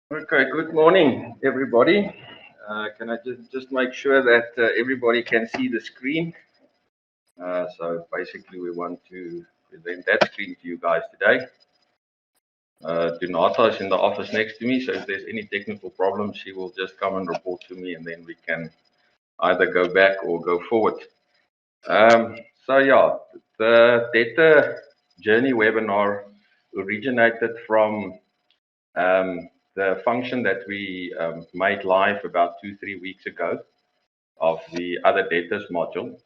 Okay, good morning, everybody. Can I just make sure that everybody can see the screen? So basically, we want to present that screen to you guys today. Donata is in the office next to me, so if there's any technical problems, she will just come and report to me, and then we can either go back or go forward. So yeah, the data journey webinar originated from the function that we made live about 2-3 weeks ago of the other debtors module.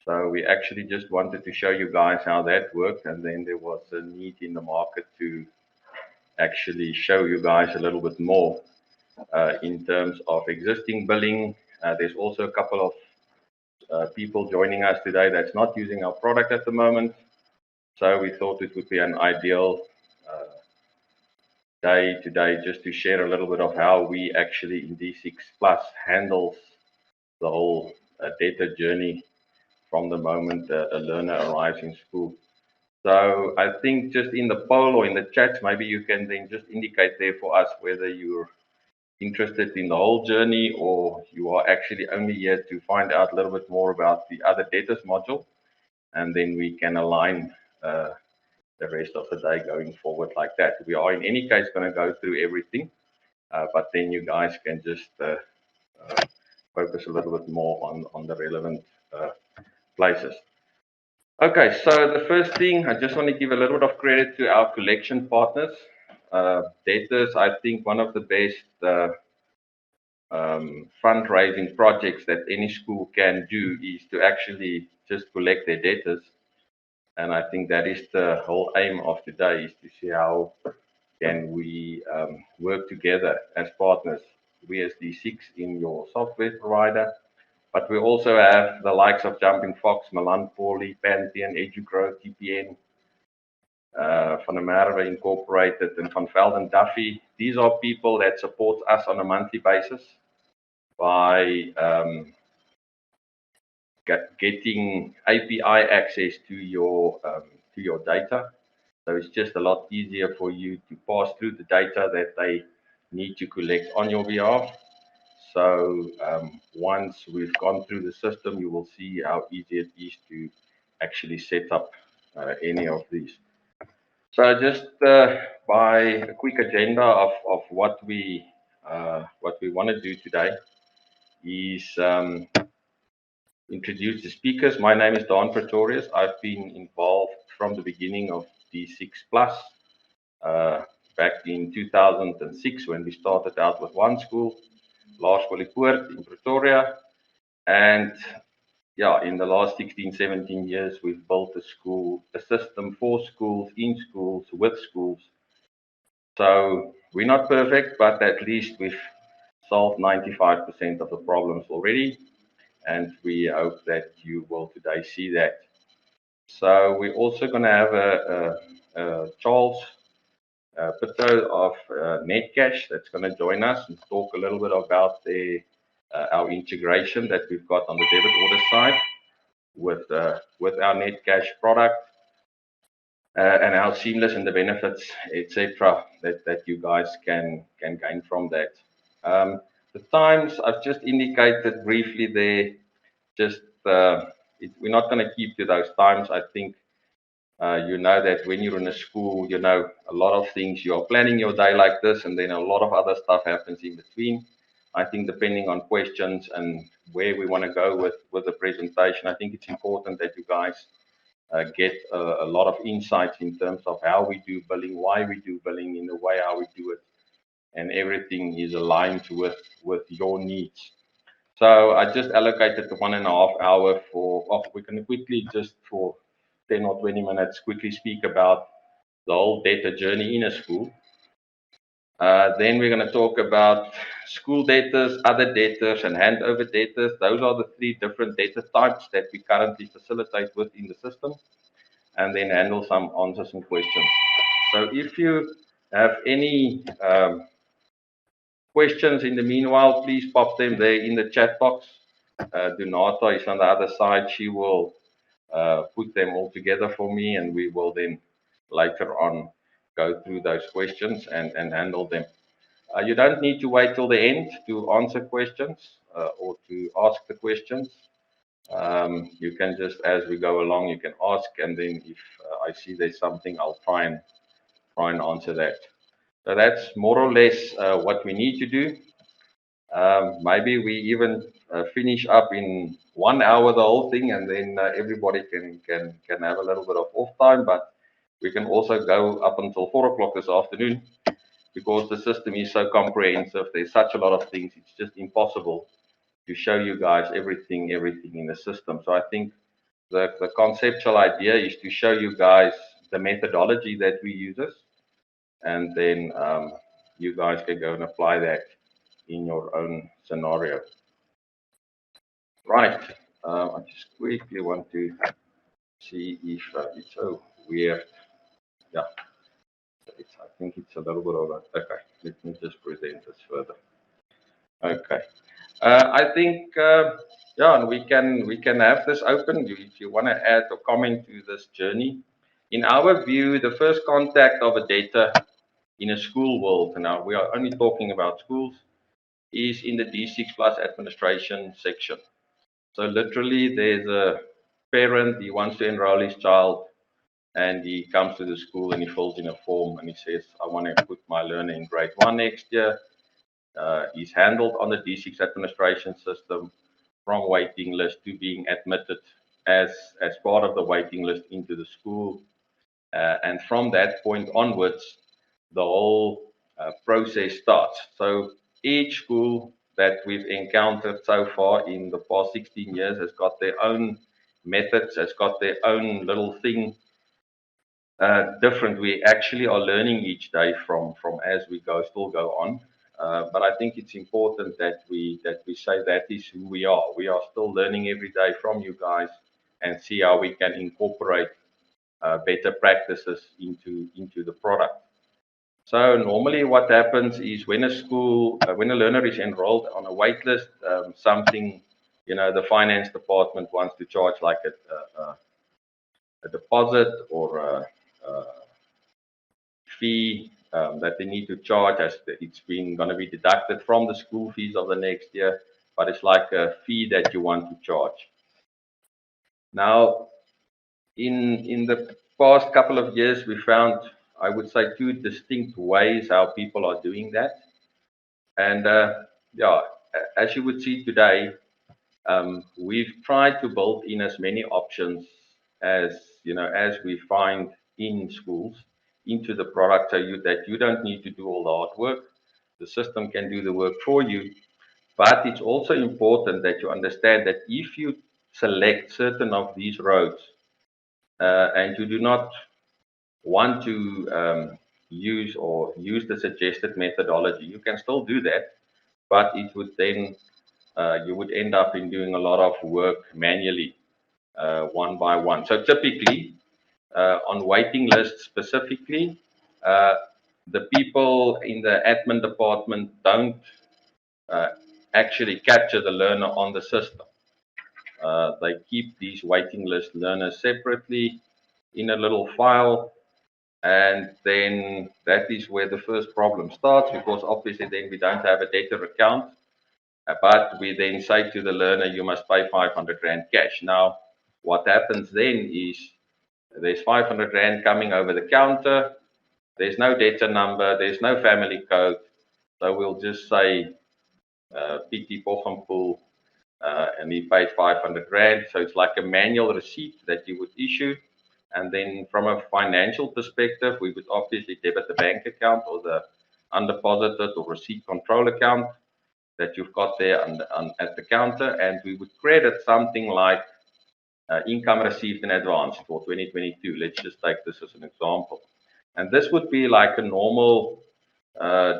So we actually just wanted to show you guys how that worked, and then there was a need in the market to actually show you guys a little bit more in terms of existing billing. There's also a couple of people joining us today that's not using our product at the moment. So we thought it would be an ideal day today just to share a little bit of how we actually in D6 Plus handles the whole data journey from the moment a learner arrives in school. So I think just in the poll or in the chat, maybe you can then just indicate there for us whether you're interested in the whole journey or you are actually only here to find out a little bit more about the other debtors module, and then we can align the rest of the day going forward like that. We are in any case going to go through everything, but then you guys can just focus a little bit more on the relevant places. Okay, so the first thing, I just want to give a little bit of credit to our collection partners. Debtors, I think one of the best fundraising projects that any school can do is to actually just collect their debtors. And I think that is the whole aim of today, is to see how can we work together as partners, we as D6 in your software provider. But we also have the likes of Jumping Fox, Milan Poly, Pantheon, EduGrow, TPN, Van der Merwe Incorporated, and Van Velden Duffy. These are people that support us on a monthly basis by getting API access to your data. So it's just a lot easier for you to pass through the data that they need to collect on your behalf. So once we've gone through the system, you will see how easy it is to actually set up any of these. So just by a quick agenda of what we want to do today is introduce the speakers. My name is Don Pretorius. I've been involved from the beginning of D6 Plus back in 2006 when we started out with one school, Laerskool in Pretoria. And yeah, in the last 16, 17 years, we've built a system for schools, in schools, with schools. So we're not perfect, but at least we've solved 95% of the problems already. And we hope that you will today see that. So we're also going to have a Charles Pitto of Netcash that's going to join us and talk a little bit about our integration that we've got on the debit order side with our Netcash product and how seamless and the benefits, etc., that you guys can gain from that. The times I've just indicated briefly there, just we're not going to keep to those times. I think you know that when you're in a school, you know a lot of things. You are planning your day like this, and then a lot of other stuff happens in between. I think depending on questions and where we want to go with the presentation, I think it's important that you guys get a lot of insights in terms of how we do billing, why we do billing in the way how we do it, and everything is aligned with your needs. So I just allocated the 1.5 hour for, we can quickly just for 10 or 20 minutes quickly speak about the whole data journey in a school. Then we're going to talk about school debtors, other debtors, and handover debtors. Those are the 3 different data types that we currently facilitate within the system, and then answer some questions. So if you have any questions in the meanwhile, please pop them there in the chat box. Donata is on the other side. She will put them all together for me, and we will then later on go through those questions and handle them. You don't need to wait till the end to answer questions or to ask the questions. You can just, as we go along, you can ask, and then if I see there's something, I'll try and answer that. So that's more or less what we need to do. Maybe we even finish up in 1 hour the whole thing, and then everybody can have a little bit of off time. But we can also go up until 4 o'clock this afternoon because the system is so comprehensive. There's such a lot of things. It's just impossible to show you guys everything in the system. So I think the conceptual idea is to show you guys the methodology that we use, and then you guys can go and apply that in your own scenario. Right. I just quickly want to see if it's so weird. Yeah, I think it's a little bit of a, okay, let me just present this further. Okay. I think, yeah, and we can have this open. If you want to add or comment to this journey. In our view, the first contact of a debtor in a school world, now we are only talking about schools, is in the D6 plus administration section. So literally, there's a parent, he wants to enroll his child, and he comes to the school and he fills in a form and he says, I want to put my learner in grade 1 next year. He's handled on the D6 administration system from waiting list to being admitted as part of the waiting list into the school. And from that point onwards, the whole process starts. So each school that we've encountered so far in the past 16 years has got their own methods, has got their own little thing different. We actually are learning each day from as we still go on. But I think it's important that we say that is who we are. We are still learning every day from you guys and see how we can incorporate better practices into the product. So normally what happens is when a learner is enrolled on a wait list, something, the finance department wants to charge like a deposit or a fee that they need to charge, as it's been going to be deducted from the school fees of the next year, but it's like a fee that you want to charge. Now, in the past couple of years, we found, I would say, two distinct ways how people are doing that. And yeah, as you would see today, we've tried to build in as many options as we find in schools into the product, so that you don't need to do all the hard work. The system can do the work for you. But it's also important that you understand that if you select certain of these roads and you do not want to use the suggested methodology, you can still do that, but it would then you would end up in doing a lot of work manually, one by one. So typically, on waiting lists specifically, the people in the admin department don't actually capture the learner on the system. They keep these waiting list learners separately in a little file, and then that is where the first problem starts, because obviously then we don't have a debtor account, but we then say to the learner, you must pay 500 Rand cash. Now, what happens then is there's 500 Rand coming over the counter, there's no debtor number, there's no family code, so we'll just say PT Pochampool, and he paid 500 Rand. So it's like a manual receipt that you would issue. And then from a financial perspective, we would obviously debit the bank account or the undeposited or receipt control account that you've got there at the counter, and we would credit something like income received in advance for 2022. Let's just take this as an example. And this would be like a normal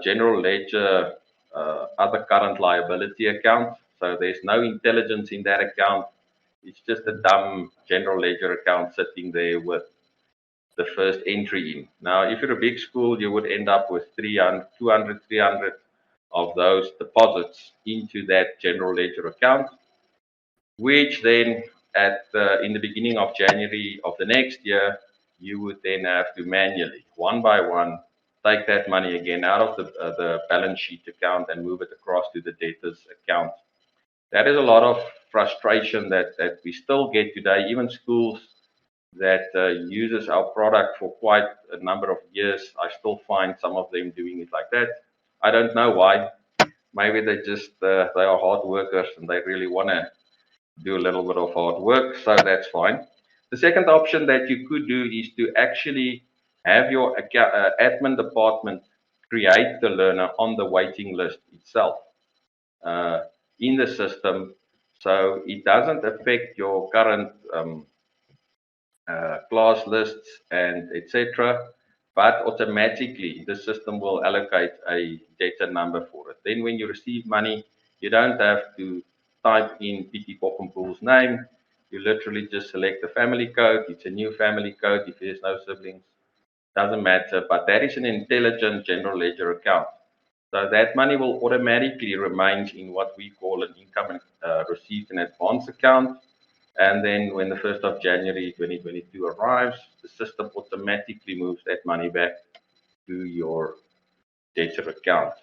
general ledger other current liability account. So there's no intelligence in that account. It's just a dumb general ledger account sitting there with the first entry in. Now, if you're a big school, you would end up with 200, 300 of those deposits into that general ledger account, which then in the beginning of January of the next year, you would then have to manually, one by one, take that money again out of the balance sheet account and move it across to the debtors account. That is a lot of frustration that we still get today. Even schools that uses our product for quite a number of years, I still find some of them doing it like that. I don't know why. Maybe they just they are hard workers and they really want to do a little bit of hard work, so that's fine. The second option that you could do is to actually have your admin department create the learner on the waiting list itself uh, in the system, so it doesn't affect your current class lists and etc. But automatically the system will allocate a data number for it. Then when you receive money, you don't have to type in PT Poppenpoel's name. You literally just select the family code. It's a new family code if there's no siblings. Doesn't matter, but that is an intelligent general ledger account. So that money will automatically remain in what we call an income received in advance account. And then when the 1st of January 2022 arrives, the system automatically moves that money back to your debtor account.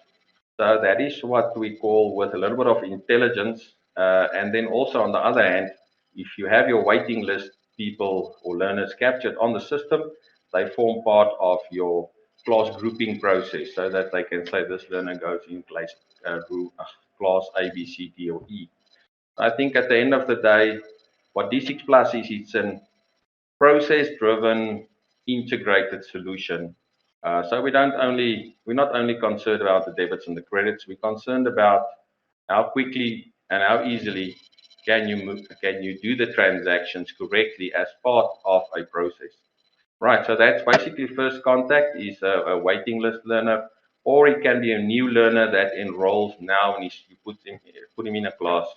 So that is what we call with a little bit of intelligence. And then also on the other hand, if you have your waiting list people or learners captured on the system, they form part of your class grouping process so that they can say this learner goes in class A, B, C, D, or E. I think at the end of the day, what D6 Plus is, it's an process-driven integrated solution. So we're not only concerned about the debits and the credits, we're concerned about how quickly and how easily can you do the transactions correctly as part of a process. Right, so that's basically first contact is a waiting list learner, or it can be a new learner that enrolls now and you put him in a class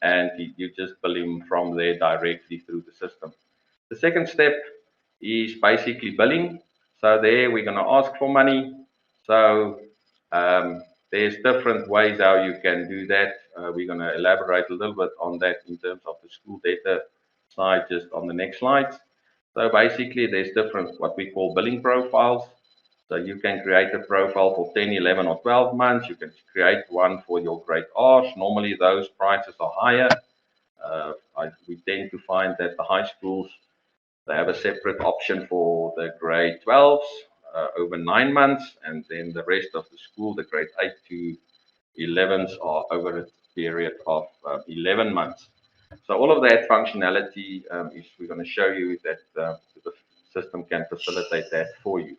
and you just bill him from there directly through the system. The second step is basically billing. So there we're going to ask for money. So there's different ways how you can do that. We're going to elaborate a little bit on that in terms of the school data side just on the next slides. So basically there's different what we call billing profiles. So you can create a profile for 10, 11 or 12 months. You can create one for your grade R's. Normally those prices are higher. We tend to find that the high schools, they have a separate option for the grade 12s over 9 months, and then the rest of the school, the grade 8 to 11s, are over a period of 11 months. So all of that functionality is we're going to show you that the system can facilitate that for you.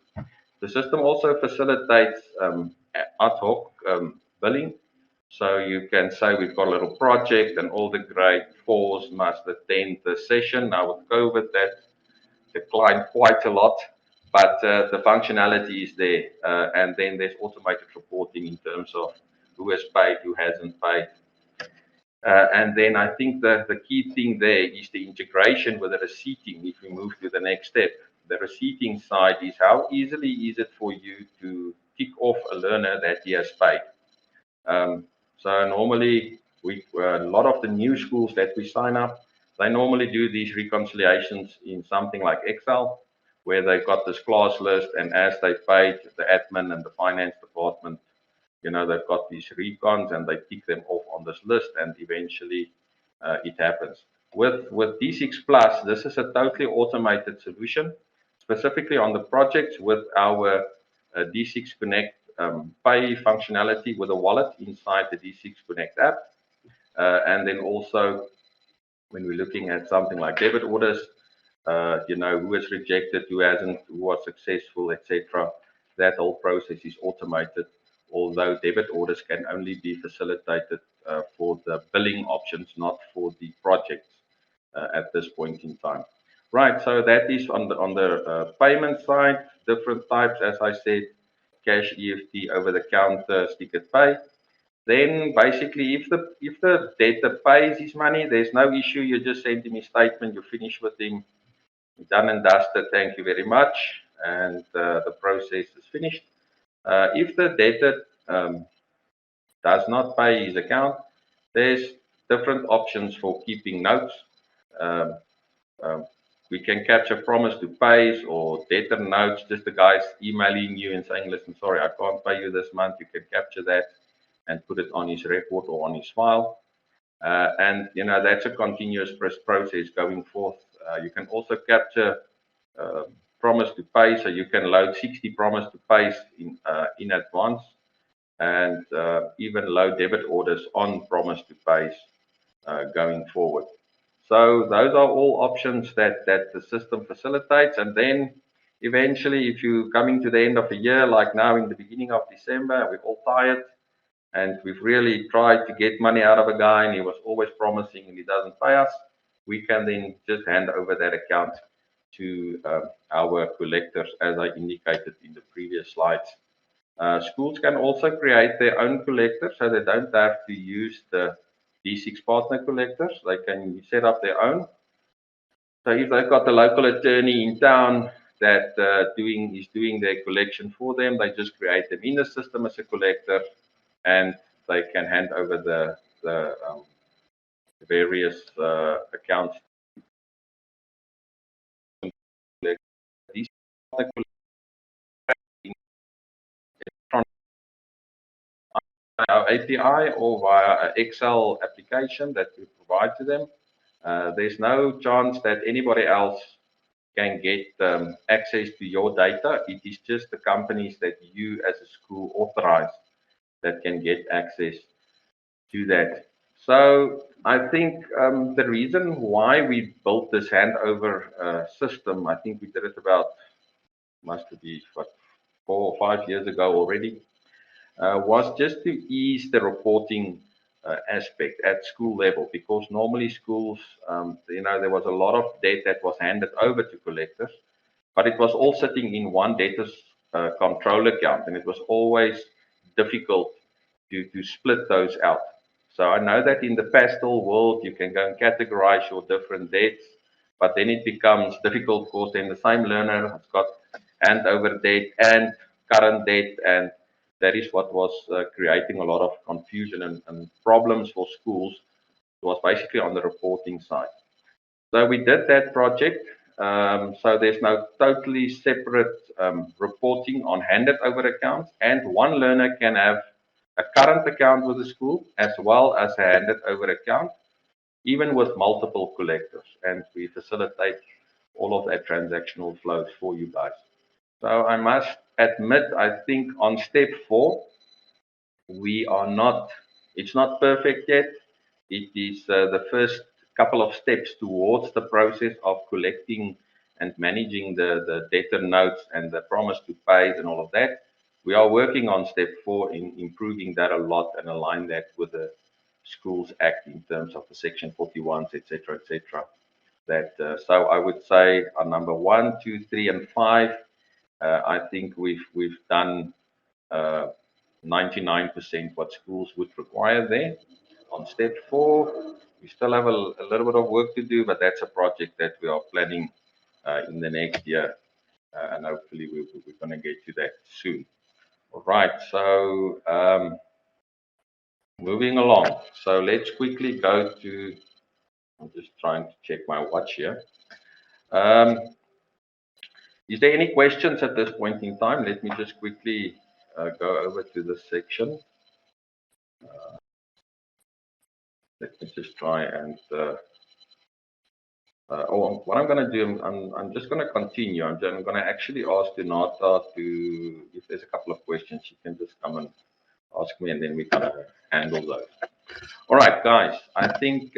The system also facilitates ad hoc billing. So you can say we've got a little project and all the grade 4s must attend the session. Now with COVID, that declined quite a lot, but the functionality is there. And then there's automated reporting in terms of who has paid, who hasn't paid. And then I think the key thing there is the integration with the receipting. If we move to the next step, the receipting side is how easily is it for you to tick off a learner that he has paid. So normally, a lot of the new schools that we sign up, they normally do these reconciliations in something like Excel, where they've got this class list, and as they paid, the admin and the finance department, they've got these recons and they tick them off on this list, and eventually it happens. With D6 Plus, this is a totally automated solution, specifically on the projects with our D6 Connect pay functionality with a wallet inside the D6 Connect app. And then also, when we're looking at something like debit orders, who has rejected, who hasn't, who was successful, etc. That whole process is automated, although debit orders can only be facilitated for the billing options, not for the projects at this point in time. Right, so that is on the payment side, different types, as I said, cash, EFT, over the counter, sticker pay. Then basically, if the debtor pays his money, there's no issue. You just send him a statement. You finish with him. Done and dusted. Thank you very much, and the process is finished. If the debtor does not pay his account, there's different options for keeping notes. Um, um, We can capture promise to pays or debtor notes, just the guys emailing you and saying, listen, sorry, I can't pay you this month. You can capture that and put it on his record or on his file. And, that's a continuous process going forth. You can also capture promise to pay, so you can load 60 promise to pays in advance, and even load debit orders on promise to pays going forward. So those are all options that the system facilitates. And then eventually, if you're coming to the end of the year, like now in the beginning of December, we're all tired and we've really tried to get money out of a guy and he was always promising and he doesn't pay us, we can then just hand over that account to our collectors, as I indicated in the previous slides. Schools can also create their own collectors, so they don't have to use the D6 partner collectors. They can set up their own. So if they've got a local attorney in town that is doing their collection for them, they just create them in the system as a collector, and they can hand over the various accounts. These our API or via an Excel application that we provide to them. There's no chance that anybody else can get access to your data. It is just the companies that you as a school authorize that can get access to that. So I think the reason why we built this handover system, I think we did it about, must be what, 4 or 5 years ago already, was just to ease the reporting aspect at school level, because normally schools, there was a lot of debt that was handed over to collectors, but it was all sitting in one debtor's control account, and it was always difficult to split those out. So I know that in the pastoral world, you can go and categorize your different debts, but then it becomes difficult because then the same learner has got handover debt and current debt, and that is what was creating a lot of confusion and problems for schools. It was basically on the reporting side. So we did that project. So there's now totally separate reporting on handed over accounts, and one learner can have a current account with the school as well as a handed over account, even with multiple collectors. And we facilitate all of that transactional flows for you guys. So I must admit, I think on step 4, it's not perfect yet. It is the first couple of steps towards the process of collecting and managing the debtor notes and the promise to pay and all of that. We are working on step 4 in improving that a lot and align that with the Schools Act in terms of the Section 41s, etc., etc. So I would say on number 1, 2, 3, and 5, I think we've done 99% what schools would require there. On step 4, we still have a little bit of work to do, but that's a project that we are planning in the next year, and hopefully we're going to get to that soon. All right, so moving along. So let's quickly go to, I'm just trying to check my watch here. Is there any questions at this point in time? Let me just quickly go over to this section. Let me just try and what I'm going to do, I'm just going to continue. I'm going to actually ask Donata to, if there's a couple of questions, she can just come and ask me, and then we kind of handle those. All right, guys, I think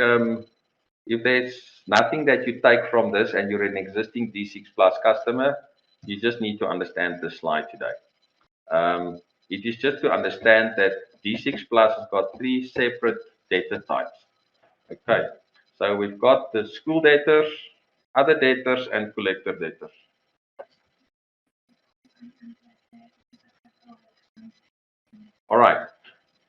if there's nothing that you take from this and you're an existing D6 Plus customer, you just need to understand this slide today. It is just to understand that D6 Plus has got 3 separate debtor types. Okay, so we've got the school debtors, other debtors, and collector debtors. All right.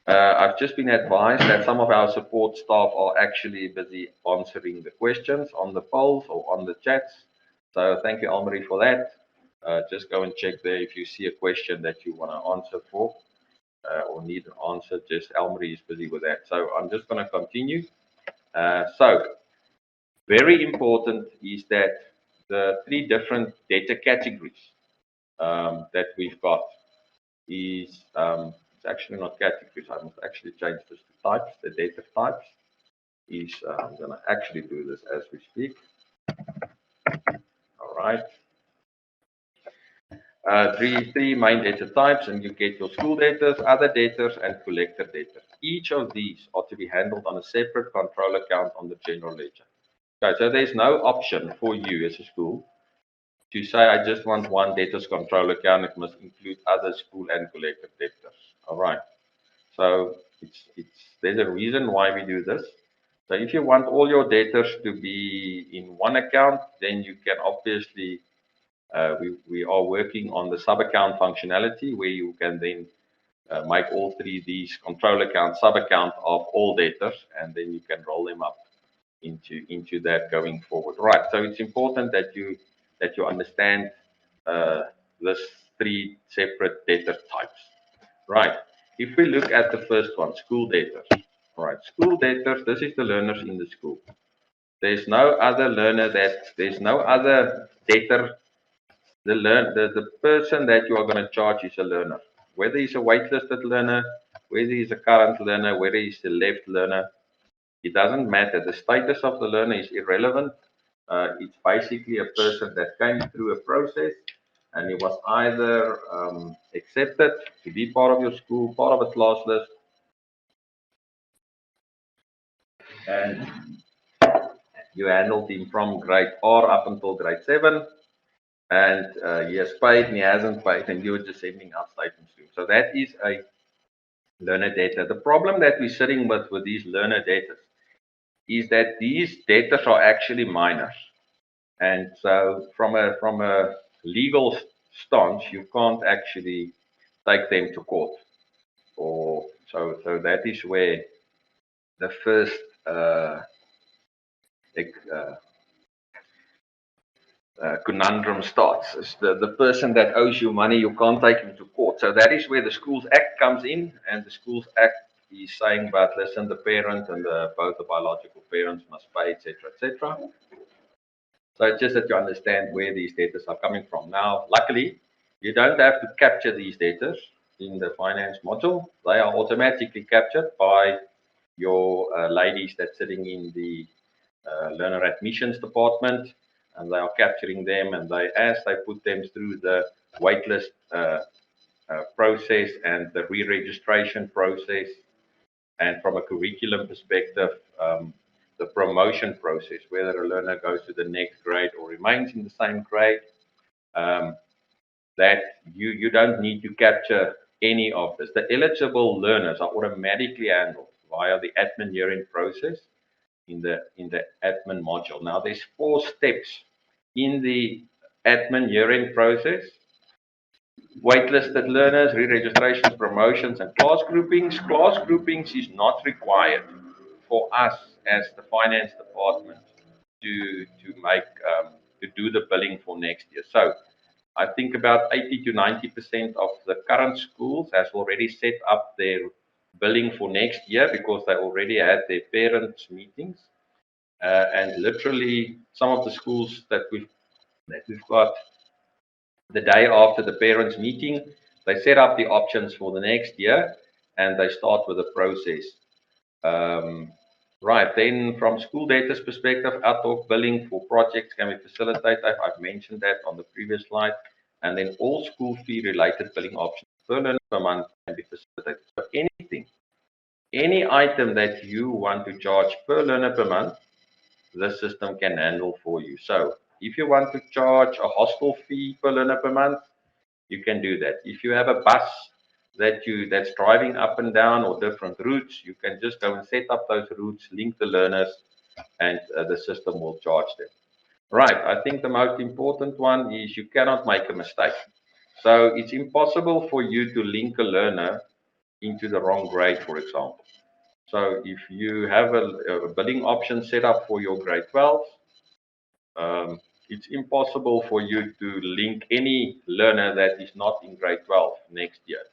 I've just been advised that some of our support staff are actually busy answering the questions on the polls or on the chats. So thank you, Almarie, for that. Just go and check there if you see a question that you want to answer for or need an answer. Just Almarie is busy with that. So I'm just going to continue. So very important is that the three different data categories that we've got is, it's actually not categories. I must actually change this to types. The data types is, I'm going to actually do this as we speak. All right. Three main data types, and you get your school debtors, other debtors, and collector debtors. Each of these are to be handled on a separate control account on the general ledger. Okay, so there's no option for you as a school to say, I just want one debtors control account. It must include other school and collector debtors. All right. So there's a reason why we do this. So if you want all your debtors to be in one account, then you can obviously, we are working on the sub-account functionality where you can then make all three these control account, sub-account of all debtors, and then you can roll them up into that going forward. Right. So it's important that you understand this three separate debtor types. Right. If we look at the first one, school debtors. All right. School debtors. This is the learners in the school. There's no other learner there's no other debtor. The person that you are going to charge is a learner. Whether he's a waitlisted learner, whether he's a current learner, whether he's a left learner, it doesn't matter. The status of the learner is irrelevant. It's basically a person that came through a process and he was either accepted to be part of your school, part of a class list, and you handled him from grade R up until grade 7, and he has paid and he hasn't paid, and you're just sending out statements to him. So that is a learner debtor. The problem that we're sitting with these learner debtors is that these debtors are actually minors. And so from a legal stance, you can't actually take them to court. Or so that is where the first conundrum starts. It's the person that owes you money, you can't take him to court. So that is where the Schools Act comes in, and the Schools Act is saying, but listen, the parent and both the biological parents must pay, etc., etc. So it's just that you understand where these debtors are coming from. Now, luckily, you don't have to capture these debtors in the finance module. They are automatically captured by your ladies that's sitting in the learner admissions department, and they are capturing them, and as they put them through the waitlist process and the re-registration process, and from a curriculum perspective, the promotion process, whether a learner goes to the next grade or remains in the same grade, that you don't need to capture any of this. The eligible learners are automatically handled via the admin hearing process in the admin module. Now there's 4 steps in the admin hearing process: waitlisted learners, re-registrations, promotions, and class groupings. Class groupings is not required for us as the finance department to make to do the billing for next year. So I think about 80 to 90% of the current schools has already set up their billing for next year because they already had their parents meetings. And literally, some of the schools that we've got the day after the parents meeting, they set up the options for the next year and they start with the process. Right, then from school data's perspective, ad hoc billing for projects can be facilitated. I've mentioned that on the previous slide. And then all school fee related billing options per learner per month can be facilitated. So anything, any item that you want to charge per learner per month, the system can handle for you. So if you want to charge a hostel fee per learner per month, you can do that. If you have a bus that's driving up and down or different routes, you can just go and set up those routes, link the learners, and the system will charge them. Right, I think the most important one is you cannot make a mistake. So it's impossible for you to link a learner into the wrong grade, for example. So if you have a billing option set up for your grade 12, it's impossible for you to link any learner that is not in grade 12 next year.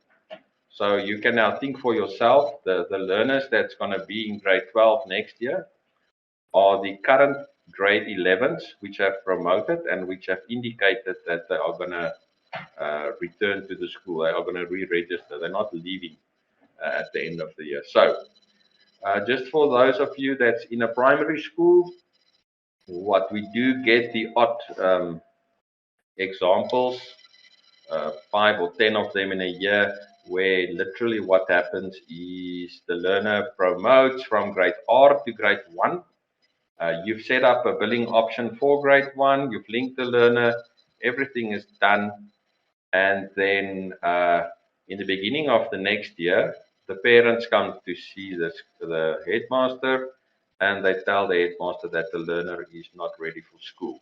So you can now think for yourself, the learners that's going to be in grade 12 next year are the current grade 11s which have promoted and which have indicated that they are going to return to the school. They are going to re-register. They're not leaving at the end of the year. So just for those of you that's in a primary school, what we do get the odd examples, 5 or 10 of them in a year, where literally what happens is the learner promotes from grade R to grade 1. You've set up a billing option for grade 1, you've linked the learner, everything is done, and then in the beginning of the next year, the parents come to see the headmaster, and they tell the headmaster that the learner is not ready for school.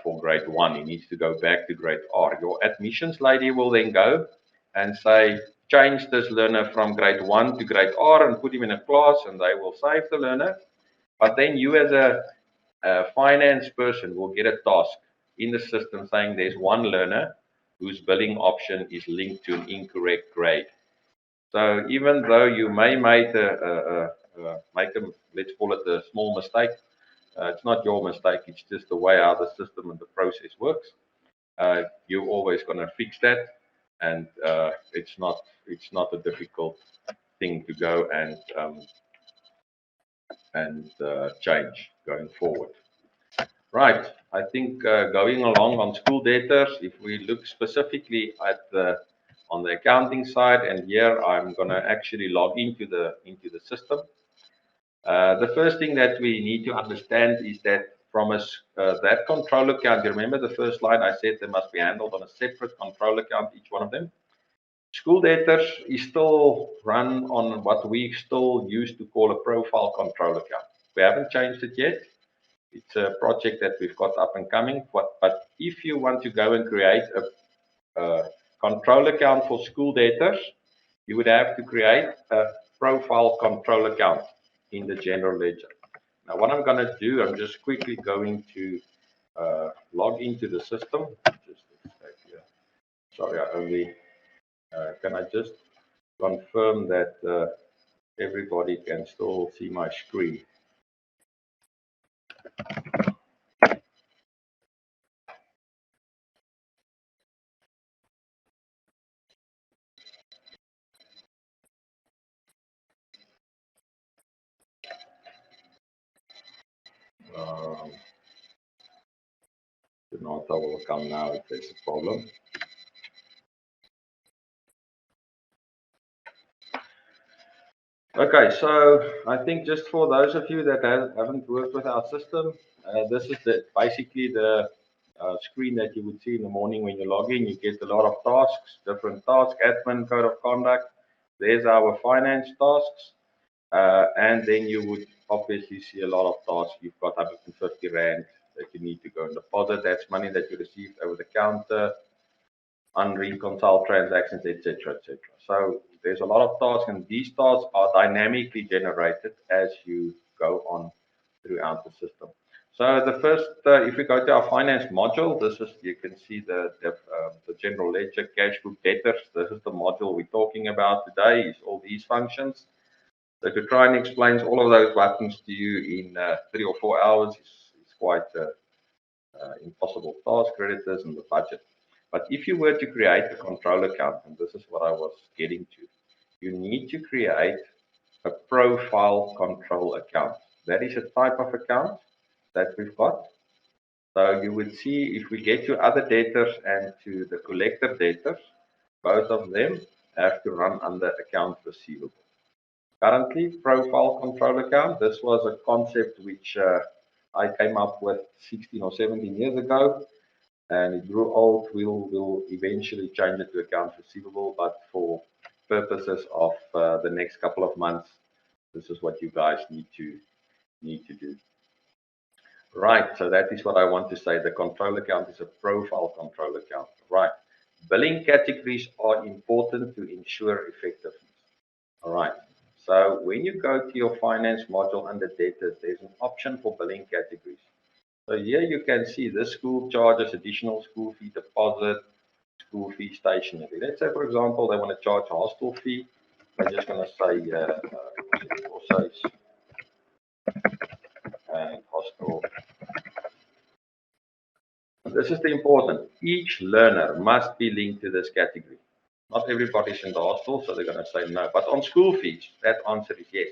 For grade 1, he needs to go back to grade R. Your admissions lady will then go and say, change this learner from grade 1 to grade R and put him in a class, and they will save the learner. But then you as a finance person will get a task in the system saying there's one learner whose billing option is linked to an incorrect grade. So even though you may make let's call it a small mistake, it's not your mistake, it's just the way how the system and the process works. You're always going to fix that, and it's not a difficult thing to go and change going forward. Right, I think going along on school debtors, if we look specifically at on the accounting side, and here I'm going to actually log into the system. The first thing that we need to understand is that from that control account, you remember the first slide I said they must be handled on a separate control account, each one of them. School debtors is still run on what we still used to call a profile control account. We haven't changed it yet. It's a project that we've got up and coming. But if you want to go and create a control account for school debtors, you would have to create a profile control account in the general ledger. Now, what I'm going to do, I'm just quickly going to log into the system. Just here. Sorry, I only can I just confirm that everybody can still see my screen. The nota will come now if there's a problem. Okay, so I think just for those of you that haven't worked with our system, this is basically the screen that you would see in the morning when you log in. You get a lot of tasks, different tasks, admin, code of conduct. There's our finance tasks. And then you would obviously see a lot of tasks. You've got 150 Rand that you need to go and deposit. That's money that you received over the counter, unreconciled transactions, etc., etc. So there's a lot of tasks, and these tasks are dynamically generated as you go on throughout the system. So the first, if we go to our finance module, this is, you can see the general ledger, cash book, debtors. This is the module we're talking about today, is all these functions. So to try and explain all of those buttons to you in 3 or 4 hours is quite impossible task, creditors and the budget. But if you were to create a control account, and this is what I was getting to, you need to create a profile control account. That is a type of account that we've got. So you would see if we get to other debtors and to the collector debtors, both of them have to run under account receivable. Currently, profile control account, this was a concept which I came up with 16 or 17 years ago, and it grew old. We'll eventually change it to account receivable, but for purposes of the next couple of months, this is what you guys need to do. Right, so that is what I want to say. The control account is a profile control account. Right, billing categories are important to ensure effectiveness. All right. So when you go to your finance module under debtors, there's an option for billing categories. So here you can see the school charges, additional school fee deposit, school fee stationery. Let's say, for example, they want to charge a hostel fee. I'm just going to say hostel So this is the important. Each learner must be linked to this category. Not everybody's in the hostel, so they're going to say no. But on school fees, that answer is yes.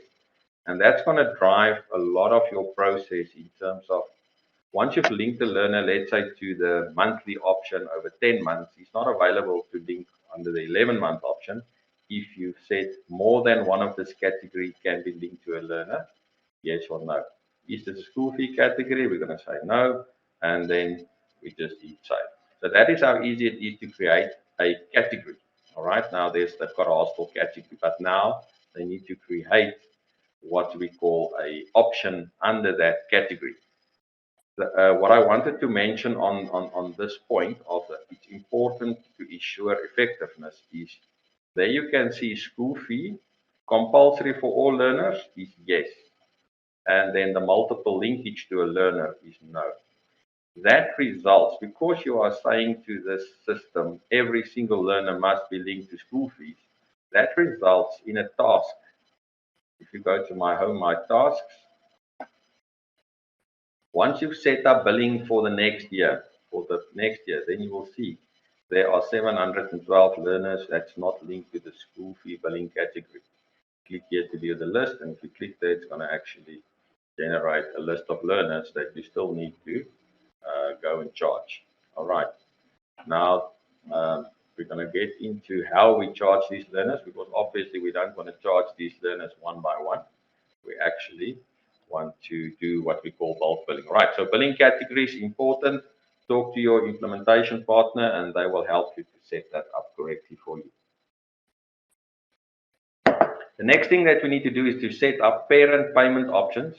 And that's going to drive a lot of your process in terms of once you've linked the learner, let's say to the monthly option over 10 months, it's not available to link under the 11-month option. If you've said more than one of this category can be linked to a learner, yes or no. Is this a school fee category? We're going to say no, and then we just hit save. So that is how easy it is to create a category. All right, now they've got a hostel category, but now they need to create what we call a option under that category. What I wanted to mention on this point of it's important to ensure effectiveness is there you can see school fee compulsory for all learners is yes, and then the multiple linkage to a learner is no. That results because you are saying to this system every single learner must be linked to school fees. That results in a task. If you go to my tasks, once you've set up billing for the next year, then you will see there are 712 learners that's not linked to the school fee billing category. Click here to view the list, and if you click there, it's going to actually generate a list of learners that you still need to go and charge. All right. Now, we're going to get into how we charge these learners because obviously we don't want to charge these learners one by one. We actually want to do what we call bulk billing. All right, so billing categories important. Talk to your implementation partner and they will help you to set that up correctly for you. The next thing that we need to do is to set up parent payment options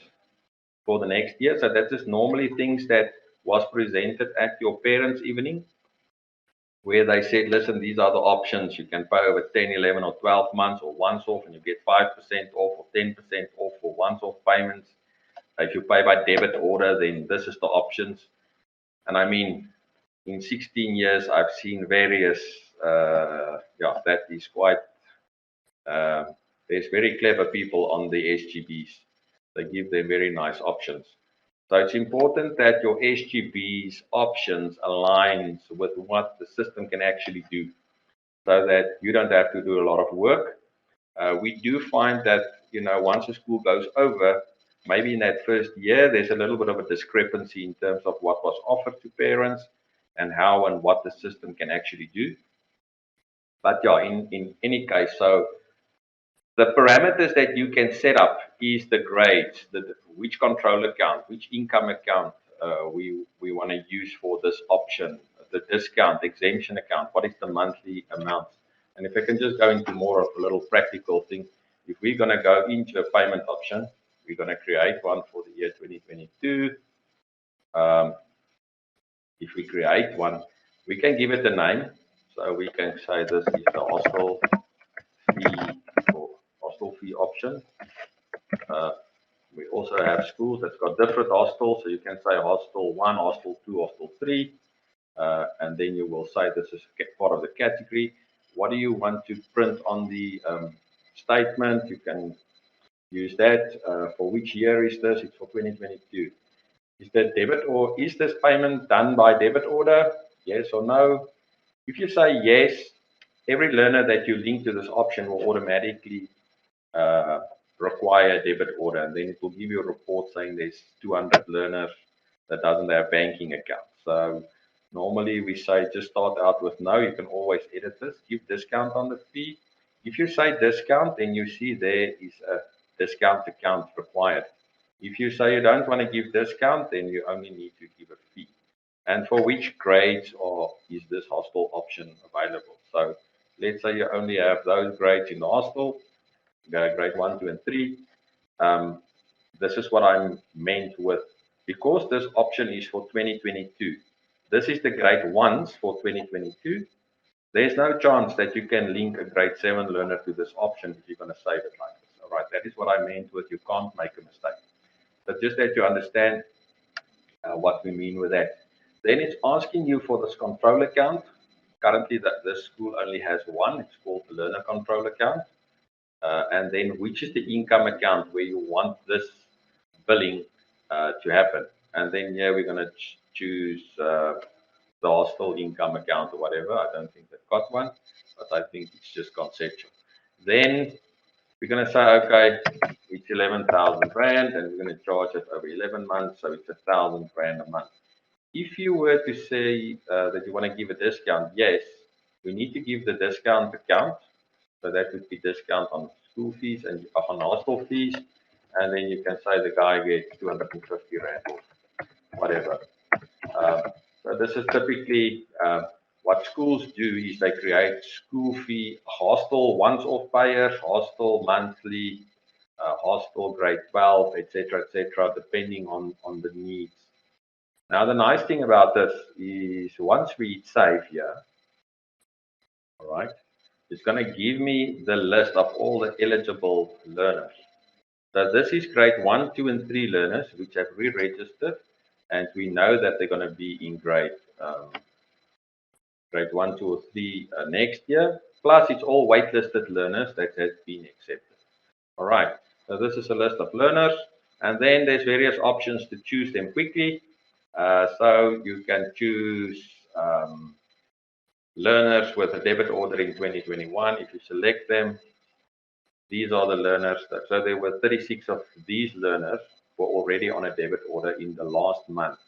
for the next year. So that is normally things that was presented at your parents' evening, where they said, listen, these are the options. You can pay over 10, 11, or 12 months or once off, and you get 5% off or 10% off for once off payments. If you pay by debit order, then this is the options. And I mean, in 16 years, I've seen various, that is quite, there's very clever people on the SGBs. They give them very nice options. So it's important that your SGB's options aligns with what the system can actually do so that you don't have to do a lot of work. We do find that, once a school goes over, maybe in that first year, there's a little bit of a discrepancy in terms of what was offered to parents and how and what the system can actually do. But yeah, in any case, so the parameters that you can set up is the grades, which control account, which income account we want to use for this option, the discount, exemption account, what is the monthly amount. And if I can just go into more of a little practical thing, if we're going to go into a payment option, we're going to create one for the year 2022. If we create one, we can give it a name. So we can say this is the hostel fee or hostel fee option. We also have schools that's got different hostels. So you can say hostel 1, hostel 2, hostel 3. And then you will say this is part of the category. What do you want to print on the statement? You can use that. For which year is this? It's for 2022. Is that debit or is this payment done by debit order? Yes or no? If you say yes, every learner that you link to this option will automatically require a debit order, and then it will give you a report saying there's 200 learners that doesn't have banking account. So normally we say just start out with no. You can always edit this, give discount on the fee. If you say discount, then you see there is a discount account required. If you say you don't want to give discount, then you only need to give a fee. And for which grades is this hostel option available? So let's say you only have those grades in the hostel, grade 1, 2, and 3. This is what I'm meant with. Because this option is for 2022, this is the grade 1s for 2022. There's no chance that you can link a grade 7 learner to this option if you're going to save it like this. All right, that is what I meant with you can't make a mistake. But just that you understand what we mean with that. Then it's asking you for this control account. Currently, this school only has one. It's called the learner control account. And then which is the income account where you want this billing to happen. And then here we're going to choose the hostel income account or whatever. I don't think they've got one, but I think it's just conceptual. Then we're going to say, okay, it's 11,000 Rand and we're going to charge it over 11 months. So it's 1,000 Rand a month. If you were to say that you want to give a discount, yes, we need to give the discount account. So that would be discount on school fees and on hostel fees. And then you can say the guy gets 250 Rand or whatever. Um, so this is typically what schools do is they create school fee, hostel once-off payers, hostel monthly, hostel grade 12, etc., depending on the needs. Now, the nice thing about this is once we hit save here, all right, it's going to give me the list of all the eligible learners. So this is grade 1, 2, and 3 learners which have re-registered, and we know that they're going to be in grade 1, 2, or 3 next year. Plus, it's all waitlisted learners that has been accepted. All right. So this is a list of learners, and then there's various options to choose them quickly. So you can choose learners with a debit order in 2021. If you select them, these are the learners. So there were 36 of these learners were already on a debit order in the last month.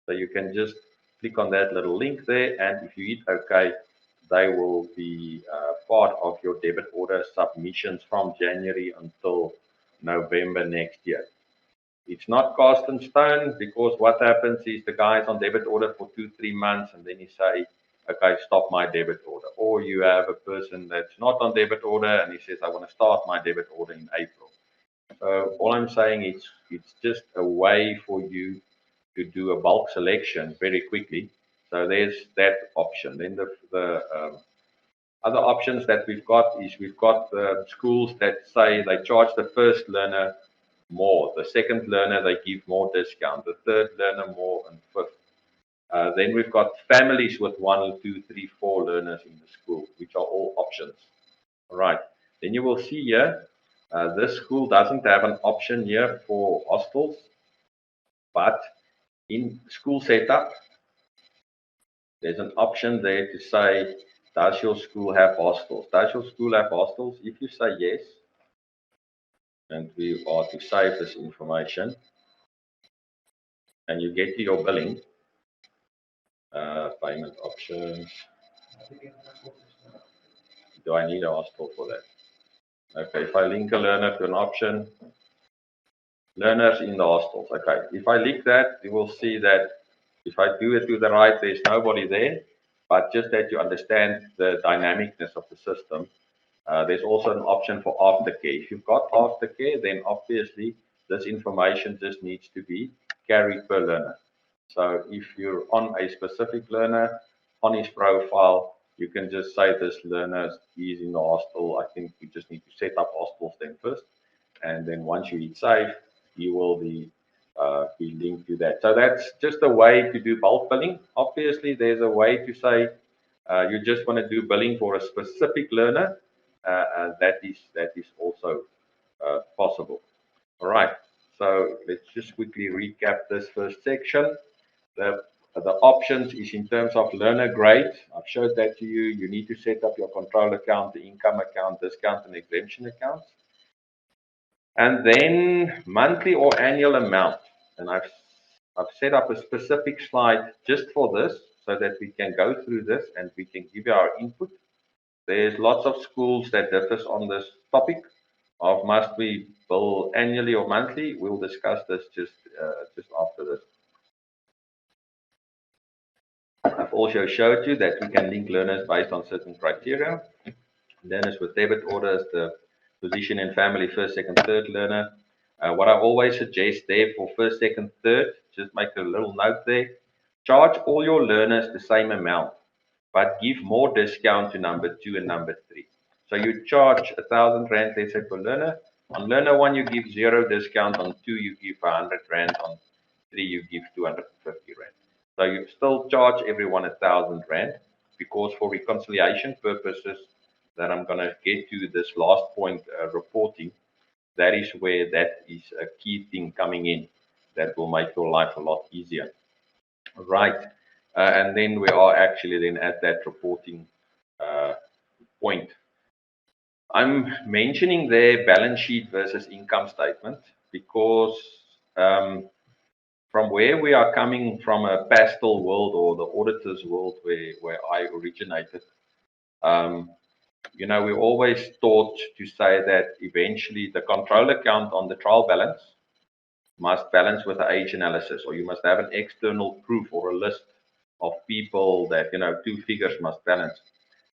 So you can just click on that little link there, and if you hit OK, they will be part of your debit order submissions from January until November next year. It's not cast in stone, because what happens is the guy's on debit order for 2-3 months and then he say, okay, stop my debit order. Or you have a person that's not on debit order and he says, I want to start my debit order in April. So all I'm saying is it's just a way for you to do a bulk selection very quickly. So there's that option. Then the other options that we've got is we've got schools that say they charge the first learner more. The second learner, they give more discount. The third learner more, and fifth. Then we've got families with 1, 2, 3, 4 learners in the school, which are all options. All right. Then you will see here, this school doesn't have an option here for hostels, but in school setup, there's an option there to say, does your school have hostels? Does your school have hostels? If you say yes, and we are to save this information, and you get to your billing, payment options. Do I need a hostel for that? Okay, if I link a learner to an option, learners in the hostels. Okay, if I link that, you will see that if I do it to the right, there's nobody there, but just that you understand the dynamicness of the system. There's also an option for aftercare. If you've got aftercare, then obviously this information just needs to be carried per learner. So if you're on a specific learner, on his profile, you can just say this learner is in the hostel. I think we just need to set up hostels then first. And then once you hit save, you will be linked to that. So that's just a way to do bulk billing. Obviously, there's a way to say you just want to do billing for a specific learner. That is also possible. All right. So let's just quickly recap this first section. The options is in terms of learner grade. I've showed that to you. You need to set up your control account, the income account, discount, and exemption accounts. And then monthly or annual amount. And I've set up a specific slide just for this so that we can go through this and we can give you our input. There's lots of schools that differs on this topic of must we bill annually or monthly. We'll discuss this just after this. I've also showed you that we can link learners based on certain criteria. Learners with debit orders, the position in family, first, second, third learner. What I always suggest there for first, second, third, just make a little note there. Charge all your learners the same amount, but give more discount to number 2 and number 3. So you charge 1,000 Rand, let's say, per learner. On learner 1, you give 0 discount. On 2, you give 100 Rand. On 3, you give 250 Rand. So you still charge everyone 1,000 Rand, because for reconciliation purposes that I'm going to get to this last point, reporting, that is where that is a key thing coming in. that will make your life a lot easier. Right. And then we are actually then at that reporting point. I'm mentioning there balance sheet versus income statement because from where we are coming from a pastel world or the auditor's world where I originated, we always taught to say that eventually the control account on the trial balance must balance with the age analysis, or you must have an external proof or a list of people that, two figures must balance.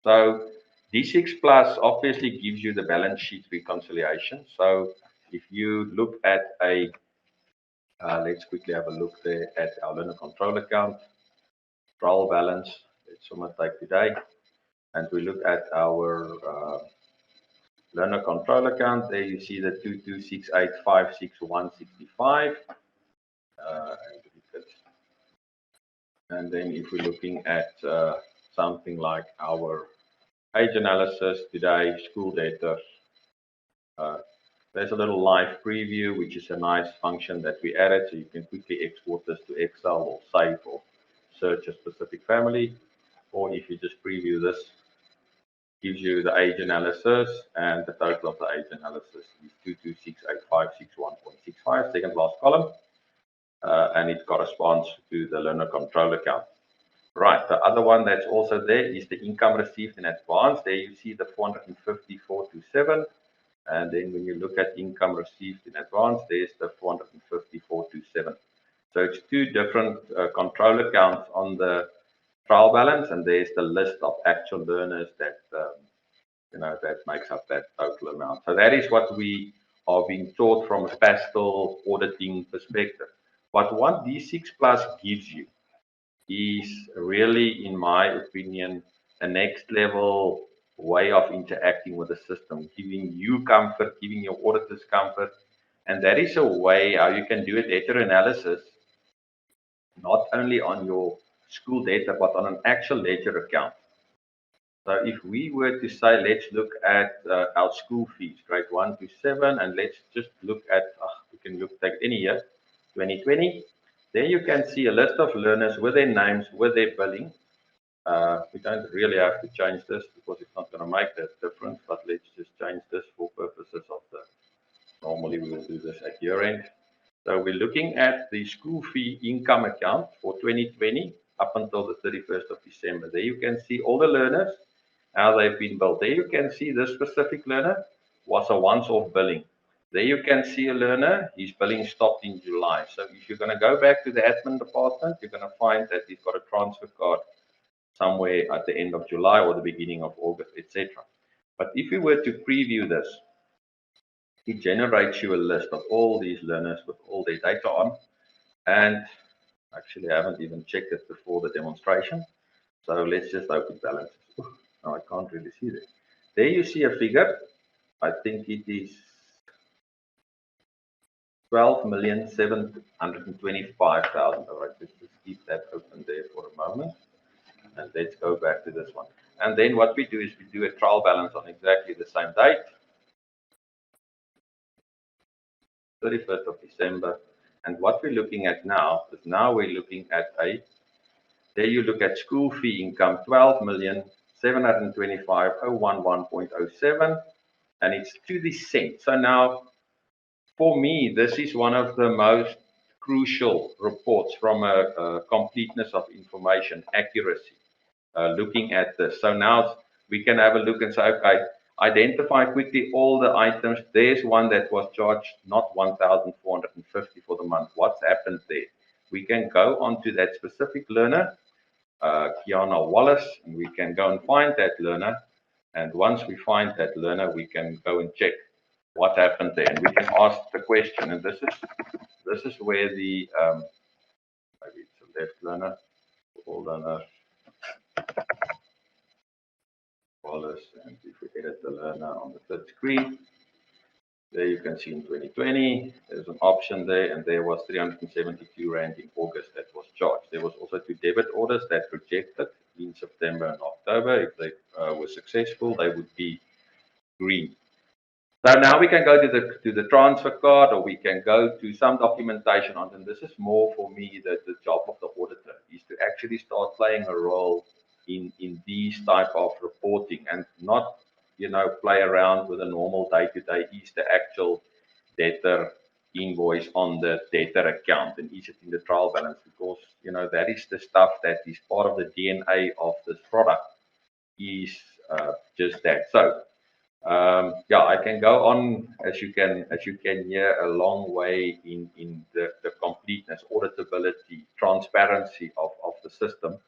So D6 Plus obviously gives you the balance sheet reconciliation. So if you look at let's quickly have a look there at our learner control account, trial balance, let's almost take today, and we look at our learner control account, there you see the 2268566165. And then if we're looking at something like our age analysis today, school data, there's a little live preview, which is a nice function that we added, so you can quickly export this to Excel or save or search a specific family. Or if you just preview this, gives you the age analysis, and the total of the age analysis is 2268561.65, second last column, and it corresponds to the learner control account. Right, the other one that's also there is the income received in advance. There you see the 45427, and then when you look at income received in advance, there's the 45427. So it's two different control accounts on the trial balance, and there's the list of actual learners that that makes up that total amount. So that is what we are being taught from a pastel auditing perspective. But what D6 Plus gives you is really, in my opinion, a next level way of interacting with the system, giving you comfort, giving your auditors comfort. And that is a way how you can do a data analysis, not only on your school data, but on an actual ledger account. So if we were to say, let's look at our school fees, grade 1 to 7, and let's just look at, we can take any year, 2020. There you can see a list of learners with their names, with their billing. We don't really have to change this because it's not going to make that difference, but let's just change this for purposes of normally we will do this at year end. So we're looking at the school fee income account for 2020 up until the 31st of December. There you can see all the learners, how they've been billed. There you can see this specific learner was a once-off billing. There you can see a learner, his billing stopped in July. So if you're going to go back to the admin department, you're going to find that he's got a transfer card somewhere at the end of July or the beginning of August, etc. But if we were to preview this, it generates you a list of all these learners with all their data on. And actually, I haven't even checked it before the demonstration. So let's just open balances. No, I can't really see this. There you see a figure. I think it is 12,725,000. All right, let's just keep that open there for a moment. And let's go back to this one. And then what we do is we do a trial balance on exactly the same date, 31st of December. And what we're looking at now is we're looking at there you look at school fee income, 12,725,011.07, and it's to the cent. So now, for me, this is one of the most crucial reports from a completeness of information, accuracy, looking at this. So now we can have a look and say, okay, identify quickly all the items. There's one that was charged not 1,450 for the month. What's happened there? We can go onto that specific learner, Kiana Wallace, and we can go and find that learner. And once we find that learner, we can go and check what happened there, and we can ask the question. And this is where the maybe it's a left learner, all learner Wallace, and if we edit the learner on the third screen, there you can see in 2020, there's an option there, and there was 372 Rand in August that was charged. There was also 2 debit orders that rejected in September and October. If they were successful, they would be green. So now we can go to the transfer card, or we can go to some documentation on, and this is more for me the job of the auditor is to actually start playing a role in these type of reporting and not play around with a normal day-to-day. Is the actual debtor invoice on the debtor account, and is it in the trial balance? Because that is the stuff that is part of the DNA of this product, is just that. So yeah, I can go on, as you can hear, a long way in the completeness, auditability, transparency of the system.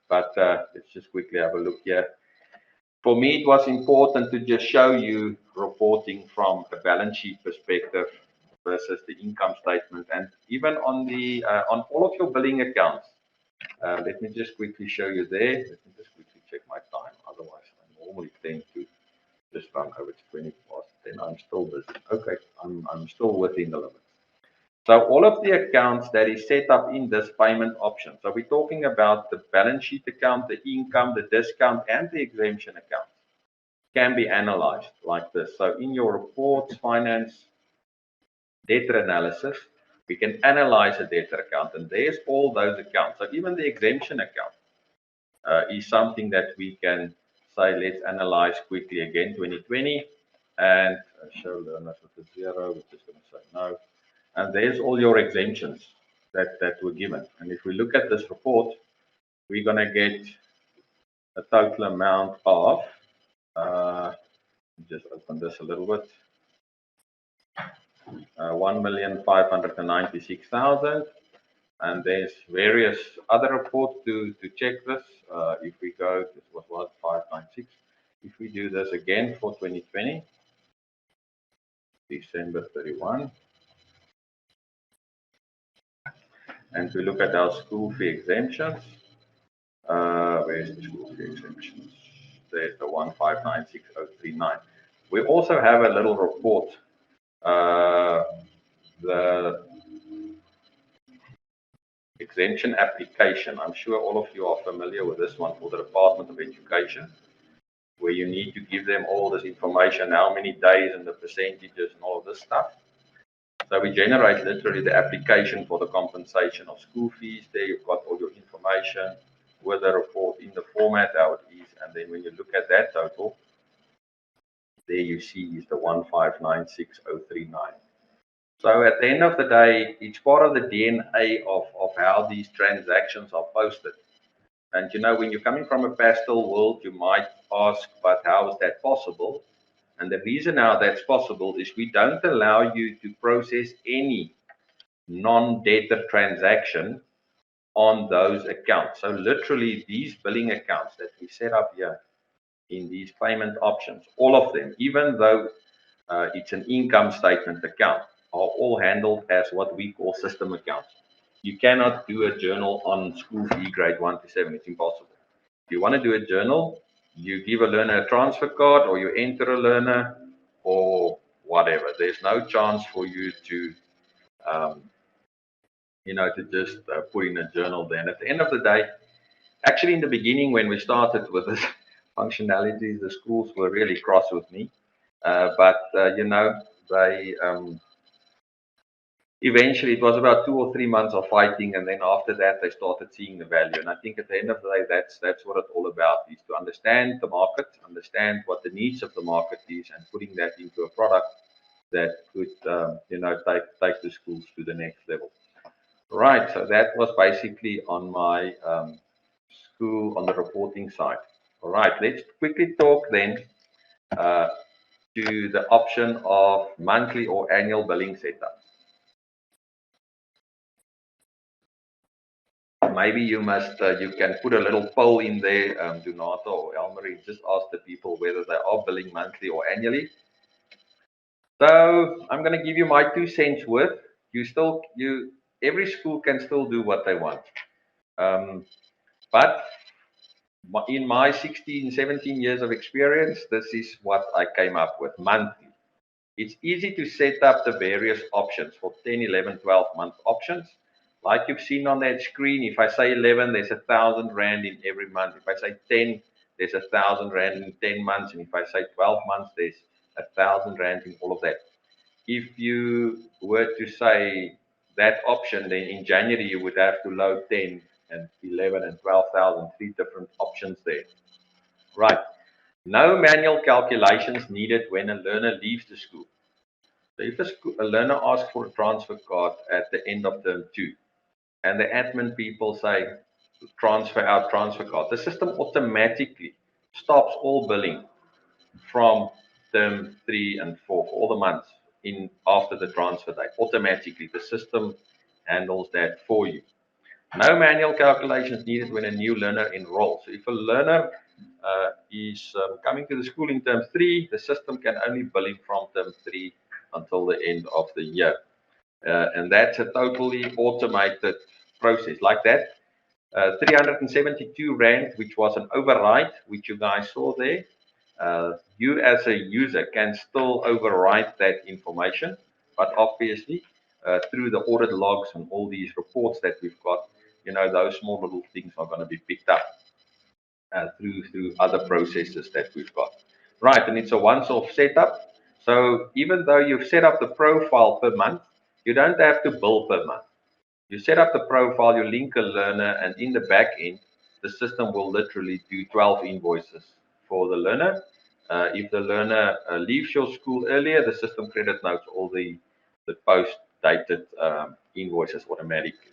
But let's just quickly have a look here. For me, it was important to just show you reporting from a balance sheet perspective versus the income statement, and even on all of your billing accounts. Let me just quickly show you there. Let me just quickly check my time. Otherwise, I normally tend to just run over. It's 20 past 10. I'm still busy. Okay, I'm still within the limit. So all of the accounts that is set up in this payment option. So we're talking about the balance sheet account, the income, the discount, and the exemption account can be analyzed like this. So in your reports, finance, debtor analysis, we can analyze a debtor account, and there's all those accounts. So even the exemption account is something that we can say, let's analyze quickly again, 2020, and show learners with a zero, which is going to say no. And there's all your exemptions that were given. And if we look at this report, we're going to get a total amount of, just open this a little bit, 1,596,000. And there's various other reports to check this. If we go, this was what, 596. If we do this again for 2020, December 31, and we look at our school fee exemptions, where's the school fee exemptions? There's the 1596039. We also have a little report, the exemption application. I'm sure all of you are familiar with this one for the Department of Education, where you need to give them all this information, how many days and the percentages and all of this stuff. So we generate literally the application for the compensation of school fees. There you've got all your information with the report in the format, how it is. And then when you look at that total, there you see is the 1596039. So at the end of the day, it's part of the DNA of how these transactions are posted. And when you're coming from a pastel world, you might ask, but how is that possible? And the reason how that's possible is we don't allow you to process any non-debtor transaction on those accounts. So literally these billing accounts that we set up here in these payment options, all of them, even though it's an income statement account, are all handled as what we call system accounts. You cannot do a journal on school fee grade 1 to 7. It's impossible. If you want to do a journal, you give a learner a transfer card, or you enter a learner, or whatever. There's no chance for you to, to just put in a journal then. At the end of the day, actually in the beginning when we started with this functionalities, the schools were really cross with me. But they eventually, it was about 2 or 3 months of fighting, and then after that they started seeing the value. And I think at the end of the day, that's what it's all about, is to understand the market, understand what the needs of the market is, and putting that into a product that could take the schools to the next level. Right, so that was basically on my school on the reporting side. All right, let's quickly talk then to the option of monthly or annual billing setup. Maybe you can put a little poll in there, Donato or Elmarie, just ask the people whether they are billing monthly or annually. So I'm going to give you my 2 cents worth. Every school can still do what they want. But in my 16, 17 years of experience, this is what I came up with, monthly. It's easy to set up the various options for 10, 11, 12-month options. Like you've seen on that screen, if I say 11, there's 1,000 Rand in every month. If I say 10, there's 1,000 Rand in 10 months. And if I say 12 months, there's R1,000 in all of that. If you were to say that option, then in January you would have to load 10 and 11 and 12,000, three different options there. Right. No manual calculations needed when a learner leaves the school. So if a learner asks for a transfer card at the end of term 2, and the admin people say transfer out transfer card, the system automatically stops all billing from term 3 and 4 for all the months in after the transfer date. Automatically, the system handles that for you. No manual calculations needed when a new learner enrolls. So if a learner is coming to the school in term 3, the system can only bill him from term 3 until the end of the year. And that's a totally automated process. Like that, 372 Rand, which was an override, which you guys saw there. You as a user can still override that information, but obviously through the audit logs and all these reports that we've got, those small little things are going to be picked up through other processes that we've got. Right, and it's a once-off setup. So even though you've set up the profile per month, you don't have to bill per month. You set up the profile, you link a learner, and in the back end, the system will literally do 12 invoices for the learner. If the learner leaves your school earlier, the system credit notes all the post-dated invoices automatically,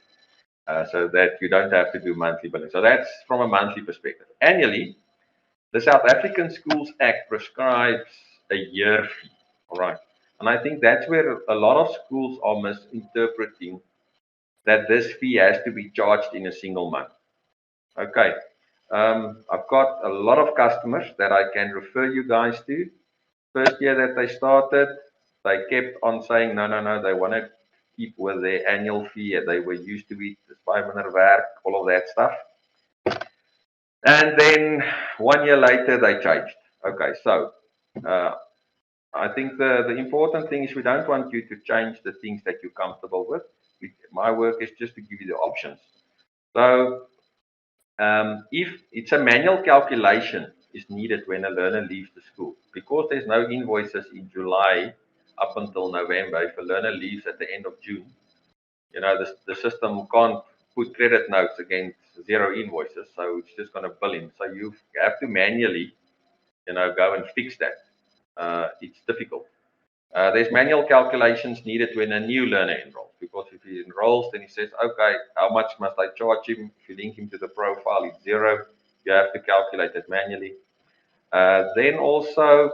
so that you don't have to do monthly billing. So that's from a monthly perspective. Annually, the South African Schools Act prescribes a year fee. All right. And I think that's where a lot of schools are misinterpreting that this fee has to be charged in a single month. Okay. I've got a lot of customers that I can refer you guys to. First year that they started, they kept on saying, no, they want to keep with their annual fee. They were used to it, the 500 werk, all of that stuff. And then 1 year later, they changed. Okay, so I think the important thing is we don't want you to change the things that you're comfortable with. My work is just to give you the options. So if it's a manual calculation is needed when a learner leaves the school, because there's no invoices in July up until November, if a learner leaves at the end of June, the system can't put credit notes against zero invoices, so it's just going to bill him. So you have to manually, go and fix that. It's difficult. There's manual calculations needed when a new learner enrolls, because if he enrolls, then he says, okay, how much must I charge him? If you link him to the profile, it's zero. You have to calculate it manually. Then also,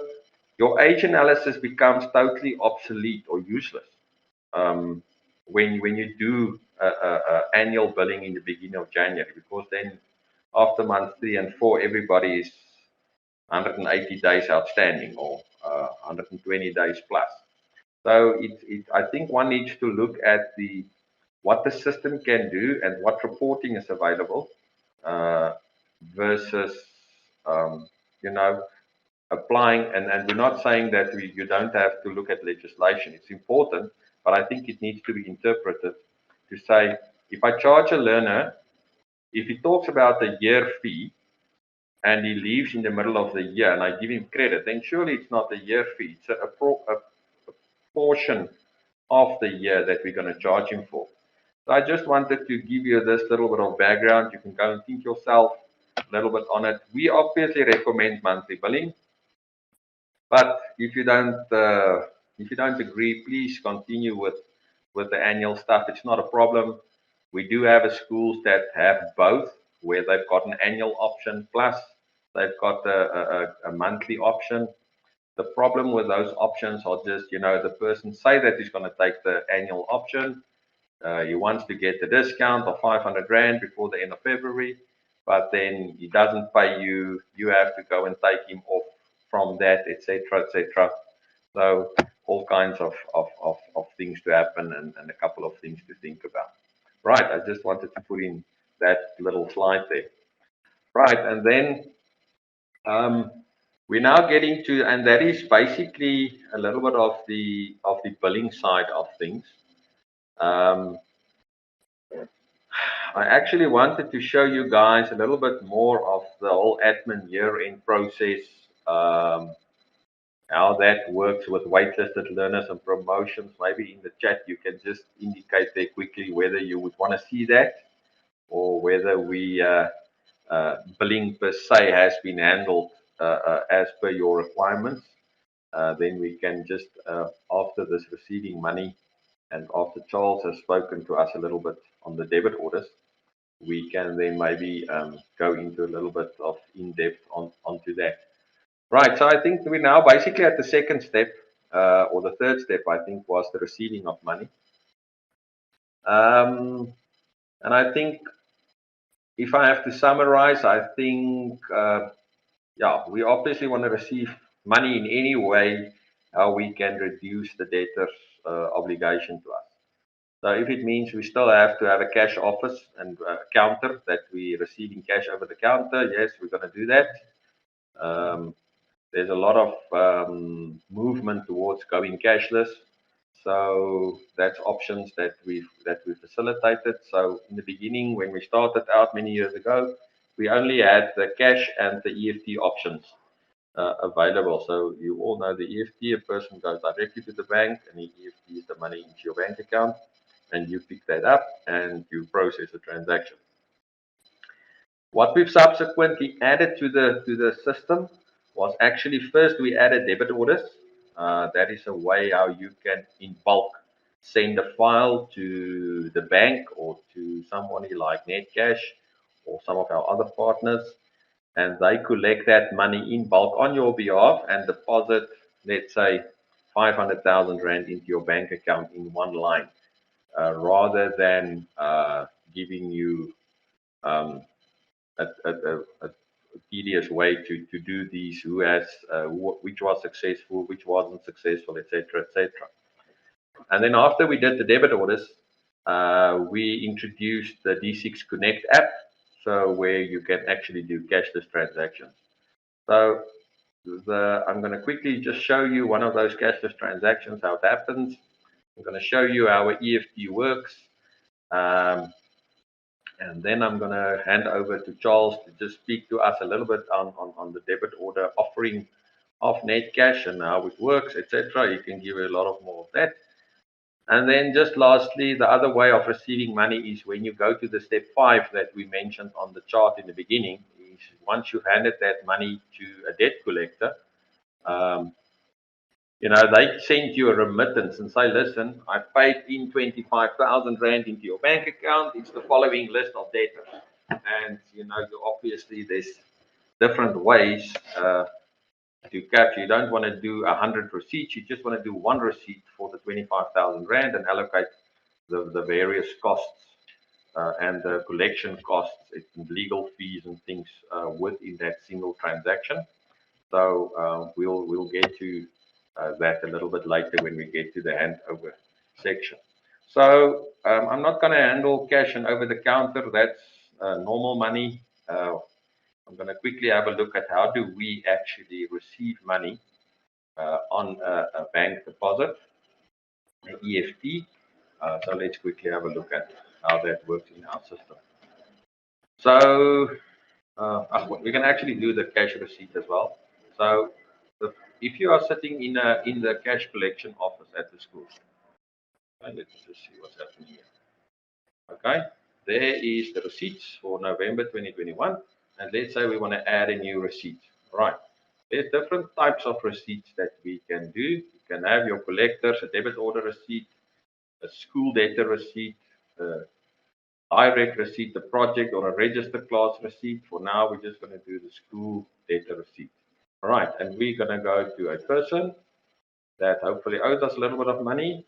your age analysis becomes totally obsolete or useless when you do annual billing in the beginning of January, because then after month 3 and 4, everybody is 180 days outstanding or 120 days plus. So I think one needs to look at what the system can do and what reporting is available versus, applying. And we're not saying that you don't have to look at legislation. It's important, but I think it needs to be interpreted to say, if I charge a learner, if he talks about a year fee, and he leaves in the middle of the year and I give him credit, then surely it's not a year fee. It's a portion of the year that we're going to charge him for. So I just wanted to give you this little bit of background. You can go and think yourself a little bit on it. We obviously recommend monthly billing, but if you don't agree, please continue with the annual stuff. It's not a problem. We do have schools that have both, where they've got an annual option plus they've got a monthly option. The problem with those options are just, the person say that he's going to take the annual option. He wants to get the discount of 500 Rand before the end of February, but then he doesn't pay you. You have to go and take him off from that, etc., etc. So all kinds of things to happen and a couple of things to think about. Right, I just wanted to put in that little slide there. Right, and then we're now getting to, and that is basically a little bit of the billing side of things. I actually wanted to show you guys a little bit more of the whole admin year-end process How that works with waitlisted learners and promotions, maybe in the chat you can just indicate there quickly whether you would want to see that, or whether billing per se has been handled as per your requirements. Then we can just, after this receiving money and after Charles has spoken to us a little bit on the debit orders, we can then maybe go into a little bit of in-depth onto that. Right, so I think we're now basically at the second step, or the third step, I think, was the receiving of money. And I think if I have to summarize, I think, yeah, we obviously want to receive money in any way how we can reduce the debtor's obligation to us. So if it means we still have to have a cash office and a counter that we're receiving cash over the counter, yes, we're going to do that. There's a lot of movement towards going cashless. So that's options that we facilitated. So in the beginning, when we started out many years ago, we only had the cash and the EFT options available. So you all know the EFT, a person goes directly to the bank and he EFTs the money into your bank account, and you pick that up and you process a transaction. What we've subsequently added to the system was actually, first we added debit orders. That is a way how you can in bulk send a file to the bank or to somebody like Netcash or some of our other partners, and they collect that money in bulk on your behalf and deposit, let's say, 500,000 Rand into your bank account in one line, rather than giving you a tedious way to do these, who has which was successful, which wasn't successful, etc., etc. And then after we did the debit orders, we introduced the D6 Connect app, so where you can actually do cashless transactions. So I'm going to quickly just show you one of those cashless transactions, how it happens. I'm going to show you how an EFT works. And then I'm going to hand over to Charles to just speak to us a little bit on the debit order offering of Netcash and how it works, etc. You can give a lot of more of that. And then just lastly, the other way of receiving money is when you go to the step 5 that we mentioned on the chart in the beginning, is once you've handed that money to a debt collector, they send you a remittance and say, listen, I paid in 25,000 Rand into your bank account. It's the following list of debtors. And, obviously there's different ways to capture. You don't want to do 100 receipts. You just want to do one receipt for the 25,000 Rand and allocate the various costs and the collection costs and legal fees and things within that single transaction. So we'll get to that a little bit later when we get to the handover section. So I'm not going to handle cash and over the counter. That's normal money. I'm going to quickly have a look at how do we actually receive money on a bank deposit, an EFT. So let's quickly have a look at how that works in our system. So we can actually do the cash receipt as well. So if you are sitting in the cash collection office at the school, okay, let's just see what's happening here. Okay, there is the receipts for November 2021, and let's say we want to add a new receipt. Right, there's different types of receipts that we can do. You can have your collectors, a debit order receipt, a school debtor receipt, a direct receipt, a project or a register class receipt. For now, we're just going to do the school debtor receipt. All right, and we're going to go to a person that hopefully owes us a little bit of money.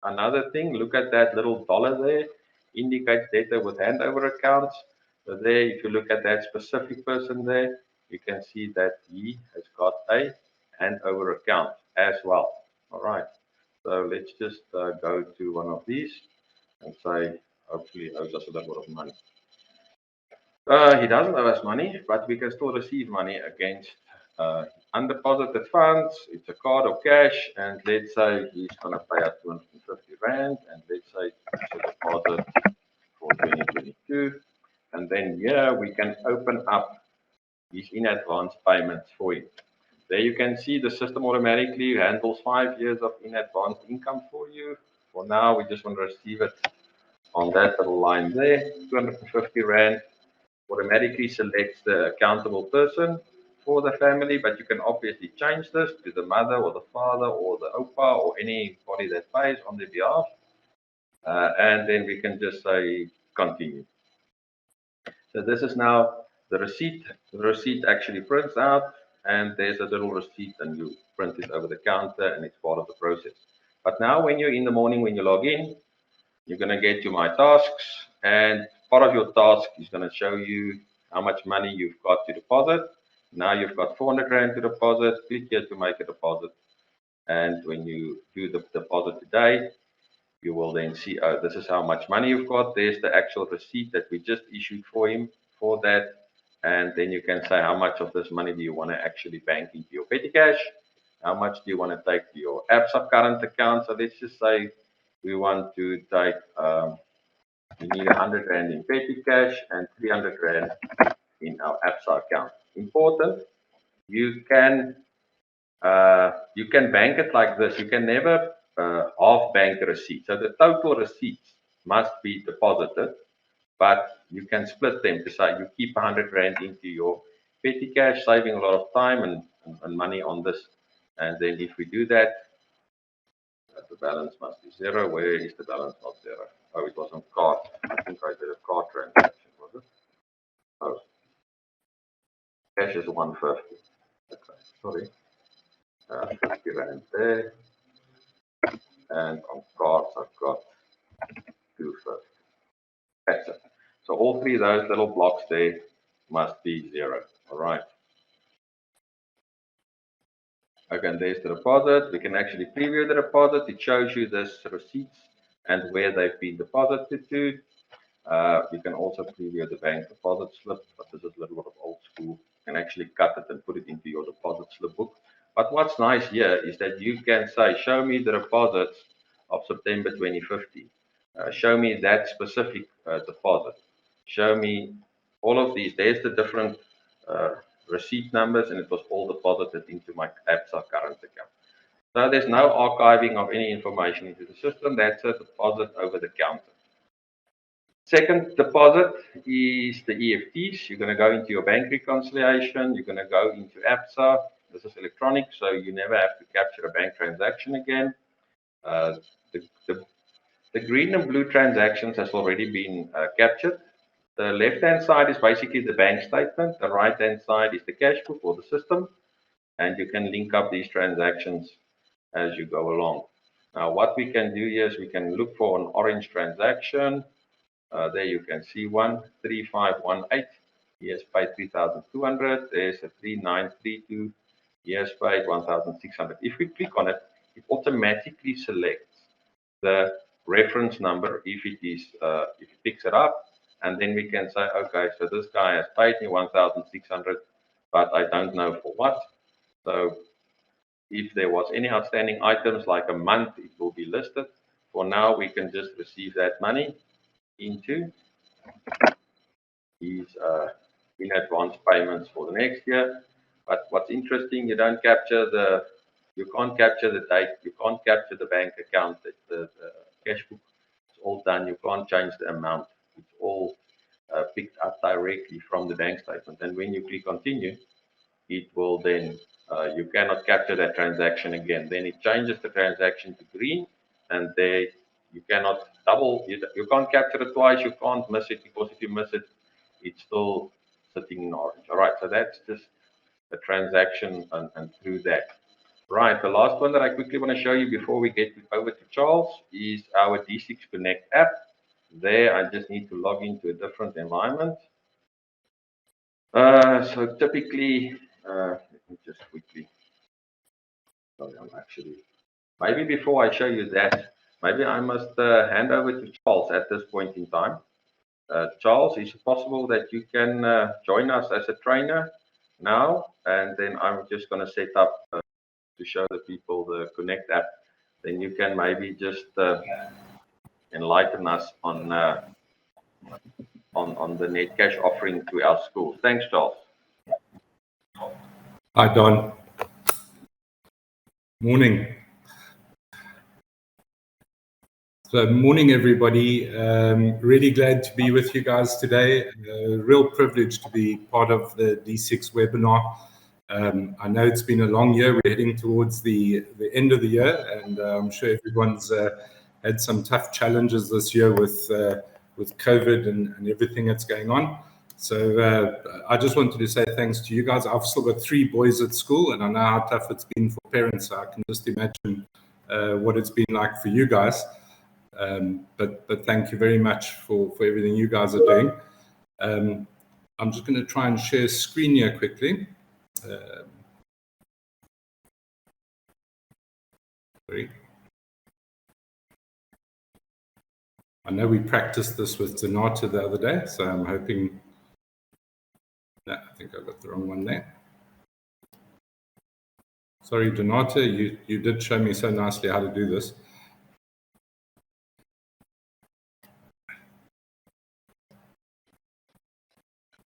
Another thing, look at that little dollar there, indicates debtor with handover accounts. So there, if you look at that specific person there, you can see that he has got a handover account as well. All right, so let's just go to one of these and say, hopefully he owes us a little bit of money. He doesn't owe us money, but we can still receive money against undeposited funds. It's a card or cash, and let's say he's going to pay us 250 Rand, and let's say it's a deposit for 2022. And then here we can open up his in advance payments for him. There you can see the system automatically handles 5 years of in advance income for you. For now, we just want to receive it on that little line there, 250 Rand. Automatically selects the accountable person for the family, but you can obviously change this to the mother or the father or the opa or anybody that pays on their behalf. And then we can just say continue. So this is now the receipt. The receipt actually prints out, and there's a little receipt, and you print it over the counter, and it's part of the process. But now when you're in the morning, when you log in, you're going to get to my tasks, and part of your task is going to show you how much money you've got to deposit. Now you've got 400 Rand to deposit. Click here to make a deposit. And when you do the deposit today, you will then see, oh, this is how much money you've got. There's the actual receipt that we just issued for him for that. And then you can say how much of this money do you want to actually bank into your petty cash? How much do you want to take to your ABSA current account? So let's just say we want to take, we need 100 Rand in petty cash and 300 Rand in our ABSA account. Important, you can bank it like this. You can never half bank a receipt. So the total receipts must be deposited, but you can split them to say you keep 100 Rand into your petty cash, saving a lot of time and money on this. And then if we do that, the balance must be zero. Where is the balance not zero? Oh, it was on card. I think I did a card transaction, was it? Oh, cash is 150. Okay, sorry. 50 Rand there. And on cards, I've got 250. That's it. So all three of those little blocks there must be zero. All right. Again, there's the deposit. We can actually preview the deposit. It shows you this receipts and where they've been deposited to. You can also preview the bank deposit slip, but this is a little bit of old school. You can actually cut it and put it into your deposit slip book. But what's nice here is that you can say, show me the deposits of September 2015. Show me that specific deposit. Show me all of these. There's the different receipt numbers, and it was all deposited into my ABSA current account. So there's no archiving of any information into the system. That's a deposit over the counter. Second deposit is the EFTs. You're going to go into your bank reconciliation. You're going to go into ABSA. This is electronic, so you never have to capture a bank transaction again. The green and blue transactions has already been captured. The left-hand side is basically the bank statement. The right-hand side is the cash book or the system. And you can link up these transactions as you go along. Now, what we can do here is we can look for an orange transaction. There you can see 13518. He has paid 3,200. There's a 3932. He has paid 1,600. If we click on it, it automatically selects the reference number if it picks it up, and then we can say, okay, so this guy has paid me 1,600, but I don't know for what. So if there was any outstanding items like a month, it will be listed. For now, we can just receive that money into these in advance payments for the next year. But what's interesting, you can't capture the date, you can't capture the bank account, the cash book. It's all done. You can't change the amount. It's all picked up directly from the bank statement. And when you click continue, it will then you cannot capture that transaction again. Then it changes the transaction to green, and there you cannot you can't capture it twice. You can't miss it, because if you miss it, it's still sitting in orange. All right, so that's just the transaction and through that. Right, the last one that I quickly want to show you before we get over to Charles is our D6 Connect app. There, I just need to log into a different environment. So typically, let me just quickly, sorry, maybe before I show you that, maybe I must hand over to Charles at this point in time. Charles, is it possible that you can join us as a trainer now? And then I'm just going to set up to show the people the Connect app. Then you can maybe just enlighten us on the net cash offering to our schools. Thanks, Charles. Hi, Don. Morning. So morning, everybody. Really glad to be with you guys today. Real privilege to be part of the D6 webinar. I know it's been a long year. We're heading towards the end of the year, and I'm sure everyone's had some tough challenges this year with COVID and everything that's going on. So I just wanted to say thanks to you guys. I've still got 3 boys at school, and I know how tough it's been for parents. So I can just imagine what it's been like for you guys. But thank you very much for everything you guys are doing. I'm just going to try and share screen here quickly. Sorry. I know we practiced this with Donata the other day, so I'm hoping. No, I think I got the wrong one there. Sorry, Donata, you did show me so nicely how to do this.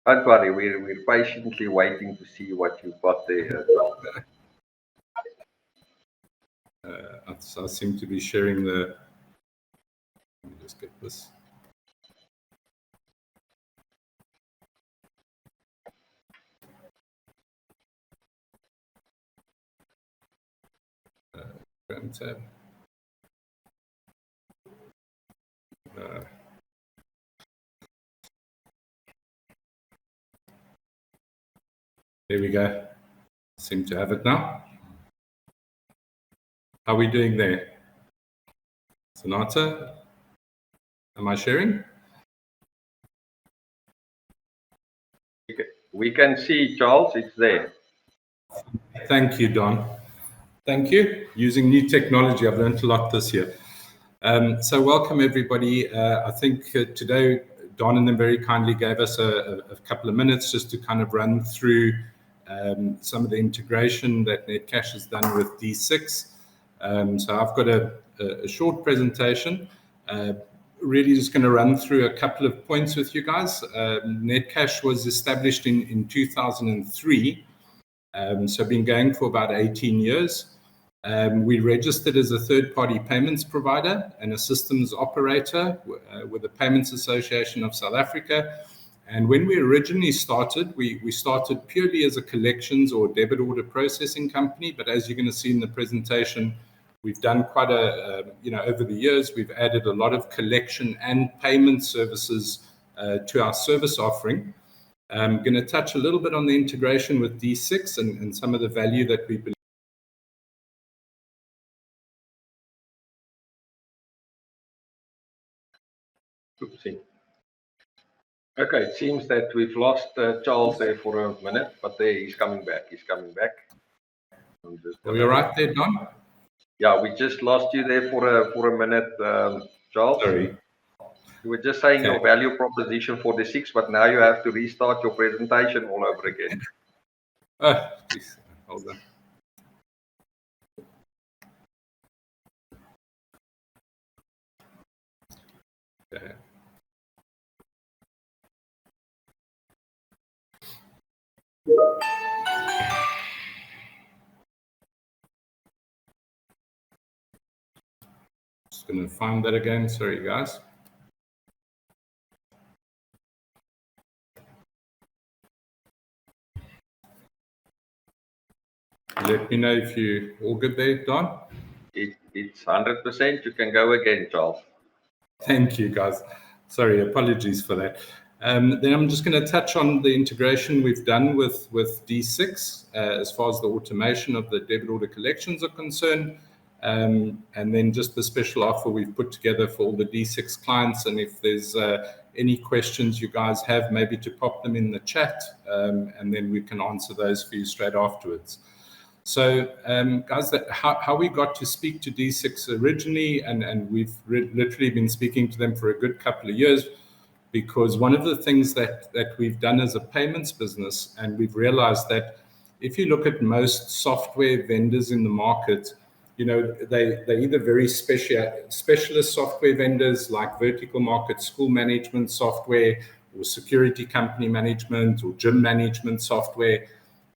Don't worry, we're patiently waiting to see what you've got there as well. I seem to be sharing the. Let me just get this. Tab. There we go. Seem to have it now. How are we doing there? Sonata, am I sharing? We can see, Charles, it's there. Thank you, Don. Thank you. Using new technology, I've learned a lot this year. So welcome, everybody. I think today, Don and them very kindly gave us a couple of minutes just to kind of run through some of the integration that Netcash has done with D6. So I've got a short presentation, really just going to run through a couple of points with you guys. Netcash was established in 2003, so been going for about 18 years. We registered as a third-party payments provider and a systems operator with the Payments Association of South Africa. And when we originally started, we started purely as a collections or debit order processing company. But as you're going to see in the presentation, we've done quite over the years, we've added a lot of collection and payment services to our service offering. I'm going to touch a little bit on the integration with D6 and some of the value that we believe. Oopsie. Okay, it seems that we've lost Charles there for a minute, but there he's coming back. He's coming back. Are we all right there, Don? Yeah, we just lost you there for a minute, Charles. Sorry. You were just saying your value proposition for the 6, but now you have to restart your presentation all over again. Please, hold on. Okay. Just going to find that again. Sorry, guys. Let me know if you're all good there, Don. It's 100%. You can go again, Charles. Thank you, guys. Sorry, apologies for that. Then I'm just going to touch on the integration we've done with D6 as far as the automation of the debit order collections are concerned. And then just the special offer we've put together for all the D6 clients. And if there's any questions you guys have, maybe to pop them in the chat, and then we can answer those for you straight afterwards. So, guys, how we got to speak to D6 originally, and we've literally been speaking to them for a good couple of years, because one of the things that we've done as a payments business, and we've realized that if you look at most software vendors in the market, they're either very specialist software vendors like vertical market school management software, or security company management, or gym management software.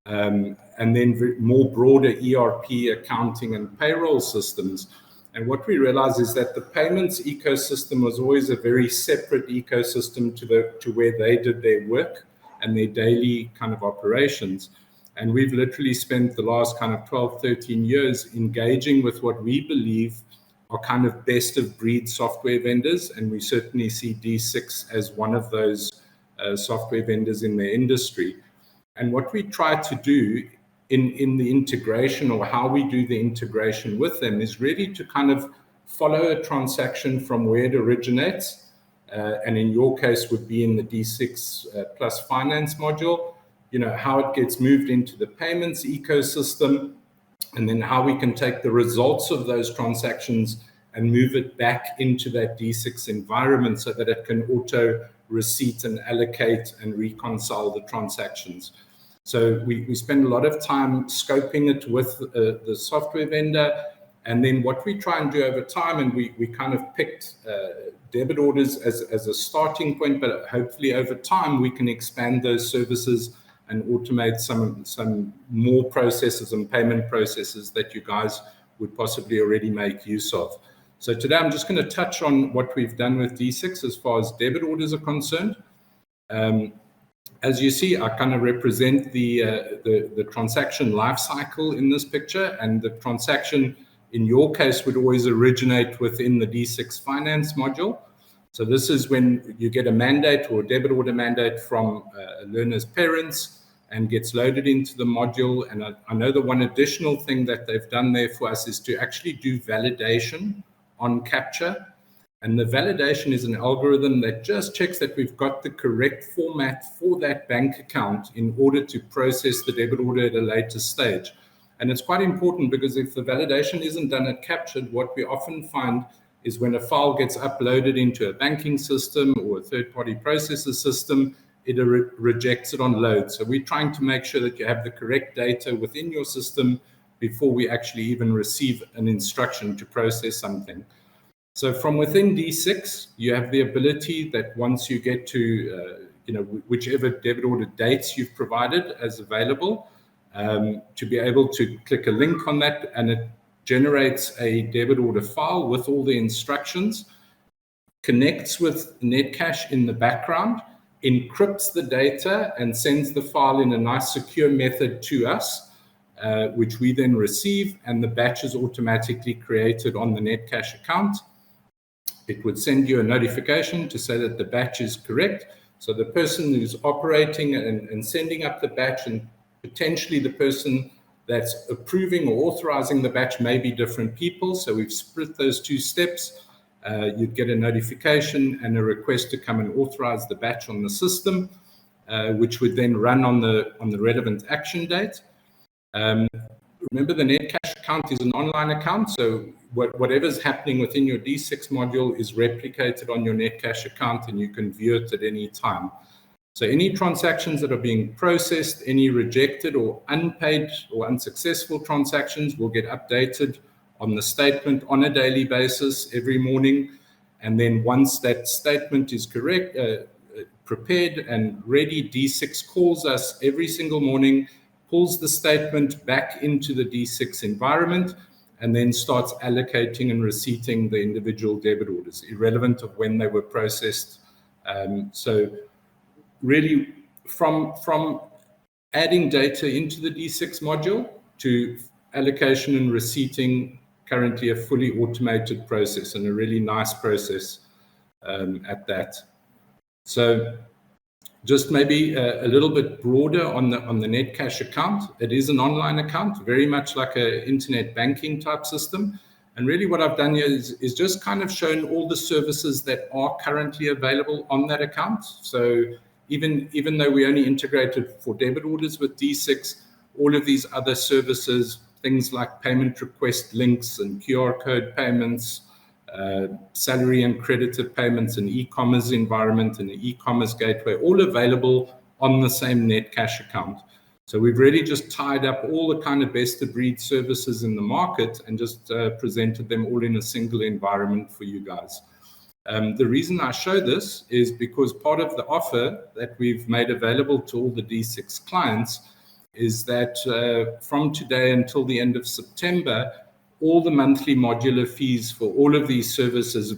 And and then more broader ERP, accounting, and payroll systems. And what we realized is that the payments ecosystem was always a very separate ecosystem to where they did their work and their daily kind of operations. And we've literally spent the last kind of 12, 13 years engaging with what we believe are kind of best of breed software vendors. And we certainly see D6 as one of those software vendors in the industry. And what we try to do in the integration, or how we do the integration with them, is really to kind of follow a transaction from where it originates. And in your case would be in the D6 plus finance module, how it gets moved into the payments ecosystem, and then how we can take the results of those transactions and move it back into that D6 environment so that it can auto receipt and allocate and reconcile the transactions. So we spend a lot of time scoping it with the software vendor. And then what we try and do over time, and we kind of picked Debit Orders as a starting point, but hopefully over time we can expand those services and automate some more processes and payment processes that you guys would possibly already make use of. So today I'm just going to touch on what we've done with D6 as far as Debit Orders are concerned. As you see, I kind of represent the transaction life cycle in this picture, and the transaction in your case would always originate within the D6 finance module. So this is when you get a mandate or a debit order mandate from a learner's parents and gets loaded into the module. And I know the one additional thing that they've done there for us is to actually do validation on capture. And the validation is an algorithm that just checks that we've got the correct format for that bank account in order to process the debit order at a later stage. And it's quite important, because if the validation isn't done at captured, what we often find is when a file gets uploaded into a banking system or a third-party processor system, it rejects it on load. So we're trying to make sure that you have the correct data within your system before we actually even receive an instruction to process something. So from within D6, you have the ability that once you get to whichever debit order dates you've provided as available, to be able to click a link on that, and it generates a debit order file with all the instructions, connects with Netcash in the background, encrypts the data, and sends the file in a nice secure method to us, which we then receive, and the batch is automatically created on the Netcash account. It would send you a notification to say that the batch is correct. So the person who's operating and sending up the batch, and potentially the person that's approving or authorizing the batch, may be different people. So we've split those two steps. You'd get a notification and a request to come and authorize the batch on the system, which would then run on the relevant action date. Remember, the Netcash account is an online account, so whatever's happening within your D6 module is replicated on your Netcash account, and you can view it at any time. So any transactions that are being processed, any rejected or unpaid or unsuccessful transactions, will get updated on the statement on a daily basis every morning. And then once that statement is correct, prepared and ready, D6 calls us every single morning, pulls the statement back into the D6 environment, and then starts allocating and receipting the individual debit orders, irrelevant of when they were processed. So really, from adding data into the D6 module to allocation and receipting, currently a fully automated process, and a really nice process at that. So just maybe a little bit broader on the Netcash account. It is an online account, very much like an internet banking type system. And really what I've done here is just kind of shown all the services that are currently available on that account. So even though we only integrated for debit orders with D6, all of these other services, things like payment request links and QR code payments, salary and creditor payments, and e-commerce environment and the e-commerce gateway, all available on the same Netcash account. So we've really just tied up all the kind of best of breed services in the market and just presented them all in a single environment for you guys. The reason I show this is because part of the offer that we've made available to all the D6 clients is that from today until the end of September, all the monthly modular fees for all of these services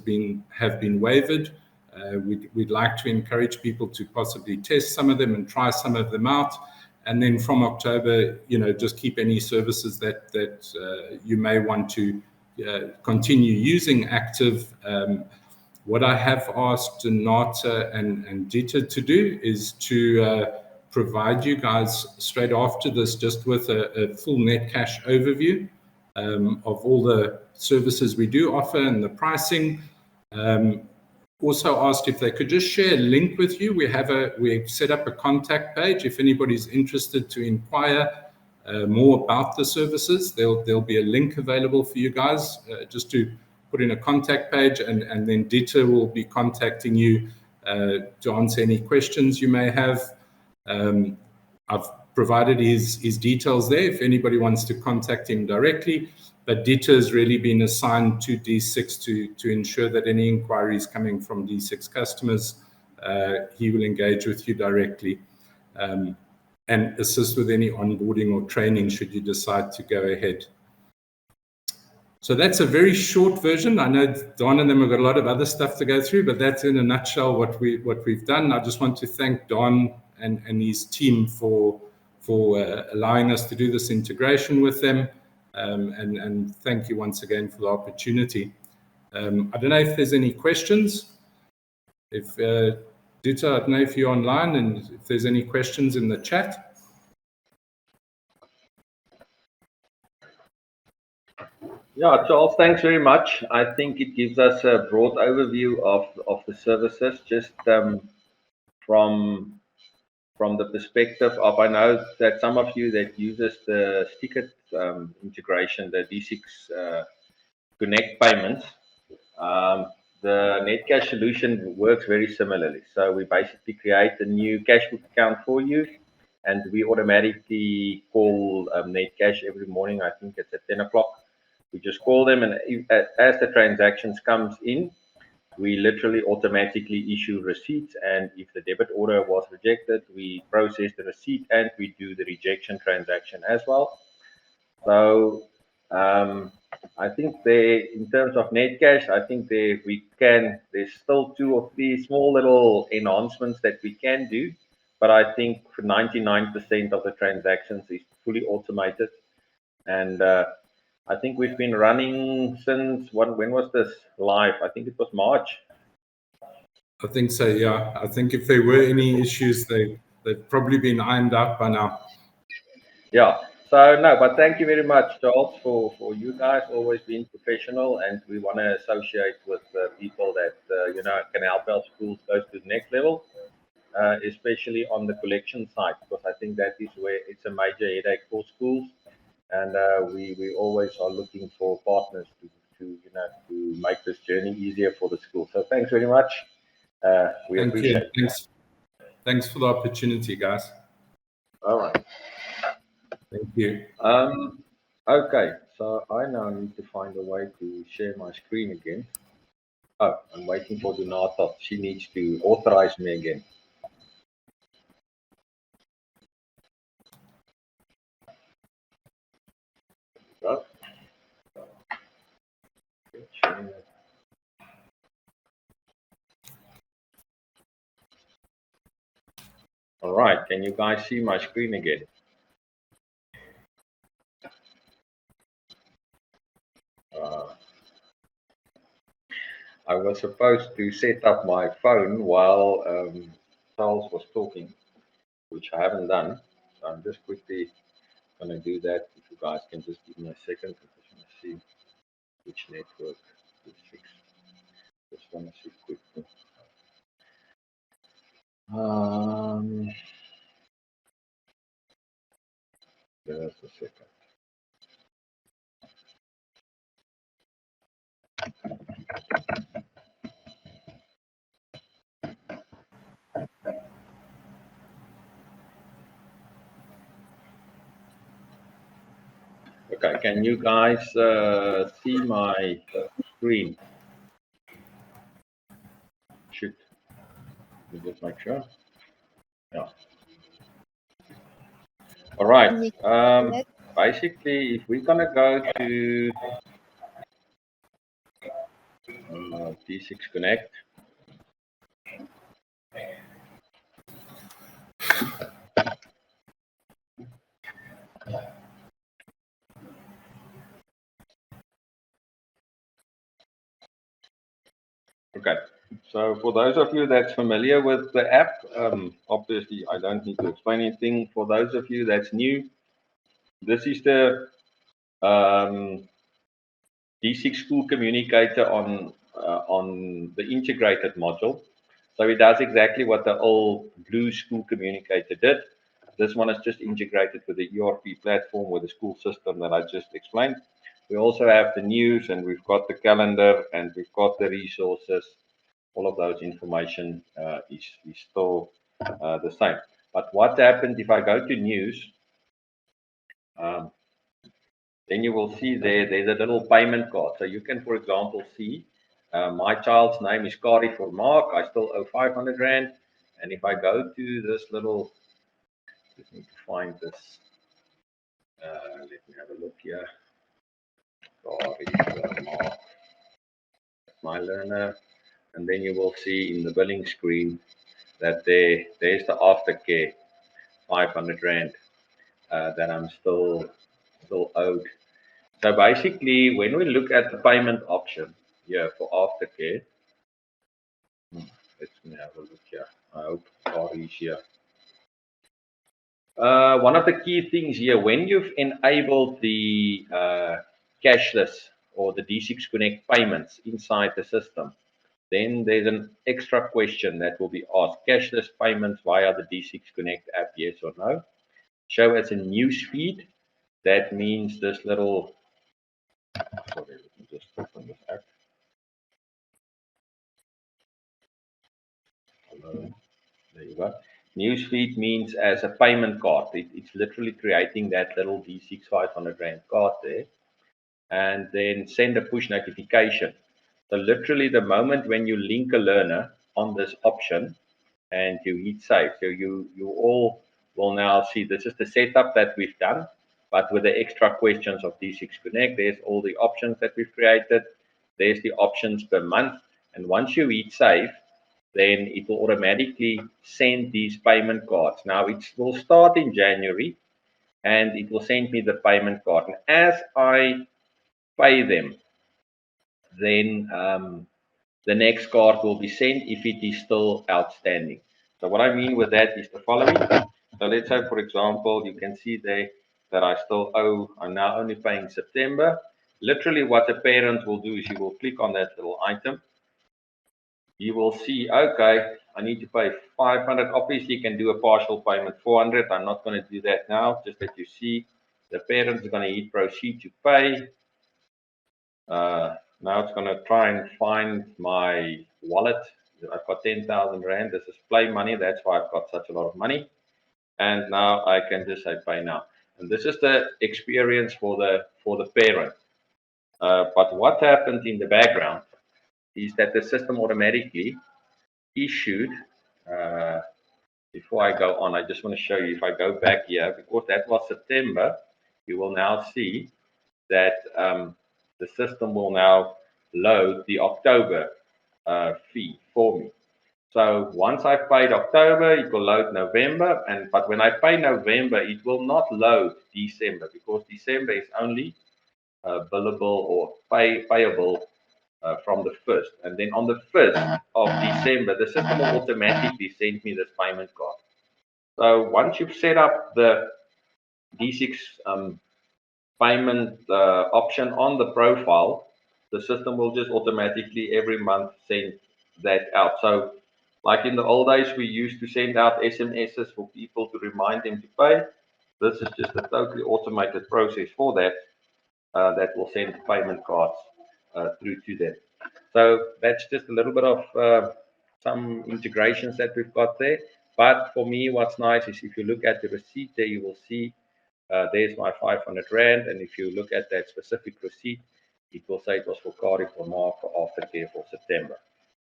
have been waived. We'd like to encourage people to possibly test some of them and try some of them out. And then from October, just keep any services that you may want to continue using active. What I have asked Nata and Debtor to do is to provide you guys straight after this just with a full net cash overview of all the services we do offer and the pricing. Also asked if they could just share a link with you. We've set up a contact page. If anybody's interested to inquire more about the services, there'll be a link available for you guys just to put in a contact page, and then Debtor will be contacting you to answer any questions you may have. I've provided his details there if anybody wants to contact him directly, but Debtor has really been assigned to D6 to ensure that any inquiries coming from D6 customers, he will engage with you directly and assist with any onboarding or training should you decide to go ahead. So that's a very short version. I know Don and them have got a lot of other stuff to go through, but that's in a nutshell what we've done. I just want to thank Don and his team for allowing us to do this integration with them, and thank you once again for the opportunity. I don't know if there's any questions. If Debtor, I don't know if you're online and if there's any questions in the chat. Yeah, Charles, thanks very much. I think it gives us a broad overview of the services, just from the perspective of, I know that some of you that uses the sticker integration, the D6 Connect payments, the Netcash solution works very similarly. So we basically create a new cashbook account for you, and we automatically call Netcash every morning. I think it's at 10 o'clock. We just call them, and as the transactions comes in, we literally automatically issue receipts. And if the debit order was rejected, we process the receipt and we do the rejection transaction as well. So I think in terms of Netcash, I think there's still 2 or 3 small little enhancements that we can do, but I think for 99% of the transactions is fully automated. And I think we've been running since, when was this live? I think it was March. I think so, yeah. I think if there were any issues, they've probably been ironed out by now. Yeah. So no, but thank you very much, Charles, for you guys always being professional, and we want to associate with people that can help our schools go to the next level, especially on the collection side, because I think that is where it's a major headache for schools, and we always are looking for partners to make this journey easier for the school. So thanks very much. We appreciate it. Thanks for the opportunity, guys. All right. Thank you. Okay, so I now need to find a way to share my screen again. Oh, I'm waiting for Donata. She needs to authorize me again. Oh. All right, can you guys see my screen again? I was supposed to set up my phone while Charles was talking, which I haven't done. So I'm just quickly going to do that. If you guys can just give me a second, I just want to see which network is fixed. Just want to see quickly. Just a second. Okay, can you guys see my screen? Shoot. Let me just make sure. Yeah. All right. Basically, if we're gonna go to D6 Connect, okay. So for those of you that's familiar with the app, obviously I don't need to explain anything. For those of you that's new, this is the D6 School Communicator on the integrated module. So it does exactly what the old Blue School Communicator did. This one is just integrated with the ERP platform with the school system that I just explained. We also have the news, and we've got the calendar, and we've got the resources. All of those information is still the same. But what happened if I go to news? Then you will see there's a little payment card. So you can, for example, see my child's name is Kari for Mark. I still owe 500 Rand. And if I go to this little, just need to find this. Let me have a look here. Kari for Mark, my learner. And then you will see in the billing screen that there's the aftercare 500 Rand that I'm still owed. So basically, when we look at the payment option here for aftercare, let me have a look here. I hope Kari is here. One of the key things here, when you've enabled the cashless or the D6 Connect payments inside the system, then there's an extra question that will be asked. Cashless payments via the D6 Connect app, yes or no? Show as a news feed. That means this little, sorry, let me just open this app. Hello. There you go. Newsfeed means as a payment card. It's literally creating that little D6 500 Rand card there, and then send a push notification. So literally the moment when you link a learner on this option and you hit save, so you all will now see this is the setup that we've done, but with the extra questions of D6 Connect, there's all the options that we've created. There's the options per month, and once you hit save, then it will automatically send these payment cards. Now it will start in January and it will send me the payment card. And as I pay them, then the next card will be sent if it is still outstanding. So what I mean with that is the following. So let's say, for example, you can see there that I still owe, I'm now only paying September. Literally what the parent will do is you will click on that little item. You will see, okay, I need to pay 500. Obviously, you can do a partial payment, 400. I'm not going to do that now, just that you see the parent is going to hit proceed to pay. Now it's going to try and find my wallet. I've got 10,000 Rand. This is play money. That's why I've got such a lot of money. And now I can just say pay now. And this is the experience for the parent. But what happened in the background is that the system automatically issued, before I go on, I just want to show you, if I go back here, because that was September, you will now see that the system will now load the October fee for me. So once I've paid October, it will load November, but when I pay November, it will not load December, because December is only billable or payable from the 1st. And then on the 1st of December, the system will automatically send me this payment card. So once you've set up the D6 payment option on the profile, the system will just automatically every month send that out. So like in the old days, we used to send out SMSs for people to remind them to pay. This is just a totally automated process for that, that will send payment cards through to them. So that's just a little bit of some integrations that we've got there. But for me, what's nice is if you look at the receipt there, you will see there's my 500 Rand. And if you look at that specific receipt, it will say it was for Kari for Mark for Aftercare for September.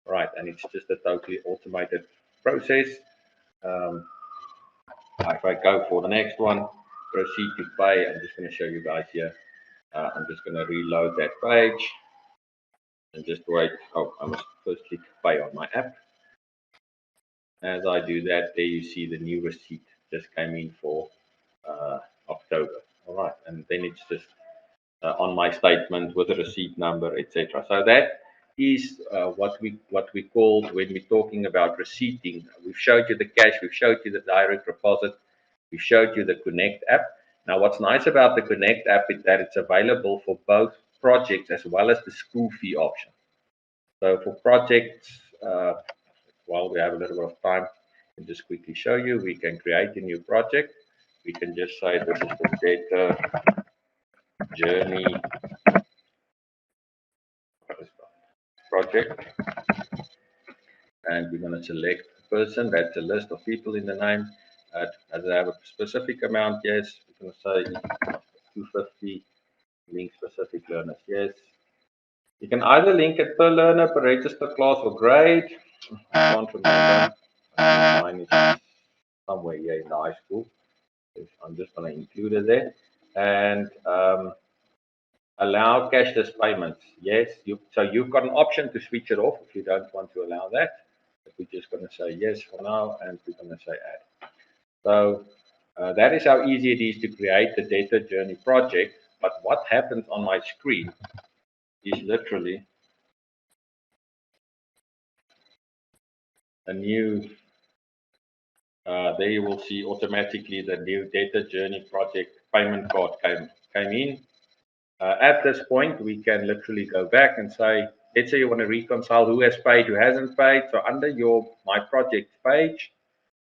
Right, and it's just a totally automated process. If I go for the next one, proceed to pay. I'm just going to show you guys here. I'm just going to reload that page and just wait. Oh, I must first click pay on my app. As I do that, there you see the new receipt just came in for October. All right, and then it's just on my statement with the receipt number, etc. So that is what we called when we're talking about receipting. We've showed you the cash, we've showed you the direct deposit, we showed you the Connect app. Now, what's nice about the Connect app is that it's available for both projects as well as the school fee option. So for projects, while we have a little bit of time, I can just quickly show you. We can create a new project. We can just say this is the debtor journey project, and we're going to select the person. That's a list of people in the name. Does it have a specific amount? Yes. We're going to say 250. Link specific learners. Yes. You can either link it per learner, per register class, or grade. I can't remember. Mine is somewhere here in the high school. I'm just going to include it there. And allow cashless payments. Yes. So you've got an option to switch it off if you don't want to allow that. But we're just going to say yes for now, and we're going to say add. So that is how easy it is to create the debtor journey project. But what happens on my screen is literally a new, there you will see automatically the new debtor journey project payment card came in. At this point, we can literally go back and say, let's say you want to reconcile who has paid, who hasn't paid. So under your My Project page,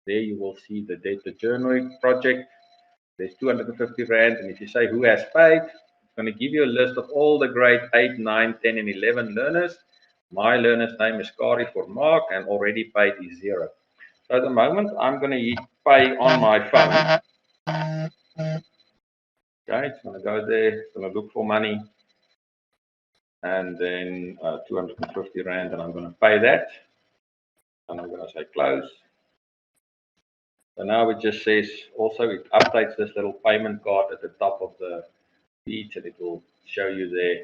there you will see the debtor journey project. There's 250 Rand. And if you say who has paid, it's going to give you a list of all the grade 8, 9, 10, and 11 learners. My learner's name is Kari for Mark, and already paid is 0. So at the moment, I'm going to hit pay on my phone. Okay, it's going to go there. It's going to look for money. And then 250 Rand, and I'm going to pay that. And I'm going to say close. So now it just says, also it updates this little payment card at the top of the feed, and it will show you there,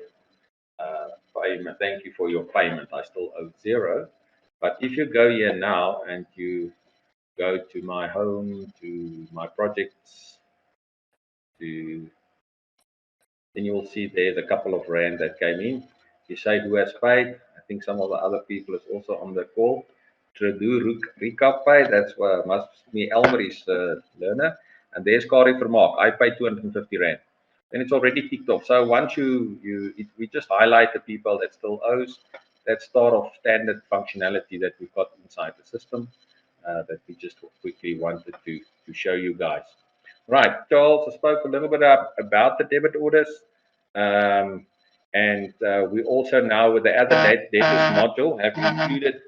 payment. Thank you for your payment. I still owe 0. But if you go here now and you go to my home, to my projects, then you will see there's a couple of Rand that came in. You say who has paid. I think some of the other people is also on the call. Tradu recap paid. That's what must be Elmer is learner. And there's Kari for Mark. I paid 250 Rand. Then it's already ticked off. So once we just highlight the people that still owes. That's start of standard functionality that we've got inside the system that we just quickly wanted to show you guys. Right, Charles, I spoke a little bit about the debit orders. And we also now with the other debtors module have included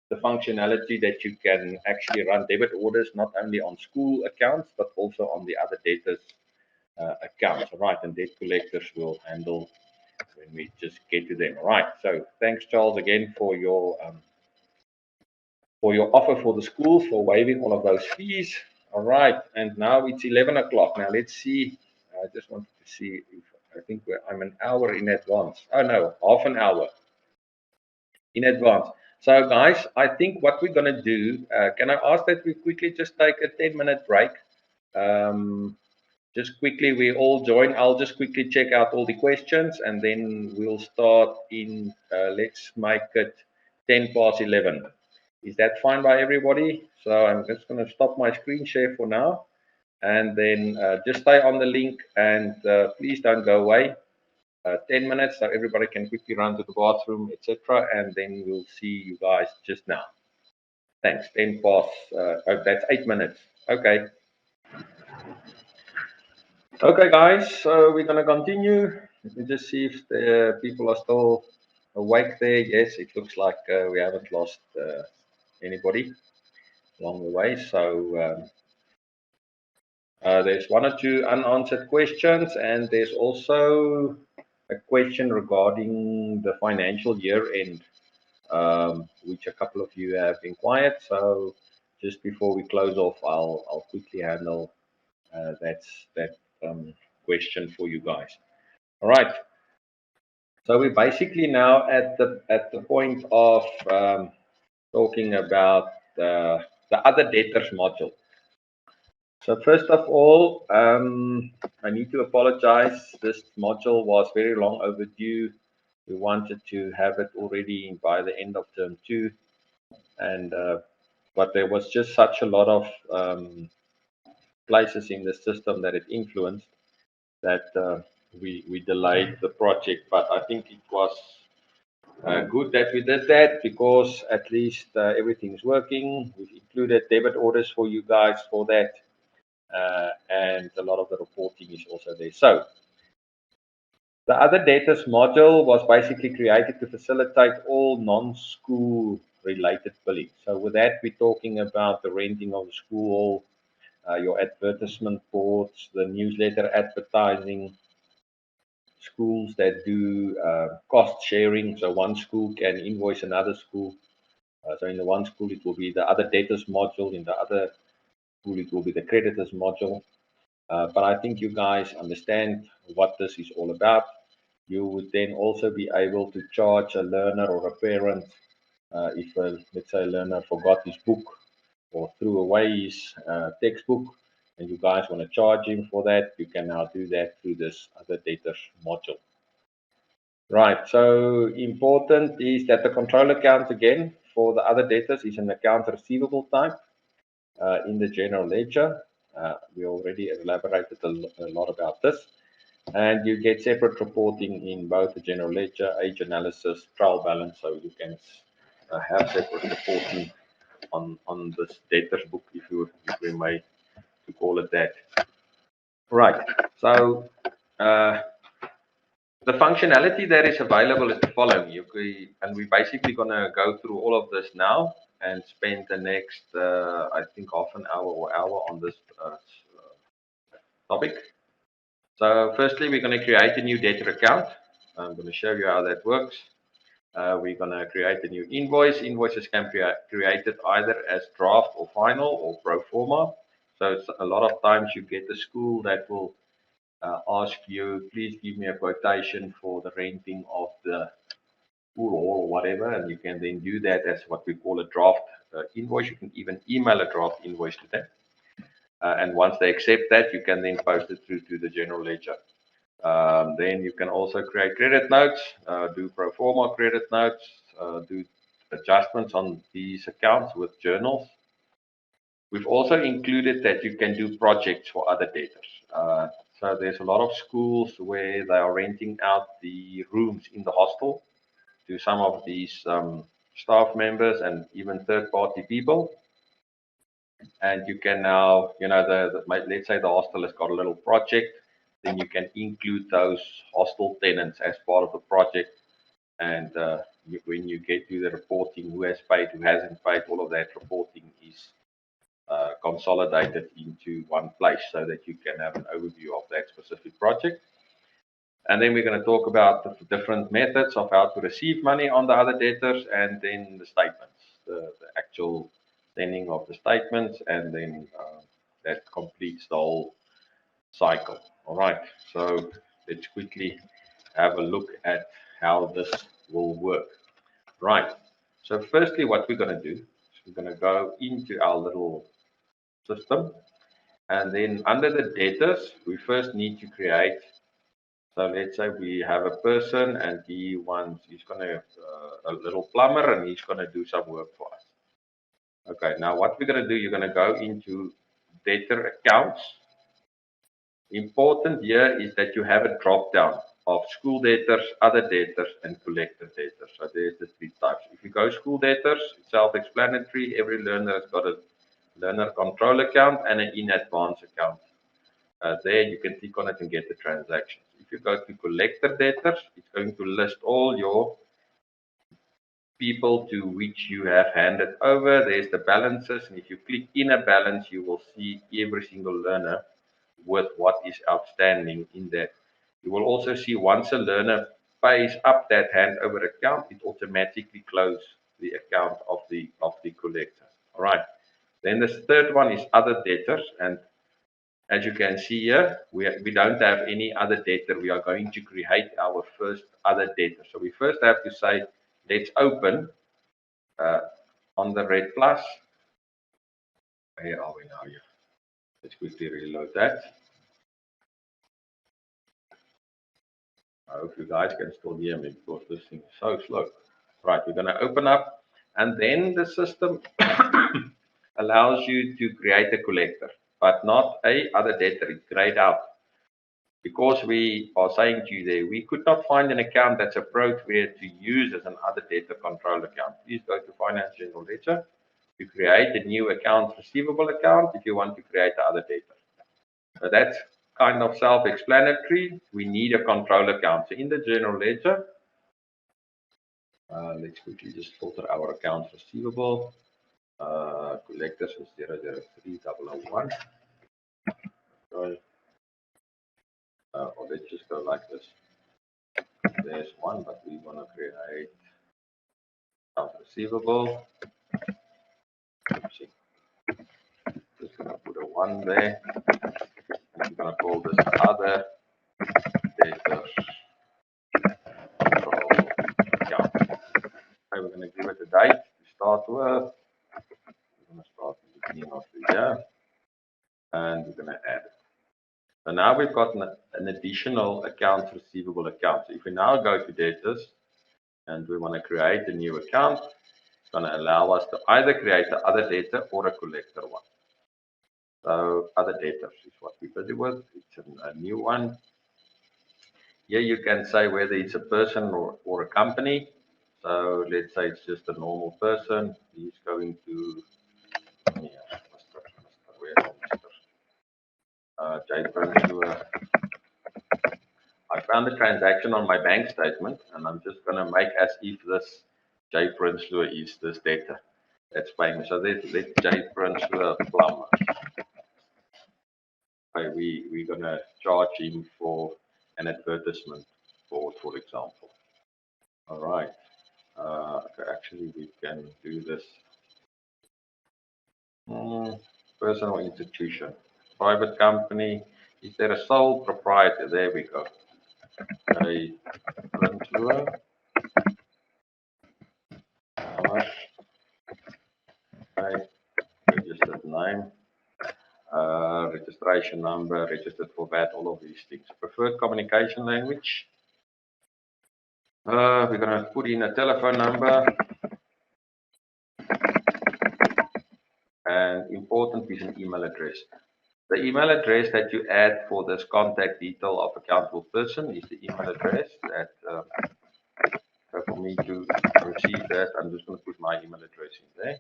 the functionality that you can actually run debit orders not only on school accounts, but also on the other debtors accounts. All right, and debt collectors will handle when we just get to them. All right, so thanks, Charles, again for your offer for the schools for waiving all of those fees. All right, and now it's 11 o'clock. Now let's see. I just wanted to see if I think I'm an hour in advance. Oh no, half an hour in advance. So guys, I think what we're going to do, can I ask that we quickly just take a 10-minute break? Just quickly, we all join. I'll just quickly check out all the questions and then we'll start in, let's make it 10 past 11. Is that fine by everybody? So I'm just going to stop my screen share for now. And then just stay on the link and please don't go away. 10 minutes so everybody can quickly run to the bathroom, etc. And then we'll see you guys just now. Thanks. 10 past, that's 8 minutes. Okay. Okay, guys, so we're going to continue. Let me just see if the people are still awake there. Yes, it looks like we haven't lost anybody along the way. So there's 1 or 2 unanswered questions, and there's also a question regarding the financial year end, which a couple of you have inquired. So just before we close off, I'll quickly handle That's that question for you guys. All right. So we're basically now at the point of talking about the other debtors module. So first of all, I need to apologize. This module was very long overdue. We wanted to have it already by the end of term 2, and but there was just such a lot of places in the system that it influenced that we delayed the project. But I think it was good that we did that, because at least everything is working. We've included debit orders for you guys for that, and a lot of the reporting is also there. So the other debtors module was basically created to facilitate all non-school related billing. So with that, we're talking about the renting of the school, your advertisement boards, the newsletter advertising, schools that do cost sharing. So one school can invoice another school. So in the one school, it will be the other debtors module. In the other school, it will be the creditors module. But I think you guys understand what this is all about. You would then also be able to charge a learner or a parent if, let's say, a learner forgot his book or threw away his textbook, and you guys want to charge him for that, you can now do that through this other debtors module. Right, so important is that the control account, again, for the other debtors is an account receivable type in the general ledger. We already elaborated a lot about this. And you get separate reporting in both the general ledger, age analysis, trial balance, so you can have separate reporting on this debtors book, if we may to call it that. Right, so the functionality that is available is the following. And we're basically going to go through all of this now and spend the next, I think, half an hour or hour on this topic. So firstly, we're going to create a new debtor account. I'm going to show you how that works. We're going to create a new invoice. Invoices can be created either as draft or final or pro forma. So it's a lot of times you get a school that will ask you, please give me a quotation for the renting of the school hall or whatever, and you can then do that as what we call a draft invoice. You can even email a draft invoice to them. And once they accept that, you can then post it through to the general ledger. Then you can also create credit notes, do pro forma credit notes, do adjustments on these accounts with journals. We've also included that you can do projects for other debtors. So there's a lot of schools where they are renting out the rooms in the hostel to some of these staff members and even third-party people. And you can now, let's say the hostel has got a little project, then you can include those hostel tenants as part of the project. And when you get to the reporting, who has paid, who hasn't paid, all of that reporting is consolidated into one place so that you can have an overview of that specific project. And then we're going to talk about the different methods of how to receive money on the other debtors, and then the statements, the actual sending of the statements, and then that completes the whole cycle. All right, so let's quickly have a look at how this will work. Right, so firstly, what we're going to do is we're going to go into our little system, and then under the debtors, we first need to create. So let's say we have a person and he's going to, a little plumber, and he's going to do some work for us. Okay, now what we're going to do, you're going to go into debtor accounts. Important here is that you have a drop down of school debtors, other debtors, and collector debtors. So there's the three types. If you go school debtors, it's self-explanatory. Every learner has got a learner control account and an in advance account. There you can click on it and get the transactions. If you go to collector debtors, it's going to list all your people to which you have handed over. There's the balances, and if you click in a balance, you will see every single learner with what is outstanding in that. You will also see once a learner pays up that handover account, it automatically closes the account of the collector. All right. Then the third one is other debtors, and As you can see here, we don't have any other debtor. We are going to create our first other debtor. So we first have to say, let's open on the red plus. Where are we now here? Let's quickly reload that. I hope you guys can still hear me because this thing is so slow. Right, we're going to open up, and then the system allows you to create a collector, but not a other debtor. It's grayed out. Because we are saying to you there, we could not find an account that's appropriate to use as an other debtor control account. Please go to Finance General Ledger to create a new account receivable account if you want to create the other debtor. So that's kind of self-explanatory. We need a control account. So in the General Ledger, let's quickly just filter our accounts receivable. Collectors is 003001. Or let's just go like this. There's one, but we want to create account receivable. Just going to put a 1 there. We're going to call this other debtors control account. Okay, we're going to give it a date to start with. We're going to start at the beginning of the year. And we're going to add it. So now we've got an additional accounts receivable account. So if we now go to debtors and we want to create a new account, it's going to allow us to either create the other debtor or a collector one. So other debtors is what we're busy with. It's a new one. Here you can say whether it's a person or a company. So let's say it's just a normal person. He's going to J. Prinsloo. I found the transaction on my bank statement, and I'm just going to make as if this J. Prinsloo is this debtor that's paying me. So let's J. Prinsloo plumber. Okay, we're going to charge him for an advertisement board, for example. All right. Okay, actually, we can do this. Person or institution. Private company. Is there a sole proprietor? There we go. A Prinsloo. Okay. Registered name. Registration number, registered for VAT, all of these things. Preferred communication language. We're going to put in a telephone number. And important is an email address. The email address that you add for this contact detail of accountable person is the email address that for me to receive that, I'm just going to put my email address in there.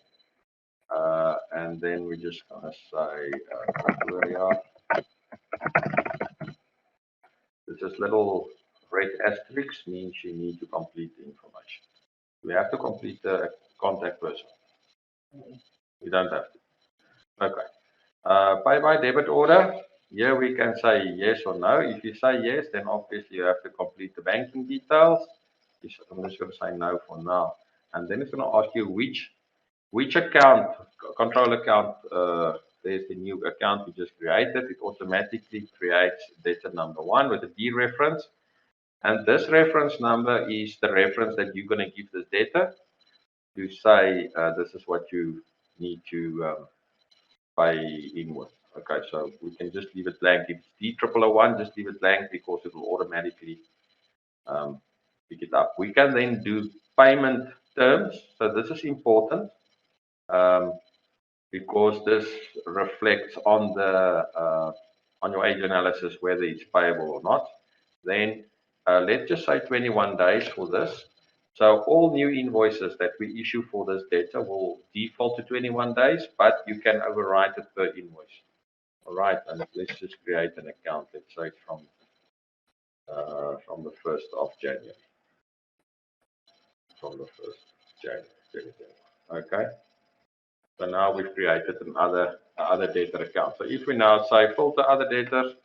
And then we're just going to say where we are. This little red asterisk means you need to complete the information. We have to complete the contact person. We don't have to. Okay. Pay by debit order. Here we can say yes or no. If you say yes, then obviously you have to complete the banking details. I'm just going to say no for now. And then it's going to ask you which account, control account, there's the new account we just created. It automatically creates debtor number 1 with a D reference. And this reference number is the reference that you're going to give this debtor to say this is what you need to pay in with. Okay, so we can just leave it blank. If it's D001, just leave it blank because it will automatically pick it up. We can then do payment terms. So this is important because this reflects on the on your age analysis whether it's payable or not. Then let's just say 21 days for this. So all new invoices that we issue for this debtor will default to 21 days, but you can overwrite it per invoice. All right, and let's just create an account. Let's say from the 1st of January. From the 1st of January. Okay. So now we've created another debtor account. So if we now say filter other debtors,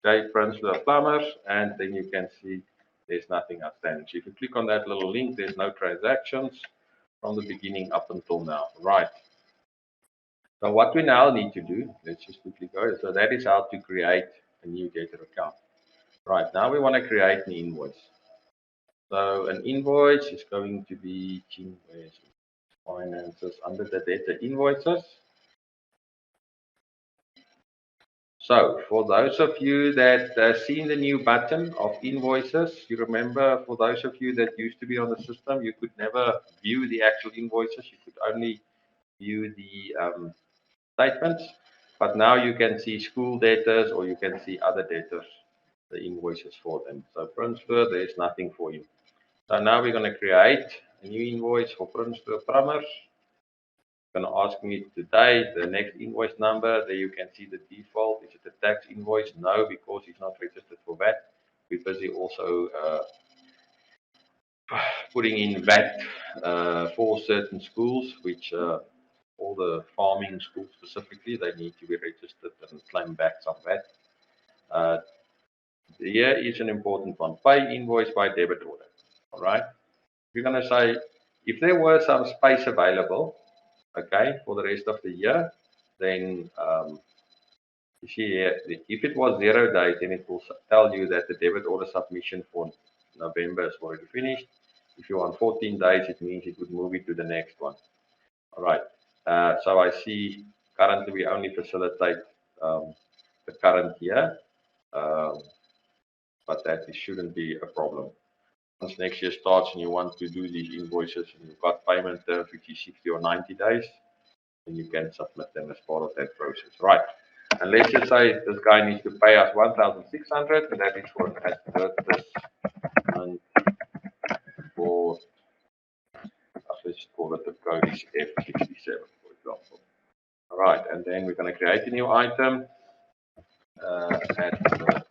J. Prinsloo plumbers, and then you can see there's nothing outstanding. So if you click on that little link, there's no transactions from the beginning up until now. Right. So what we now need to do, let's just quickly go. So that is how to create a new debtor account. Right, now we want to create an invoice. So an invoice is going to be finances under the debtor invoices. So for those of you that seen the new button of invoices, you remember for those of you that used to be on the system, you could never view the actual invoices. You could only view the statements. But now you can see school debtors or you can see other debtors, the invoices for them. So Prinsloo, there is nothing for you. So now we're going to create a new invoice for Prinsloo Plumbers. Going to ask me today the next invoice number. There you can see the default. Is it a tax invoice? No, because it's not registered for VAT. We're busy also putting in VAT for certain schools, which all the farming schools specifically, they need to be registered and claim back some VAT. Here is an important one. Pay invoice by debit order. All right. We're going to say if there were some space available, okay, for the rest of the year, then you see here, if it was 0 days, then it will tell you that the debit order submission for November is already finished. If you want 14 days, it means it would move it to the next one. All right. So I see currently we only facilitate the current year, but that shouldn't be a problem. Once next year starts and you want to do these invoices and you've got payment terms, which is 60 or 90 days, then you can submit them as part of that process. Right. And let's just say this guy needs to pay us 1,600, and that is for an advertisement for, let's call it the code is F67, for example. All right, and then we're going to create a new item. Advertise.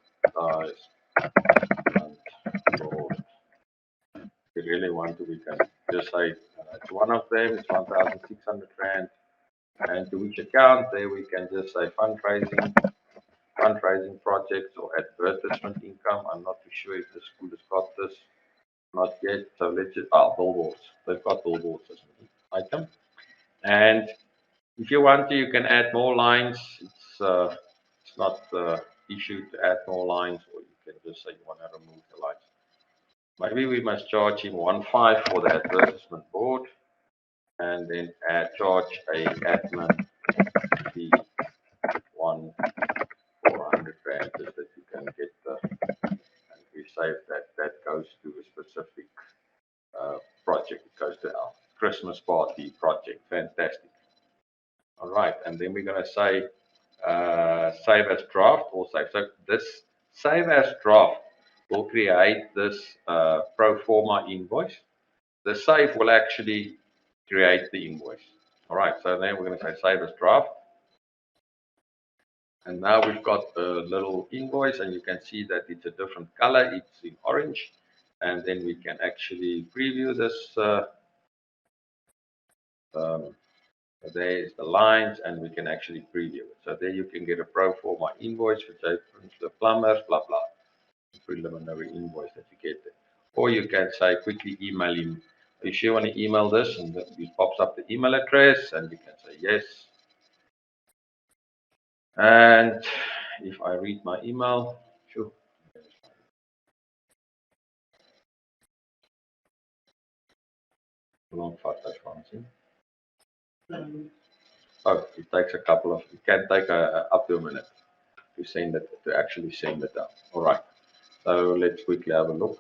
If we really want to, we can just say it's one of them, it's 1,600 Rand. And to which account, there we can just say fundraising projects or advertisement income. I'm not too sure if the school has got this, not yet. So let's just, billboards. They've got billboards as an item. And if you want to, you can add more lines. It's not the issue to add more lines, or you can just say you want to remove the lines. Maybe we must charge him 1.5 for the advertisement board, and then charge a admin fee 400 Rand, just that you can get the. And we save that goes to a specific project. It goes to our Christmas party project. Fantastic. All right, and then we're going to say save as draft or save. So this save as draft will create this pro forma invoice. The save will actually create the invoice. All right, so then we're going to say save as draft. And now we've got a little invoice, and you can see that it's a different color. It's in orange. And then we can actually preview this. There is the lines, and we can actually preview it. So there you can get a pro forma invoice, which opens the plumbers, blah, blah. Preliminary invoice that you get there. Or you can say quickly email him. Are you sure you want to email this? And it pops up the email address, and you can say yes. And if I read my email, sure. Long photo fancy. Oh, it takes a couple of. It can take up to a minute to send it, to actually send it out. All right. So let's quickly have a look.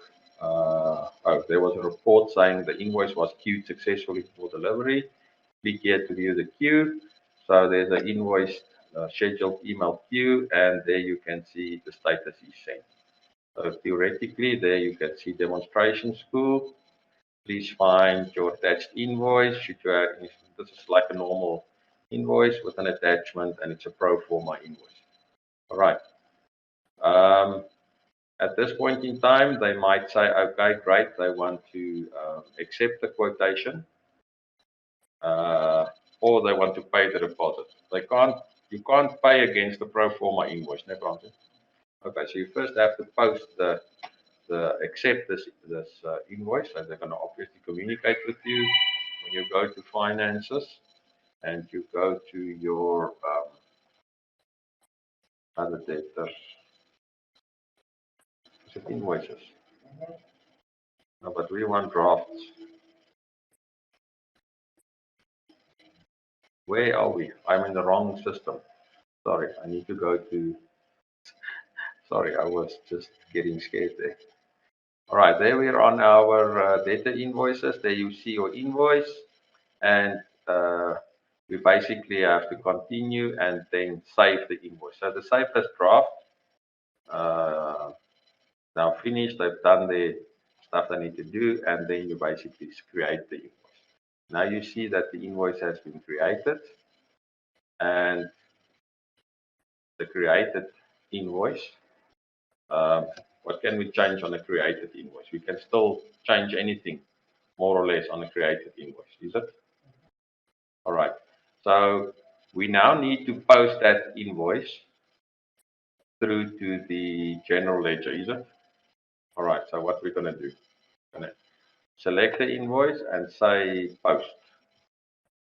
There was a report saying the invoice was queued successfully for delivery. Click here to view the queue. So there's an invoice scheduled email queue, and there you can see the status is sent. So theoretically, there you can see demonstration school. Please find your attached invoice. This is like a normal invoice with an attachment, and it's a pro forma invoice. All right. At this point in time, they might say, okay, great, they want to accept the quotation, or they want to pay the deposit. You can't pay against the pro forma invoice, no problem. Okay, so you first have to post accept this invoice, so they're going to obviously communicate with you when you go to finances. and you go to your other debtors. Is it invoices? No, but we want drafts. Where are we? I'm in the wrong system. Sorry, I need to go to. Sorry, I was just getting scared there. All right, there we are on our debtor invoices. There you see your invoice, and we basically have to continue and then save the invoice. So the save as draft. Now finished. I've done the stuff I need to do, and then you basically create the invoice. Now you see that the invoice has been created, and the created invoice. What can we change on a created invoice? We can still change anything, more or less, on a created invoice, is it? All right. So we now need to post that invoice through to the general ledger, is it? All right. So what we're going to do? We're going to select the invoice and say post.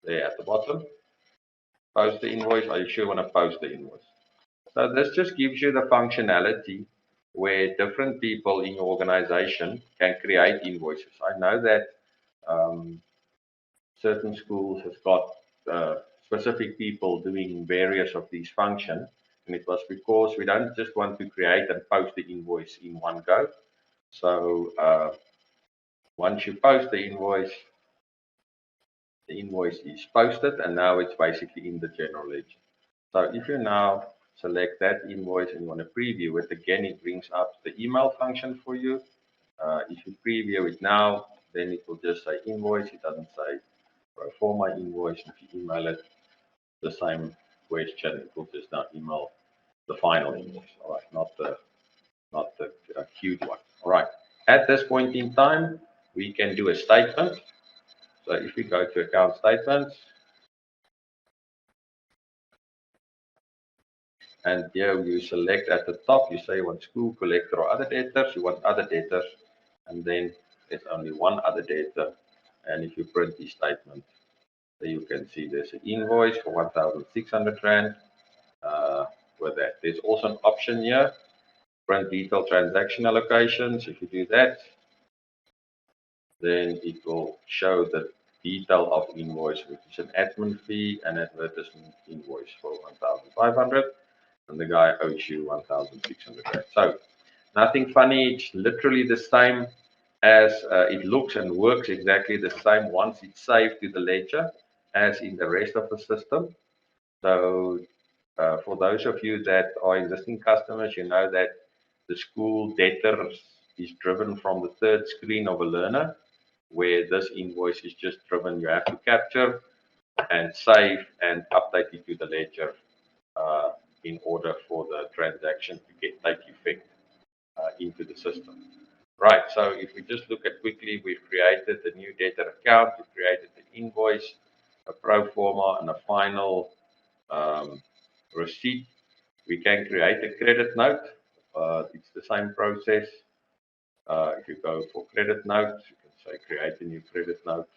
There at the bottom. Post the invoice. Are you sure you want to post the invoice? So this just gives you the functionality where different people in your organization can create invoices. I know that certain schools have got specific people doing various of these functions, and it was because we don't just want to create and post the invoice in one go. So once you post the invoice is posted, and now it's basically in the general ledger. So if you now select that invoice and you want to preview it, again, it brings up the email function for you. If you preview it now, then it will just say invoice. It doesn't say pro forma invoice. If you email it the same question, it will just now email the final invoice. All right, not the queued one. All right. At this point in time, we can do a statement. So if we go to account statements, and here you select at the top, you say you want school collector or other debtors, you want other debtors, and then there's only one other debtor. And if you print the statement, there you can see there's an invoice for 1,600 Rand with that. There's also an option here, print detailed transaction allocations. If you do that, then it will show the detail of invoice, which is an admin fee and advertisement invoice for 1,500. And the guy owes you 1,600 Rand. So nothing funny. It's literally the same as it looks and works exactly the same once it's saved to the ledger as in the rest of the system. So for those of you that are existing customers, you know that the school debtors is driven from the third screen of a learner, where this invoice is just driven. You have to capture and save and update it to the ledger in order for the transaction to take effect into the system. Right, so if we just look at quickly, we've created the new debtor account, we've created the invoice, a pro forma, and a final receipt. We can create a credit note. It's the same process. If you go for credit note, you can say create a new credit note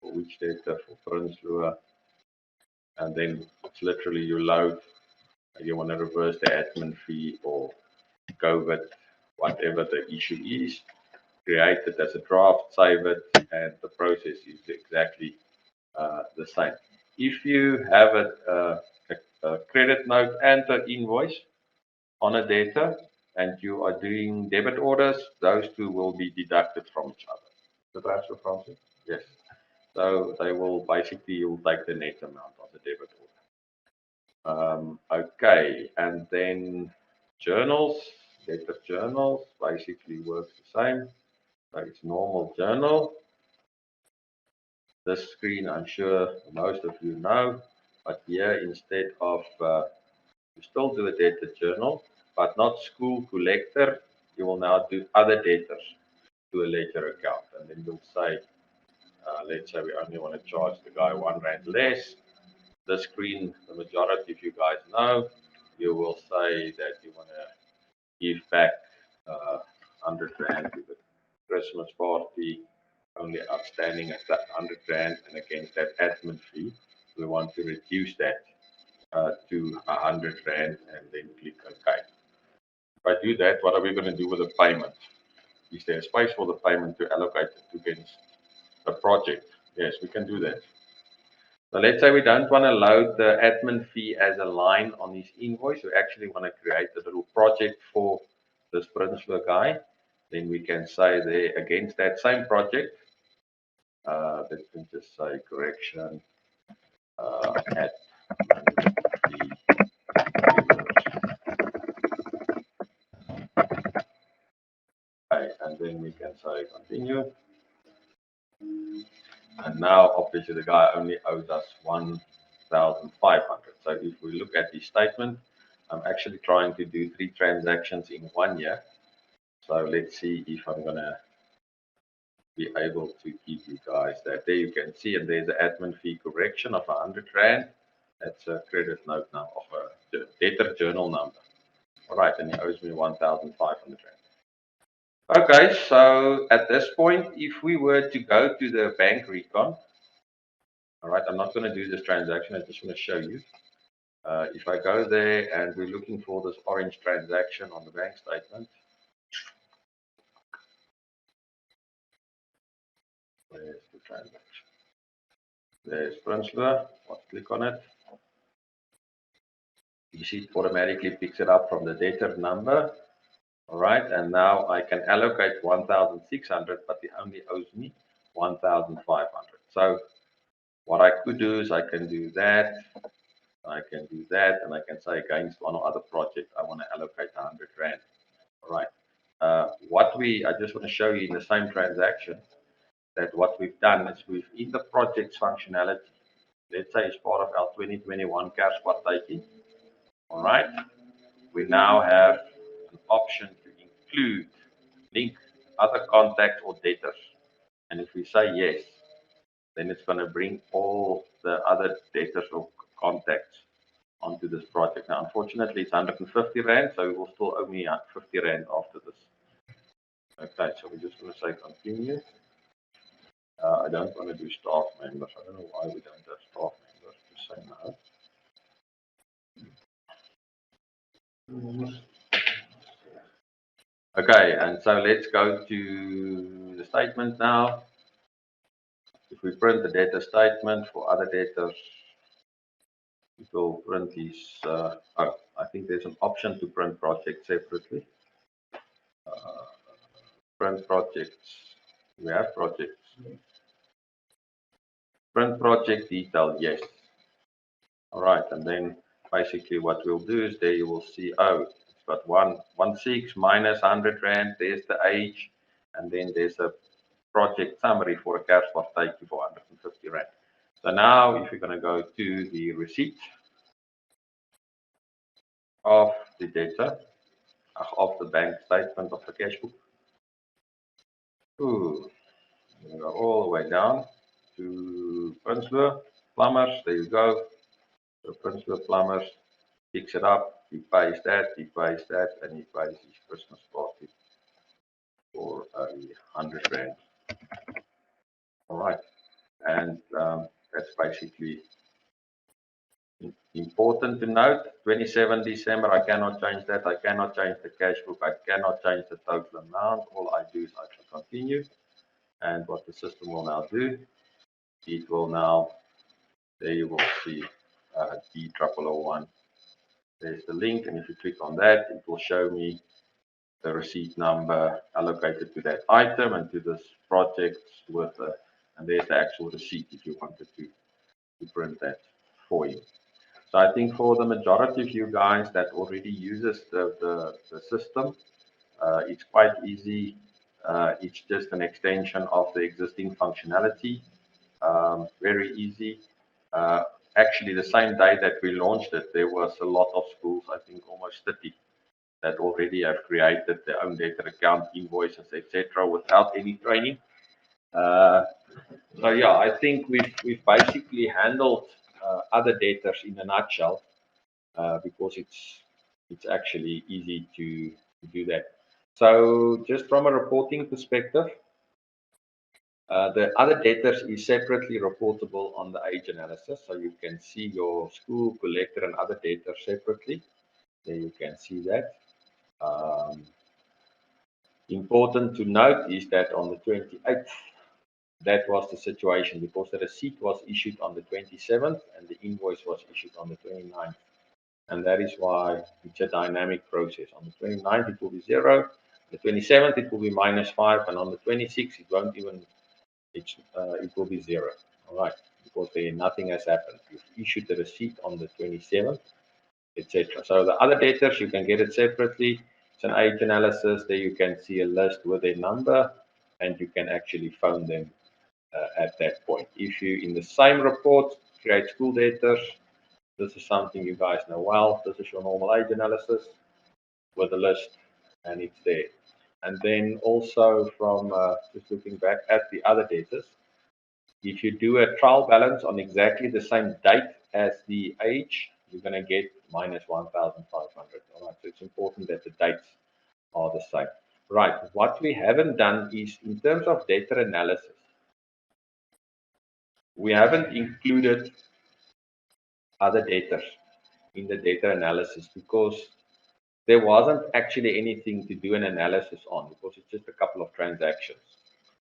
for which debtor, for Prince Lua, and then it's literally you load. You want to reverse the admin fee or go with whatever the issue is. Create it as a draft, save it, and the process is exactly the same. If you have a credit note and an invoice on a debtor, and you are doing debit orders, those two will be deducted from each other. The transfer process? Yes. So they will basically, you'll take the net amount of the debit order. Okay, and then journals, debtor journals basically works the same. So it's normal journal. This screen, I'm sure most of you know, but here instead of, you still do a debtor journal, but not school collector, you will now do other debtors to a ledger account. And then you'll say, let's say we only want to charge the guy 1 Rand less. The screen, the majority of you guys know, you will say that you want to give back 100 Rand to the Christmas party, only outstanding at that 100 Rand, and against that admin fee, we want to reduce that to 100 Rand, and then click OK. If I do that, what are we going to do with the payment? Is there a space for the payment to allocate it against the project? Yes, we can do that. So let's say we don't want to load the admin fee as a line on this invoice. We actually want to create a little project for this principal guy. Then we can say there against that same project, let me just say correction at fee. Okay, and then we can say continue. And now obviously the guy only owes us 1,500. So if we look at the statement, I'm actually trying to do 3 transactions in 1 year. So let's see if I'm gonna be able to give you guys that. There you can see, and there's an admin fee correction of 100 Rand. That's a credit note now of a debtor journal number. All right, and he owes me 1,500 Rand. Okay, so at this point, if we were to go to the bank Recon, all right, I'm not going to do this transaction. I just want to show you. If I go there and we're looking for this orange transaction on the bank statement, there's the transaction. There's principal. I'll click on it. You see it automatically picks it up from the debtor number. All right, and now I can allocate 1,600, but he only owes me 1,500. So what I could do is I can do that, I can do that, and I can say against one or other project, I want to allocate 100 Rand. All right. I just want to show you in the same transaction that what we've done is in the project's functionality, let's say it's part of our 2021 cash partaking. All right. We now have an option to include, link other contacts or debtors. And if we say yes, then it's going to bring all the other debtors or contacts onto this project. Now, unfortunately, it's 150 Rand, so it will still owe me 50 Rand after this. Okay, so we're just going to say continue. I don't want to do staff members. I don't know why we don't have staff members. Just say no. Okay, and so let's go to the statement now. If we print the debtor statement for other debtors, it will print these. I think there's an option to print projects separately. Print projects. We have projects. Print project detail, yes. All right, and then basically what we'll do is there you will see, it's got 116 minus 100 Rand, there's the age, and then there's a project summary for a cash partaker for 150 Rand. So now if you're going to go to the receipt of the debtor, of the bank statement of the cash book, you go all the way down to principal plumbers, there you go. The principal plumbers picks it up, he pays that, and he pays his Christmas party for 100 Rand. All right, and that's basically important to note. 27 December, I cannot change that. I cannot change the cash book. I cannot change the total amount. All I do is I can continue. And what the system will now do, it will now, there you will see D001. There's the link, and if you click on that, it will show me the receipt number allocated to that item and to this project and there's the actual receipt if you wanted to print that for you. So I think for the majority of you guys that already uses the system, it's quite easy. It's just an extension of the existing functionality. Very easy. Actually, the same day that we launched it, there was a lot of schools, I think almost 30, that already have created their own debtor account, invoices, etc., without any training. So yeah, I think we've basically handled other debtors in a nutshell, because it's actually easy to do that. So just from a reporting perspective, The other debtors is separately reportable on the age analysis. So you can see your school, collector, and other debtors separately. There you can see that. Important to note is that on the 28th, that was the situation because the receipt was issued on the 27th and the invoice was issued on the 29th. And that is why it's a dynamic process. On the 29th, it will be 0. The 27th, it will be -5. And on the 26th, it won't even, it will be 0. All right, because there nothing has happened. You've issued the receipt on the 27th, etc. So the other debtors, you can get it separately. It's an age analysis. There you can see a list with their number, and you can actually phone them at that point. If you, in the same report, create school debtors, this is something you guys know well. This is your normal age analysis with a list, and it's there. And then also from just looking back at the other debtors, if you do a trial balance on exactly the same date as the age, you're going to get minus 1,500. All right, so it's important that the dates are the same. Right, what we haven't done is in terms of debtor analysis, we haven't included other debtors in the debtor analysis because there wasn't actually anything to do an analysis on because it's just a couple of transactions.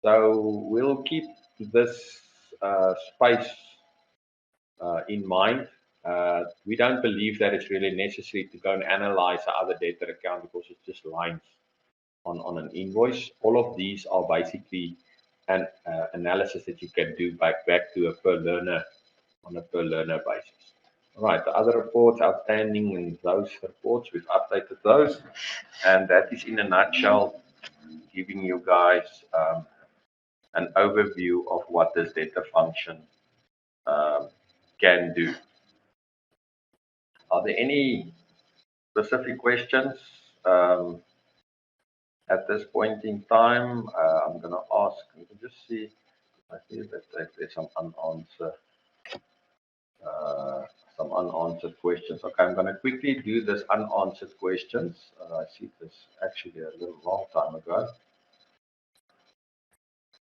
So we'll keep this space in mind. We don't believe that it's really necessary to go and analyze the other debtor account because it's just lines on an invoice. All of these are basically an analysis that you can do back to a per learner on a per learner basis. All right, the other reports outstanding and those reports, we've updated those. And that is in a nutshell, giving you guys an overview of what this debtor function can do. Are there any specific questions at this point in time? I'm going to ask, you can just see, I see that there's some unanswered questions. Okay, I'm going to quickly do this unanswered questions. I see this actually a little long time ago.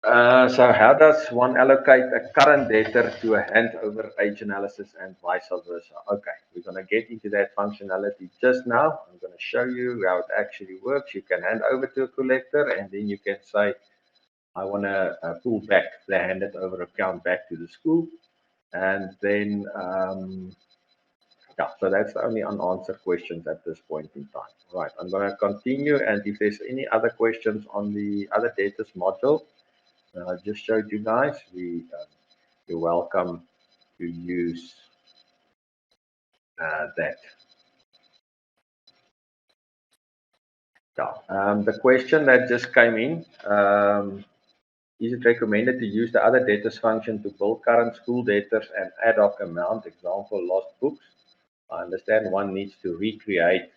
So how does one allocate a current debtor to a handover age analysis and vice versa? Okay, we're going to get into that functionality just now. I'm going to show you how it actually works. You can hand over to a collector and then you can say, I want to pull back the handed over account back to the school. And then, yeah, so that's the only unanswered questions at this point in time. Right, I'm going to continue. And if there's any other questions on the other debtors module, I just showed you guys, you're welcome to use that. Yeah. The question that just came in, is it recommended to use the other debtors function to bill current school debtors and ad hoc amount, example, lost books? I understand one needs to recreate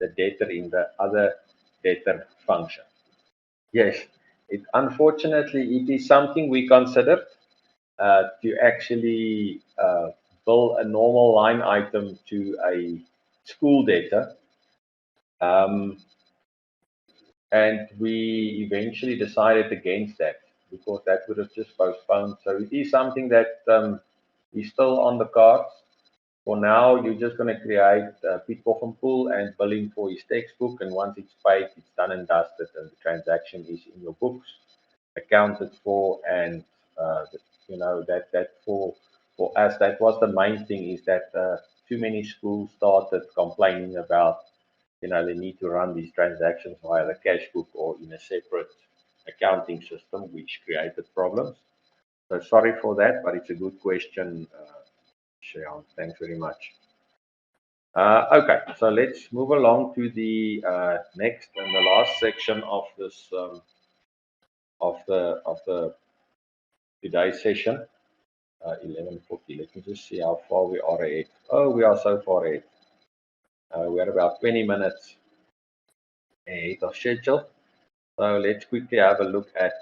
the debtor in the other debtor function. Yes, unfortunately, it is something we considered. To actually bill a normal line item to a school debtor. And we eventually decided against that because that would have just postponed. So it is something that is still on the cards. For now, you're just going to create a Piet Coffin pool and bill him for his textbook. And once it's paid, it's done and dusted, and the transaction is in your books, accounted for, and you know that for us that was the main thing, is that too many schools started complaining about, you know, they need to run these transactions via the cash book or in a separate accounting system, which created problems. So sorry for that, but it's a good question, Shayan. Thanks very much. Okay, so let's move along to the next and the last section of this of the today's session. 11:40. Let me just see how far we are ahead. Oh, we are so far ahead. We are about 20 minutes ahead of schedule. So let's quickly have a look at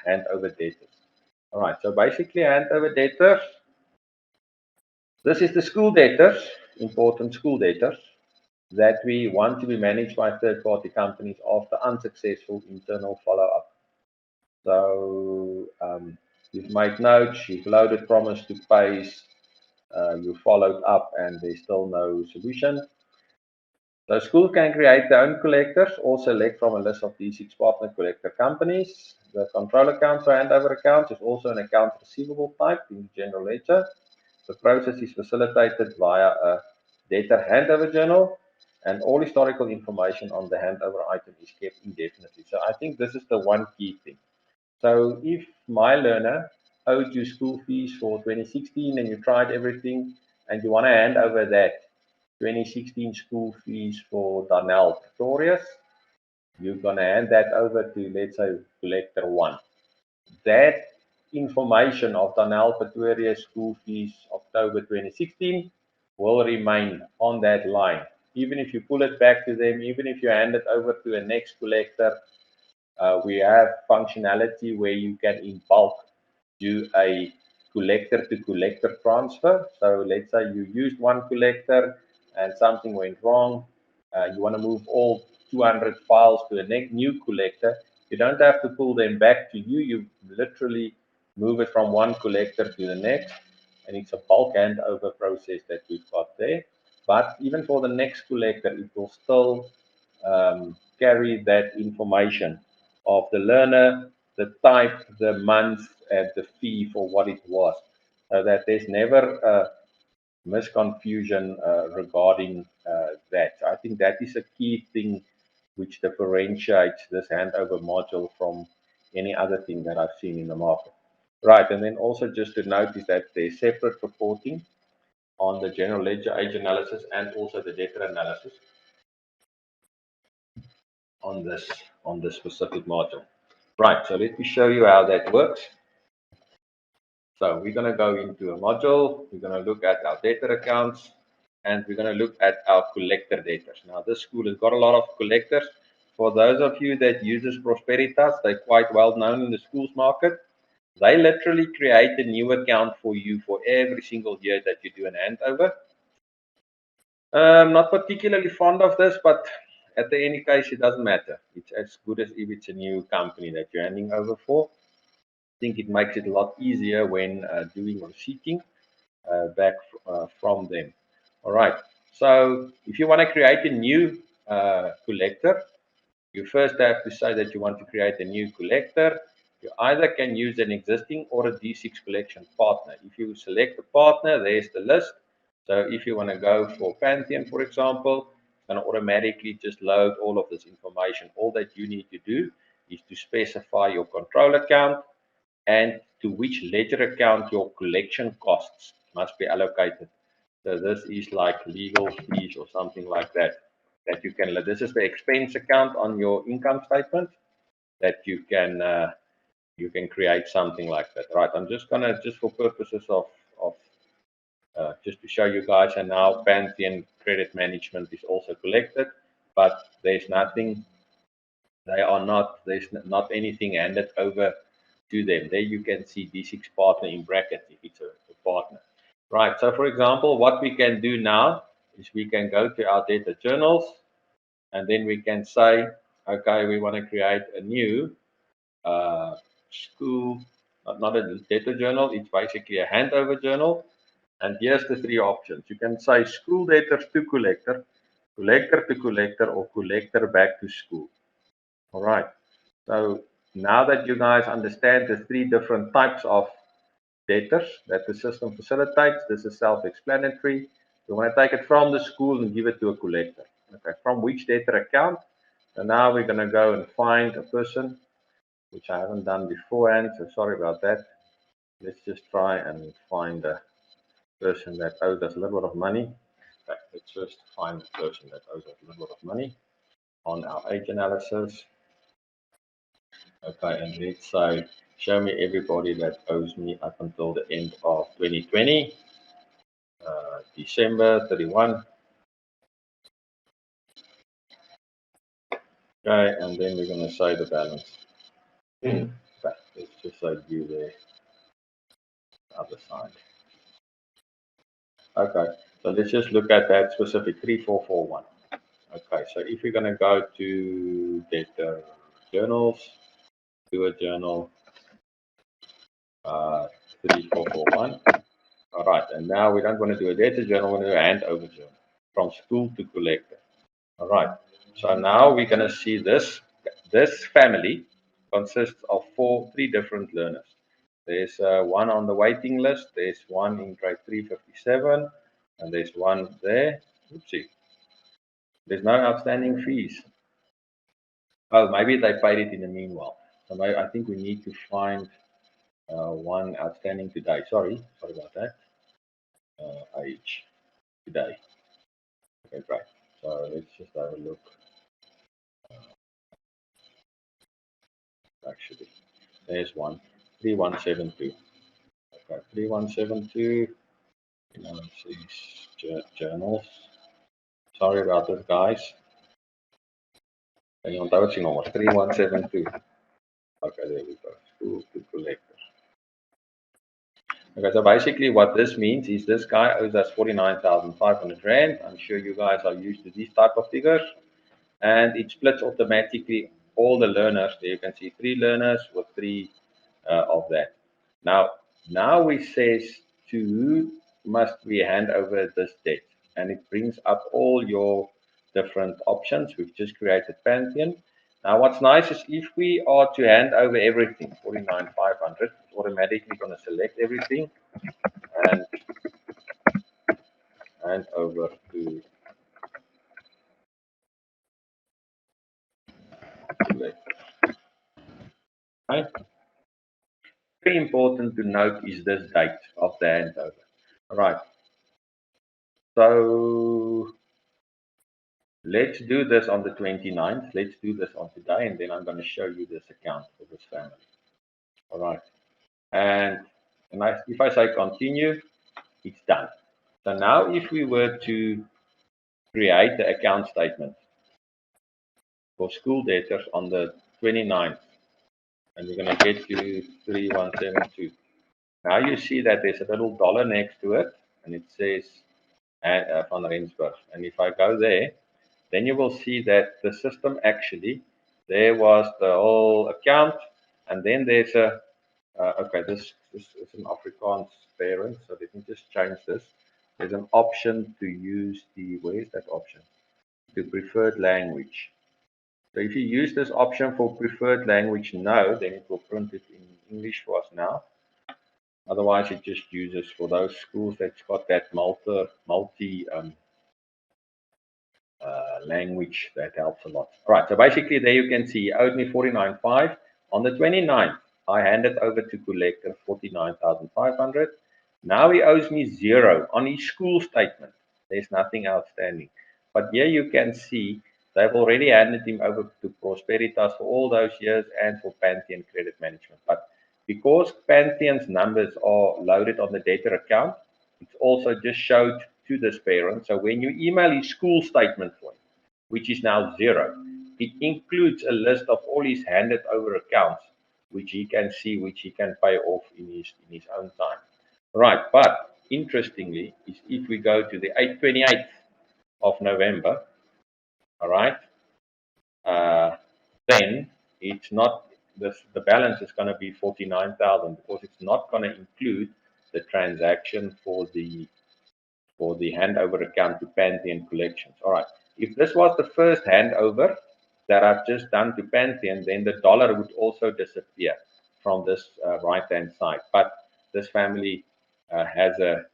handover debtors. All right, so basically handover debtors. This is the school debtors, important school debtors, that we want to be managed by third-party companies after unsuccessful internal follow-up. So You've made notes, you've loaded promise to pays, you followed up, and there's still no solution. So schools can create their own collectors or select from a list of D6 partner collector companies. The control account for handover accounts is also an account receivable type in the general ledger. The process is facilitated via a debtor handover journal, and all historical information on the handover item is kept indefinitely. So I think this is the one key thing. So if my learner owed you school fees for 2016 and you tried everything and you want to hand over that 2016 school fees for Darnell Pretorius, you're going to hand that over to, let's say, collector 1. That information of Darnell Pretorius school fees October 2016 will remain on that line. Even if you pull it back to them, even if you hand it over to a next collector, we have functionality where you can in bulk do a collector to collector transfer. So let's say you used one collector and something went wrong. You want to move all 200 files to a new collector. You don't have to pull them back to you. You literally move it from one collector to the next. And it's a bulk handover process that we've got there. But even for the next collector, it will still carry that information of the learner, the type, the month, and the fee for what it was, so that there's never a misconfusion regarding that. I think that is a key thing which differentiates this handover module from any other thing that I've seen in the market. Right, and then also just to notice that there's separate reporting on the general ledger age analysis and also the debtor analysis on this specific module. Right, so let me show you how that works. So we're going to go into a module, we're going to look at our debtor accounts, and we're going to look at our collector debtors. Now this school has got a lot of collectors. For those of you that uses Prosperitas, they're quite well known in the schools market. They literally create a new account for you for every single year that you do an handover. I'm not particularly fond of this, but at the any case, it doesn't matter. It's as good as if it's a new company that you're handing over for. I think it makes it a lot easier when doing receipting back from them. All right. So if you want to create a new collector, you first have to say that you want to create a new collector. You either can use an existing or a D6 collection partner. If you select a partner, there's the list. So if you want to go for Pantheon, for example, it's going to automatically just load all of this information. All that you need to do is to specify your control account and to which ledger account your collection costs must be allocated. So this is like legal fees or something like that. That you can. This is the expense account on your income statement that you can create something like that. Right. I'm just gonna just for purposes of just to show you guys, and now Pantheon credit management is also collected, but there's nothing. There's not anything handed over to them. There you can see D6 partner in brackets if it's a partner. Right. So for example, what we can do now is we can go to our data journals, and then we can say, okay, we want to create a new school, not a data journal. It's basically a handover journal. And here's the three options. You can say school debtors to collector, collector to collector, or collector back to school. All right. So now that you guys understand the three different types of debtors that the system facilitates, this is self-explanatory. You want to take it from the school and give it to a collector. Okay, from which debtor account? So now we're going to go and find a person, which I haven't done beforehand, so sorry about that. Let's just try and find a person that owes us a little bit of money. Okay, let's first find the person that owes us a little bit of money on our age analysis. Okay, and let's say, show me everybody that owes me up until the end of 2020, December 31. Okay, and then we're going to say the balance. Okay, let's just say due there, other side. Okay, so let's just look at that specific 3441. Okay, so if we're going to go to data journals, do a journal, uh, 3441. All right, and now we don't want to do a debtor journal, we want to do a handover journal from school to collector. All right, so now we're going to see this family consists of three different learners. There's one on the waiting list, there's one in grade 357, and there's one there. Oopsie. There's no outstanding fees. Oh, maybe they paid it in the meanwhile. So maybe, I think we need to find one outstanding today. Sorry about that. Age today. Okay, great. So let's just have a look. Actually, there's one. 3172. Okay, 3172. Journals. Sorry about this, guys. And you onthou sien nommer 3172. Okay, there we go. School to collector. Okay, so basically what this means is this guy owes us 49,500 Rand. I'm sure you guys are used to these type of figures. And it splits automatically all the learners. There you can see 3 learners with 3 of that. Now we says to who must we hand over this debt, and it brings up all your different options. We've just created Pantheon. Now what's nice is if we are to hand over everything, 49,500, it's automatically going to select everything and hand over to select. Right? Very important to note is this date of the handover. All right. So let's do this on the 29th. Let's do this on today, and then I'm going to show you this account for this family. All right. And if I say continue, it's done. So now if we were to create the account statement for school debtors on the 29th, and we're going to get to 3172. Now you see that there's a little dollar next to it, and it says Van Rensburg. And if I go there, then you will see that the system actually, there was the whole account, and then there's a, okay, this is an Afrikaans parent, so let me just change this. There's an option to use where is that option? The preferred language. So if you use this option for preferred language no, then it will print it in English for us now. Otherwise, it just uses for those schools that's got that multi language. That helps a lot. All right, so basically there you can see he owed me 49.5. On the 29th, I handed over to collector 49,500. Now he owes me 0 on his school statement. There's nothing outstanding. But here you can see they've already handed him over to Prosperitas for all those years and for Pantheon Credit Management. But because Pantheon's numbers are loaded on the debtor account, it's also just showed to this parent. So when you email his school statement for him, which is now 0, it includes a list of all his handed over accounts, which he can see, which he can pay off in his own time. Right, but interestingly, is if we go to the 28th of November, all right, then it's not the balance is going to be 49,000 because it's not going to include the transaction for the handover account to Pantheon Collections. All right. If this was the first handover that I've just done to Pantheon, then the dollar would also disappear from this right-hand side. But this family has a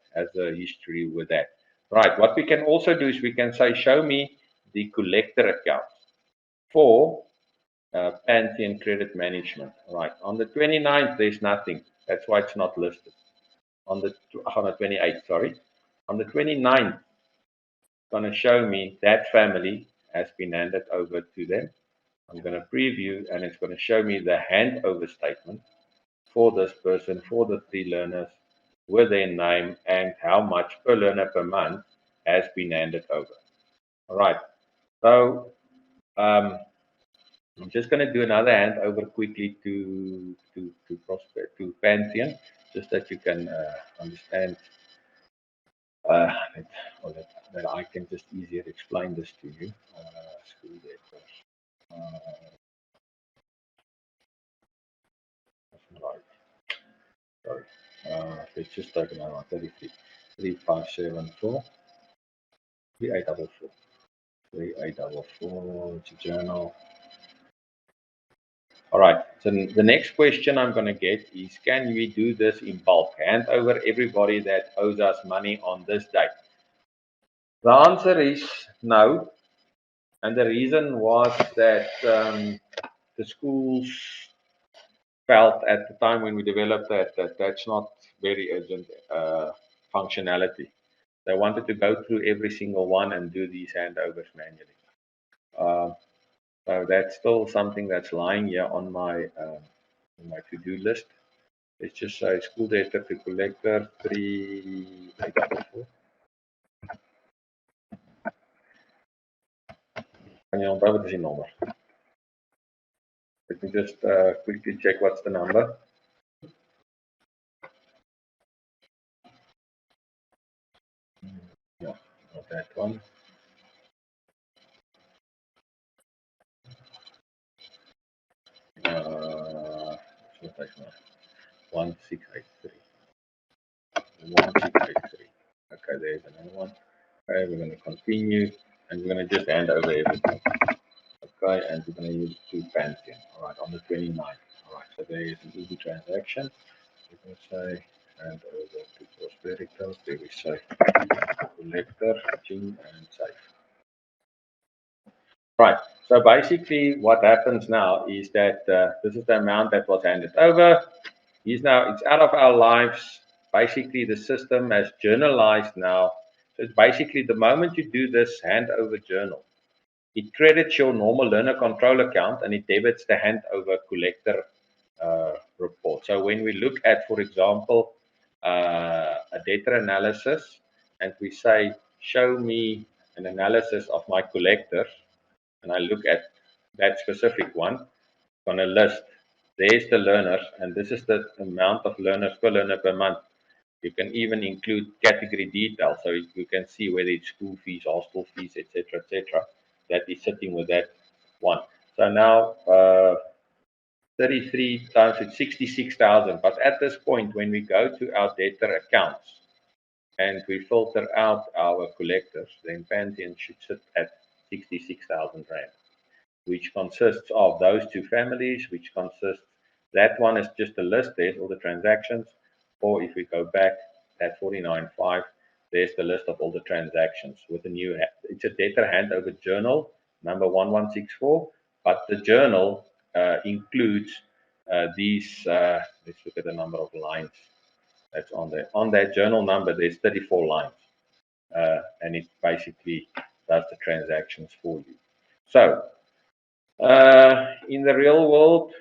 history with that. Right. What we can also do is we can say, show me the collector account for Pantheon Credit Management. Right. On the 29th, there's nothing. That's why it's not listed. On the 28th, sorry. On the 29th, it's going to show me that family has been handed over to them. I'm going to preview, and it's going to show me the handover statement for this person, for the 3 learners, with their name and how much per learner per month has been handed over. All right. So I'm just going to do another handover quickly to Pantheon, just that you can understand that I can just easier explain this to you. School debtors. Right. Sorry. Let's just take another one. 33. 3574. 3844. 3844. It's a journal. All right. So the next question I'm going to get is, can we do this in bulk? Hand over everybody that owes us money on this date. The answer is no. And the reason was that the schools felt at the time when we developed that that's not very urgent functionality. They wanted to go through every single one and do these handovers manually. So that's still something that's lying here on my to-do list. Let's just say school debtor to collector 3844. Kan jy onthou wat is die nommer? Let me just quickly check what's the number. Yeah, not that one. What is now? 1683. 1683. Okay, there's another one. Okay, we're going to continue and we're going to just hand over everything. Okay, and we're going to use 2 Pantheon. All right, on the 29th. All right, so there is an easy transaction. We're going to say hand over to Prosperity. There we say collector, Jing, and safe. Right. So basically, what happens now is that this is the amount that was handed over. It's out of our lives. Basically, the system has journalized now. So it's basically the moment you do this handover journal, it credits your normal learner control account and it debits the handover collector report. So when we look at, for example, a debtor analysis, and we say, show me an analysis of my collectors, and I look at that specific one, on a list, there's the learners, and this is the amount of learners per learner per month. You can even include category details, so you can see whether it's school fees, hostel fees, etc., etc. That is sitting with that one. So now 33 times it's 66,000. But at this point, when we go to our debtor accounts and we filter out our collectors, then Pantheon should sit at 66,000 rand, which consists of those 2 families, which consists, that one is just a list, there's all the transactions, or if we go back, that 49.5, there's the list of all the transactions with a new, it's a debtor handover journal, number 1164, but the journal includes these, let's look at the number of lines that's on there. On that journal number, there's 34 lines, and it basically does the transactions for you. So, in the real world,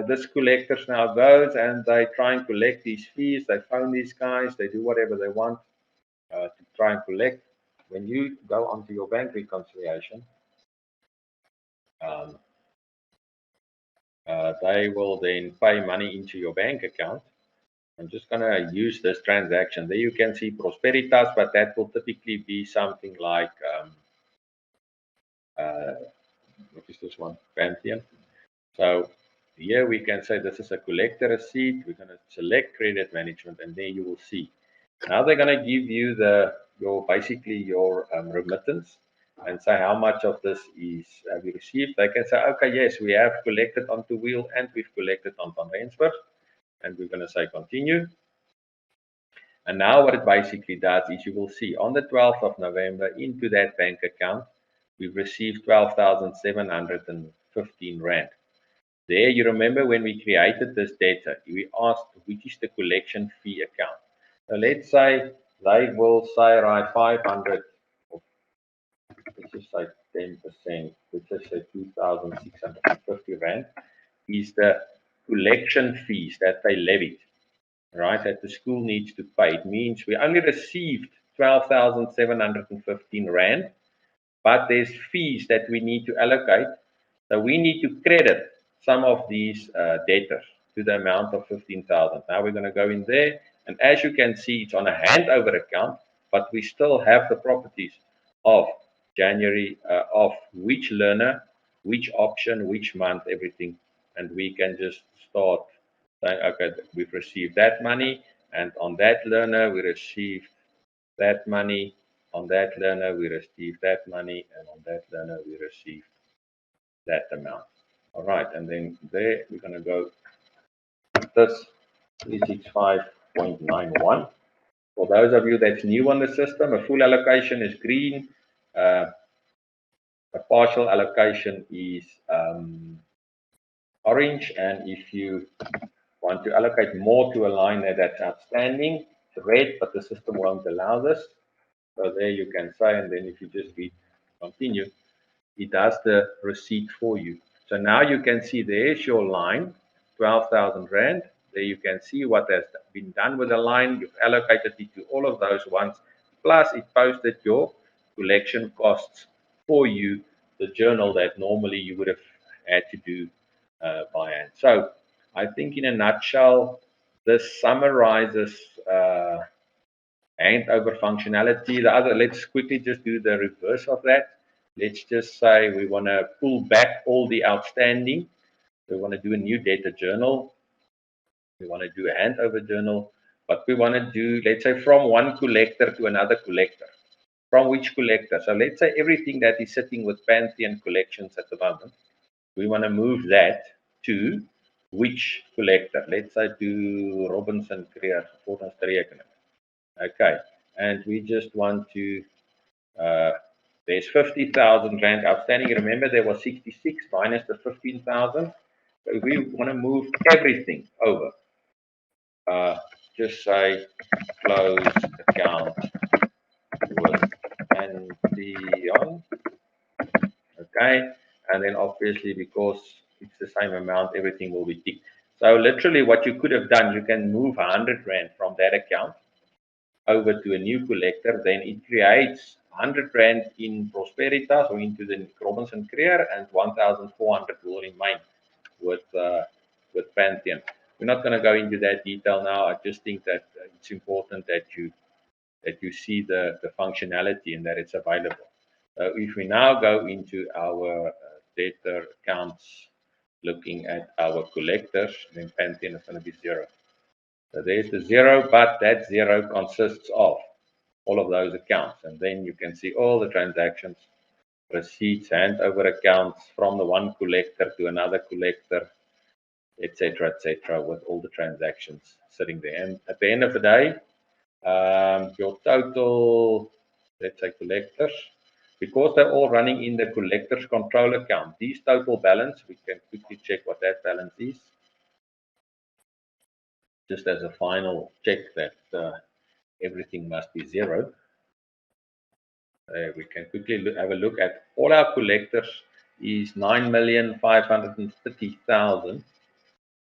this collectors now goes and they try and collect these fees. They phone these guys. They do whatever they want to try and collect. When you go onto your bank reconciliation, they will then pay money into your bank account. I'm just going to use this transaction. There you can see Prosperitas, but that will typically be something like, what is this one? Pantheon. So here we can say this is a collector receipt. We're going to select credit management, and there you will see. Now they're going to give you your remittance and say how much of this is have you received. They can say, okay, yes, we have collected onto Wheel and we've collected on Van Rensburg, and we're going to say continue. And now what it basically does is you will see on the 12th of November into that bank account, we've received 12,715 rand. There, you remember when we created this data, we asked which is the collection fee account. So let's say they will say, right, 500, let's just say 10%, let's just say 2,650 rand is the collection fees that they levied, right, that the school needs to pay. It means we only received 12,715 rand, but there's fees that we need to allocate. So we need to credit some of these debtors to the amount of 15,000. Now we're going to go in there, and as you can see, it's on a handover account, but we still have the properties of January, of which learner, which option, which month, everything, and we can just start saying, okay, we've received that money, and on that learner we received that money, on that learner we received that money, and on that learner we received that amount. All right, and then there we're going to go this 365.91. For those of you that's new on the system, a full allocation is green, a partial allocation is orange, and if you want to allocate more to a line that's outstanding, it's red, but the system won't allow this. So there you can say, and then if you just read continue, it does the receipt for you. So now you can see there's your line, 12,000 Rand. There you can see what has been done with the line. You've allocated it to all of those ones. Plus it posted your collection costs for you, the journal that normally you would have had to do by hand. So I think in a nutshell, this summarizes handover functionality. The other, let's quickly just do the reverse of that. Let's just say we want to pull back all the outstanding. We want to do a new data journal. We want to do a handover journal, but we want to do, let's say, from one collector to another collector. From which collector? So let's say everything that is sitting with Pantheon collections at the moment, we want to move that to which collector? Let's say to Robinson Creer, okay, and we just want to there's 50,000 Rand outstanding. Remember, there was 66 minus the 15,000. So we want to move everything over. Just say close account with Pantheon. Okay. And then obviously, because it's the same amount, everything will be ticked. So literally what you could have done, you can move 100 Rand from that account over to a new collector, then it creates 100 Rand in Prosperitas or into the Robinson Creer, and 1,400 will remain with Pantheon. We're not going to go into that detail now. I just think that it's important that you see the functionality and that it's available. If we now go into our debtor accounts, looking at our collectors, then Pantheon is going to be 0. So there's the 0, but that 0 consists of all of those accounts. And then you can see all the transactions, receipts, handover accounts from the one collector to another collector, etc., with all the transactions sitting there. And at the end of the day, your total, let's say collectors, because they're all running in the collector's control account, these total balance, we can quickly check what that balance is. Just as a final check that everything must be 0. We can quickly have a look at all our collectors is 9,530,000.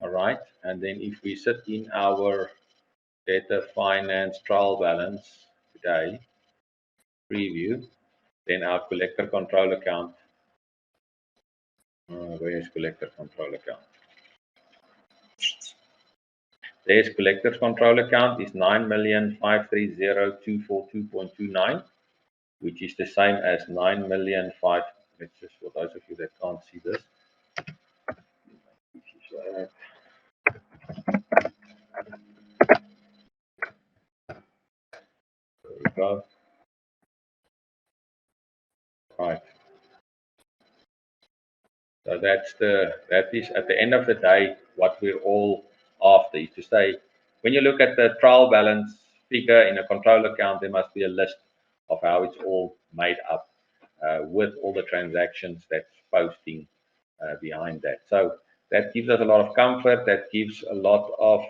All right, and then if we sit in our data finance trial balance today preview, then our collector control account. Where is collector control account? There's collector's control account is 9,530,242.29, which is the same as 9,000,005. Let's just, for those of you that can't see this, there we go. Right. So that is at the end of the day what we're all after, is to say, when you look at the trial balance figure in a control account, there must be a list of how it's all made up with all the transactions that's posting behind that. So that gives us a lot of comfort. That gives a lot of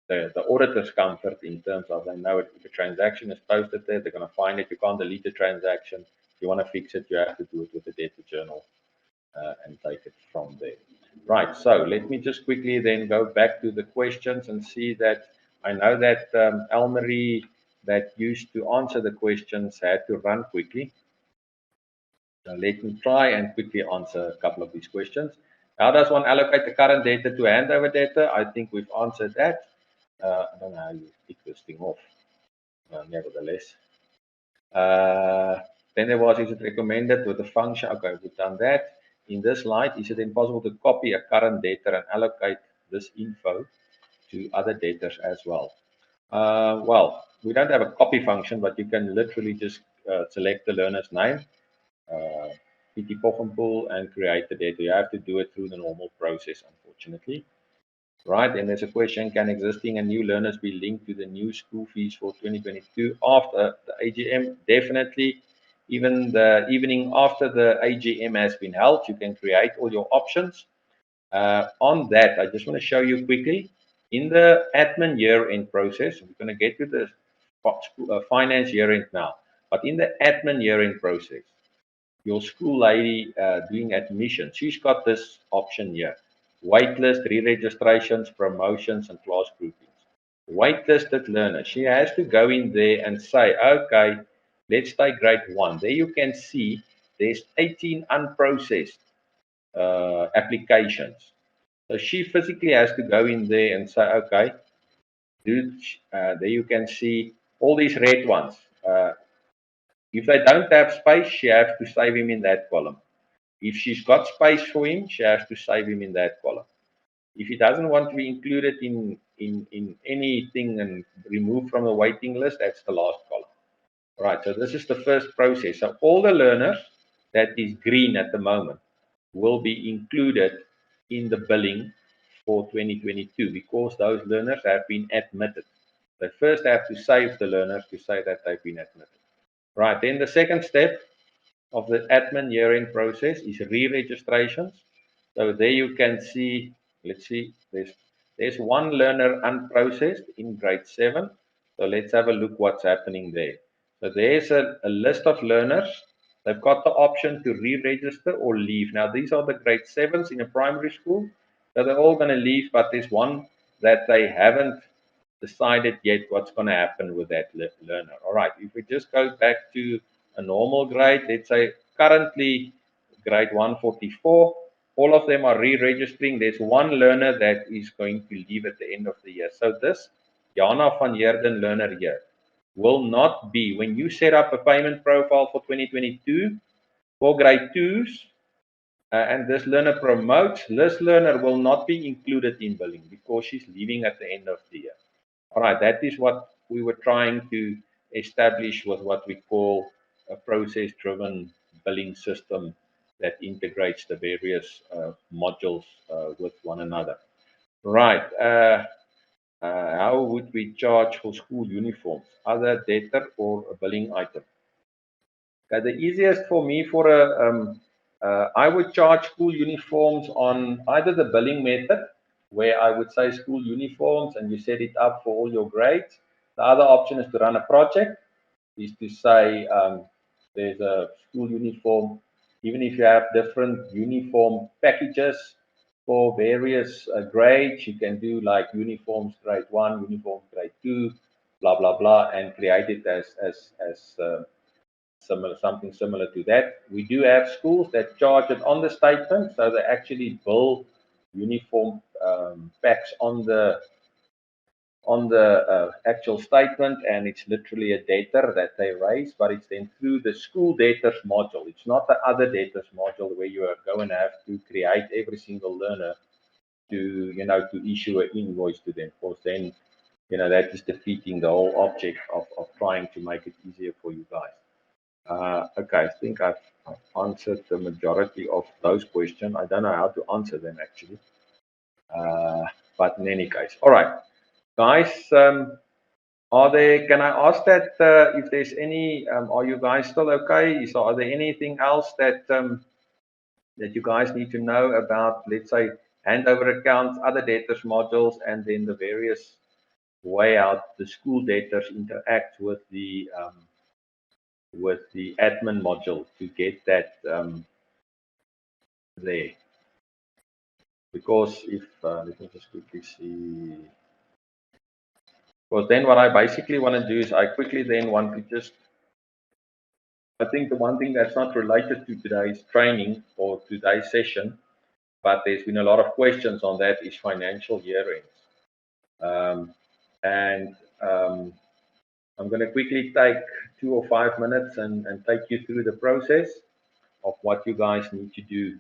the auditor's comfort in terms of they know if a transaction is posted there, they're going to find it. You can't delete the transaction. If you want to fix it, you have to do it with the data journal and take it from there. Right, so let me just quickly then go back to the questions and see that I know that Elmarie that used to answer the questions had to run quickly. So let me try and quickly answer a couple of these questions. How does one allocate the current data to handover data? I think we've answered that. I don't know how you pick this thing off, nevertheless. Then there was, is it recommended with the function? Okay, we've done that. in this light, is it then possible to copy a current debtor and allocate this info to other debtors as well? Well, we don't have a copy function, but you can literally just select the learner's name, PT Poffenpool, and create the debtor. You have to do it through the normal process, unfortunately. Right, and there's a question, can existing and new learners be linked to the new school fees for 2022 after the AGM? Definitely. Even the evening after the AGM has been held, you can create all your options. On that, I just want to show you quickly, in the admin year-end process, we're going to get to the finance year-end now, but in the admin year-end process, your school lady doing admission, she's got this option here: waitlist, re-registrations, promotions, and class groupings. Waitlisted learner, she has to go in there and say, okay, let's take grade 1. There you can see there's 18 unprocessed applications. So she physically has to go in there and say, okay, dude, there you can see all these red ones. If they don't have space, she has to save him in that column. If she's got space for him, she has to save him in that column. If he doesn't want to be included in anything and removed from the waiting list, that's the last column. Right, so this is the first process. So all the learners that is green at the moment will be included in the billing for 2022 because those learners have been admitted. They first have to save the learners to say that they've been admitted. Right, then the second step of the admin year-end process is re-registrations. So there you can see, let's see, there's one learner unprocessed in grade 7. So let's have a look what's happening there. So there's a list of learners. They've got the option to re-register or leave. Now these are the grade 7s in a primary school. So they're all going to leave, but there's one that they haven't decided yet what's going to happen with that learner. All right, if we just go back to a normal grade, let's say currently grade 144, all of them are re-registering. There's one learner that is going to leave at the end of the year. So this Jana van Heerden learner here will not be, when you set up a payment profile for 2022 for grade 2s, and this learner promotes, this learner will not be included in billing because she's leaving at the end of the year. All right, that is what we were trying to establish with what we call a process-driven billing system that integrates the various modules with one another. Right. How would we charge for school uniforms? Other debtor or a billing item? Okay, the easiest for me for I would charge school uniforms on either the billing method, where I would say school uniforms and you set it up for all your grades. The other option is to run a project, is to say there's a school uniform, even if you have different uniform packages for various grades, you can do like uniforms grade 1, uniforms grade 2, blah, blah, blah, and create it as something similar to that. We do have schools that charge it on the statement, so they actually bill uniform packs on the actual statement, and it's literally a debtor that they raise, but it's then through the school debtors module. It's not the other debtors module where you are going to have to create every single learner to to issue an invoice to them. Of course, then that is defeating the whole object of trying to make it easier for you guys. Okay, I think I've answered the majority of those questions. I don't know how to answer them actually, but in any case, all right, guys. Can I ask that if there's any? Are you guys still okay? So, are there anything else that that you guys need to know about? Let's say handover accounts, other debtors modules, and then the various way out the school debtors interact with the admin module to get that there. Because if let me just quickly see. Because then what I basically want to do is I quickly then want to just, I think the one thing that's not related to today's training or today's session, but there's been a lot of questions on that, is financial year ends. I'm going to quickly take 2 or 5 minutes and take you through the process of what you guys need to do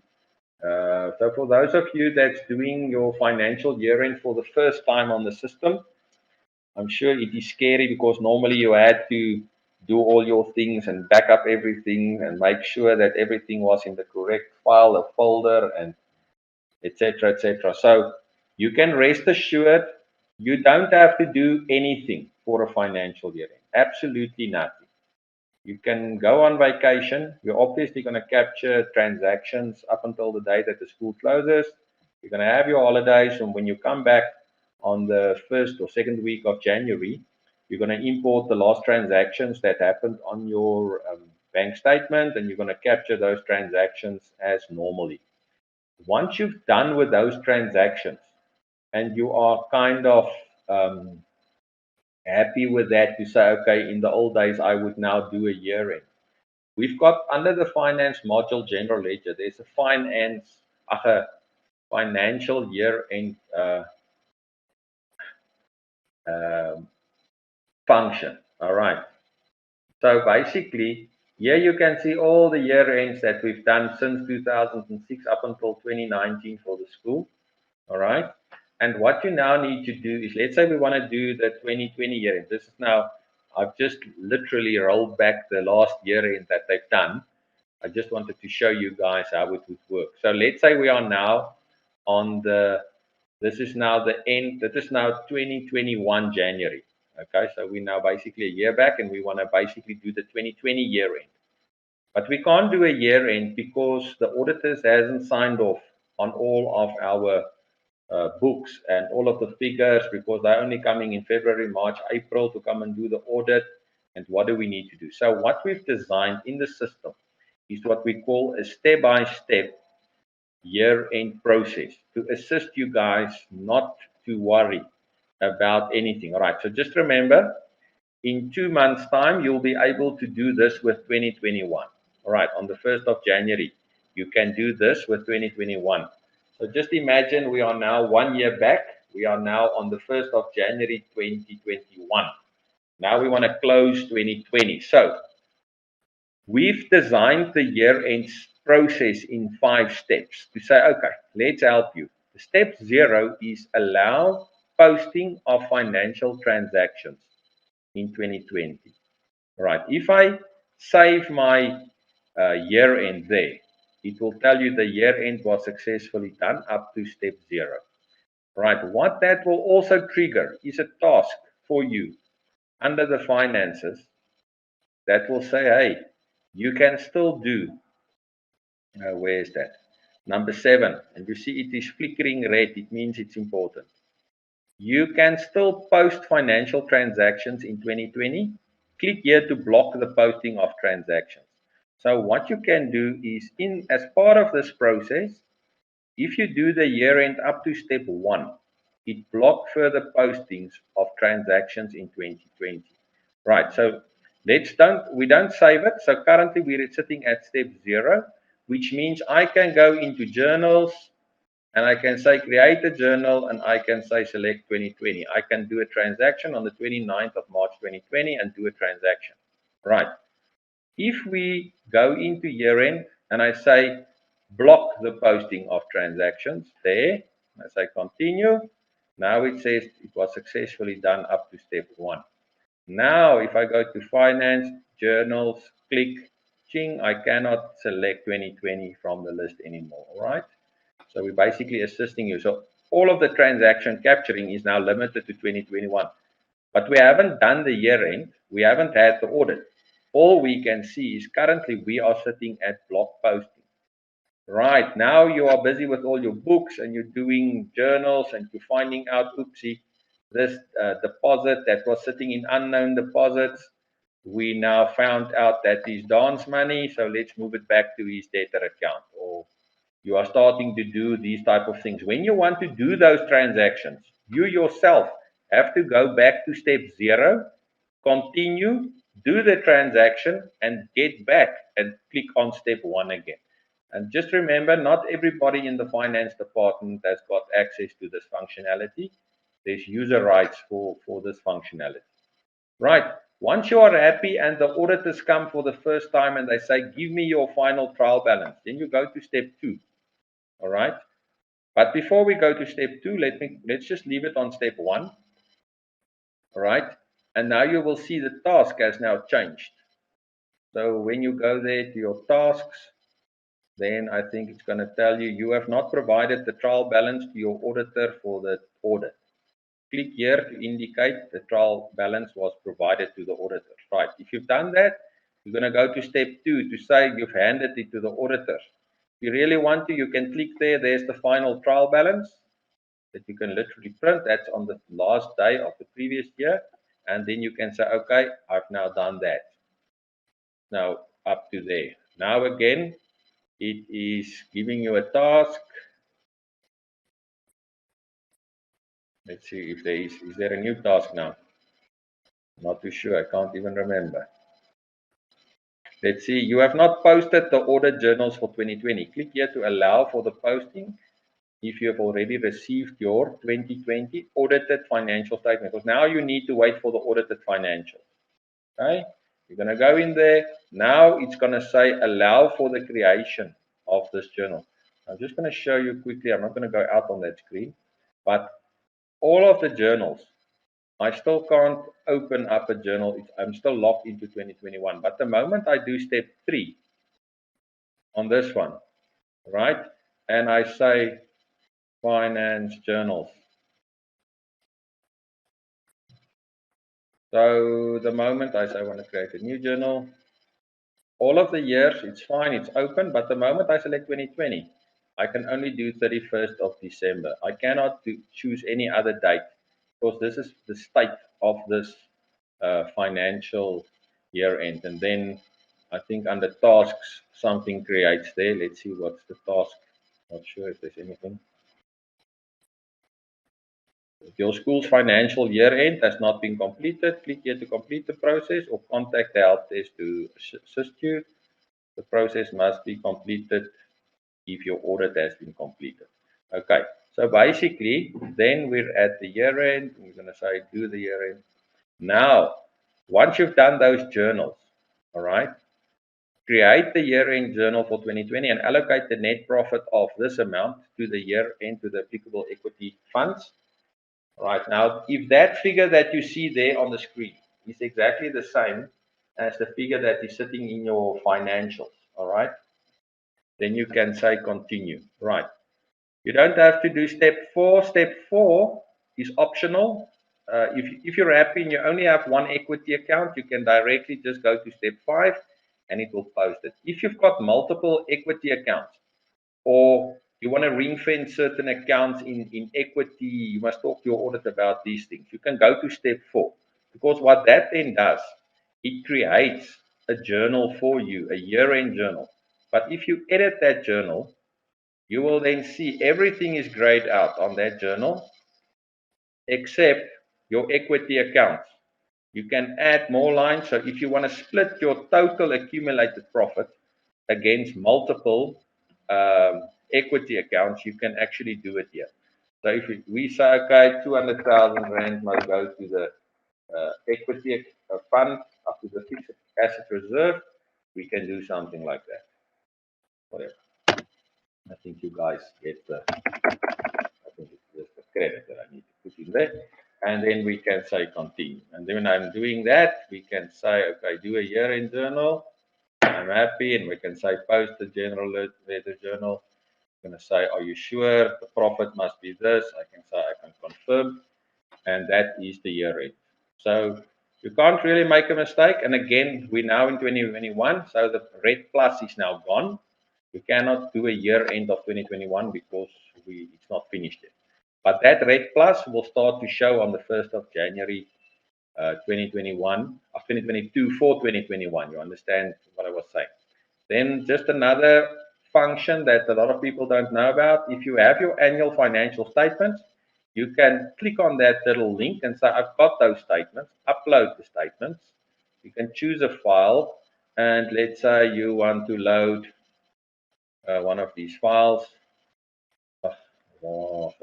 So for those of you that's doing your financial year end for the first time on the system, I'm sure it is scary because normally you had to do all your things and back up everything and make sure that everything was in the correct file or folder and etc. etc. So you can rest assured you don't have to do anything for a financial year end. Absolutely nothing. You can go on vacation. You're obviously going to capture transactions up until the day that the school closes. You're going to have your holidays, and when you come back on the first or second week of January, you're going to import the last transactions that happened on your bank statement, and you're going to capture those transactions as normally. Once you've done with those transactions and you are kind of happy with that to say, okay, in the old days, I would now do a year end. We've got under the finance module, general ledger, there's a financial year end um function. All right. So basically, here you can see all the year ends that we've done since 2006 up until 2019 for the school. All right. And what you now need to do is, let's say we want to do the 2020 year end. This is now, I've just literally rolled back the last year end that they've done. I just wanted to show you guys how it would work. So let's say we are now on this is now the end, that is now 2021 January. Okay, so we're now basically a year back and we want to basically do the 2020 year end. But we can't do a year end because the auditors hasn't signed off on all of our books and all of the figures because they're only coming in February, March, April to come and do the audit. And what do we need to do? So what we've designed in the system is what we call a step-by-step year-end process to assist you guys not to worry about anything. All right, so just remember, in 2 months' time, you'll be able to do this with 2021. All right, on the 1st of January, you can do this with 2021. So just imagine we are now 1 year back. We are now on the 1st of January 2021. Now we want to close 2020. So we've designed the year-end process in 5 steps to say, okay, let's help you. Step 0 is allow posting of financial transactions in 2020. Right. If I save my year end there, it will tell you the year end was successfully done up to step 0. Right. What that will also trigger is a task for you under the finances that will say, hey, you can still do, where is that? Number 7, and you see it is flickering red, it means it's important. You can still post financial transactions in 2020. Click here to block the posting of transactions. So what you can do is, as part of this process, if you do the year end up to step 1, it blocks further postings of transactions in 2020. Right, so we don't save it. So currently we're sitting at step 0, which means I can go into journals, and I can say create a journal, and I can say select 2020. I can do a transaction on the 29th of March 2020 and do a transaction. Right. If we go into year end and I say block the posting of transactions there, I say continue. Now it says it was successfully done up to step 1. Now if I go to finance, journals, click, ching, I cannot select 2020 from the list anymore. All right. So we're basically assisting you. So all of the transaction capturing is now limited to 2021. But we haven't done the year end. We haven't had the audit. All we can see is currently we are sitting at block posting. Right, now you are busy with all your books and you're doing journals and you're finding out, oopsie, this deposit that was sitting in unknown deposits, we now found out that is Don's money, so let's move it back to his debtor account. Or you are starting to do these type of things. When you want to do those transactions, you yourself have to go back to step 0, continue, do the transaction, and get back and click on step 1 again. And just remember, not everybody in the finance department has got access to this functionality. There's user rights for this functionality. Right. Once you are happy and the auditors come for the first time and they say, give me your final trial balance, then you go to step 2. All right. But before we go to step 2, let's just leave it on step 1. All right. And now you will see the task has now changed. So when you go there to your tasks, then I think it's going to tell you, you have not provided the trial balance to your auditor for the audit. Click here to indicate the trial balance was provided to the auditor. Right. If you've done that, you're going to go to step 2 to say you've handed it to the auditor. If you really want to, you can click there. There's the final trial balance that you can literally print. That's on the last day of the previous year. And then you can say, okay, I've now done that. Now up to there. Now again, it is giving you a task. Let's see if there is there a new task now? Not too sure, I can't even remember. Let's see, you have not posted the audit journals for 2020. Click here to allow for the posting if you have already received your 2020 audited financial statement. Because now you need to wait for the audited financials. Okay, you're going to go in there. Now it's going to say allow for the creation of this journal. I'm just going to show you quickly. I'm not going to go out on that screen, but all of the journals, I still can't open up a journal. I'm still locked into 2021. But the moment I do step 3 on this one, right, and I say finance journals. So the moment I say I want to create a new journal, all of the years, it's fine, it's open, but the moment I select 2020, I can only do 31st of December. I cannot choose any other date because this is the state of this financial year end. And then I think under tasks, something creates there. Let's see what's the task. Not sure if there's anything. If your school's financial year end has not been completed, click here to complete the process or contact the help desk to assist you. The process must be completed if your audit has been completed. Okay, so basically, then we're at the year end. We're going to say do the year end. Now, once you've done those journals, all right, create the year end journal for 2020 and allocate the net profit of this amount to the year end to the applicable equity funds. Right now, if that figure that you see there on the screen is exactly the same as the figure that is sitting in your financials, all right, then you can say continue. Right. You don't have to do step 4. Step 4 is optional. If you're happy and you only have one equity account, you can directly just go to step 5 and it will post it. If you've got multiple equity accounts or you want to ring fence certain accounts in equity, you must talk to your auditor about these things. You can go to step 4 because what that then does, it creates a journal for you, a year-end journal. But if you edit that journal, you will then see everything is grayed out on that journal except your equity accounts. You can add more lines. So if you want to split your total accumulated profit against multiple equity accounts, you can actually do it here. So if we say, okay, 200,000 Rand must go to the equity fund up to the fixed asset reserve, we can do something like that. Whatever. I think you guys get the, I think it's just the credit that I need to put in there. And then we can say continue. And then when I'm doing that, we can say, okay, do a year-end journal. I'm happy, and we can say post the general ledger journal. I'm going to say, are you sure the profit must be this? I can say I can confirm, and that is the year end. So you can't really make a mistake. And again, we're now in 2021, so the red plus is now gone. You cannot do a year end of 2021 because it's not finished yet. But that red plus will start to show on the 1st of January 2021, of 2022 for 2021. You understand what I was saying? Then just another function that a lot of people don't know about. If you have your annual financial statements, you can click on that little link and say, I've got those statements, upload the statements. You can choose a file, and let's say you want to load one of these files. File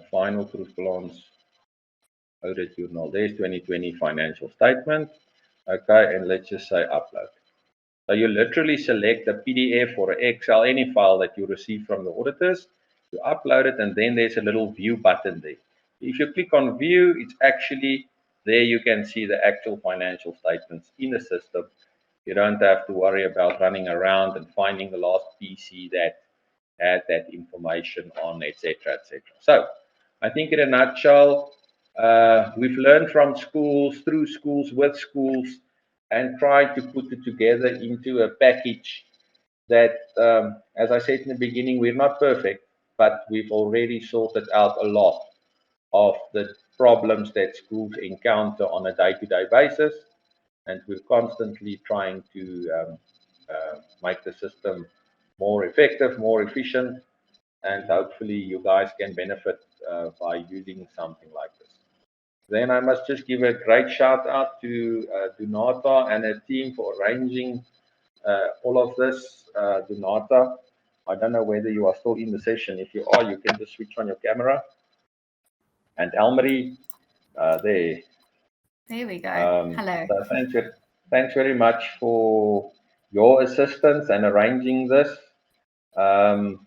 final proof balance audit journal. There's 2020 financial statement. Okay, and let's just say upload. So you literally select a PDF or an Excel, any file that you receive from the auditors, you upload it, and then there's a little view button there. If you click on view, it's actually there you can see the actual financial statements in the system. You don't have to worry about running around and finding the last PC that had that information on, etc., etc. So I think in a nutshell, we've learned from schools, through schools, with schools, and tried to put it together into a package that, as I said in the beginning, we're not perfect, but we've already sorted out a lot of the problems that schools encounter on a day-to-day basis, and we're constantly trying to make the system more effective, more efficient, and hopefully you guys can benefit by using something like this. Then I must just give a great shout out to Donata and her team for arranging all of this. Donata, I don't know whether you are still in the session. If you are, you can just switch on your camera. And Elmarie, there. There we go. Hello. So thanks very much for your assistance and arranging this. And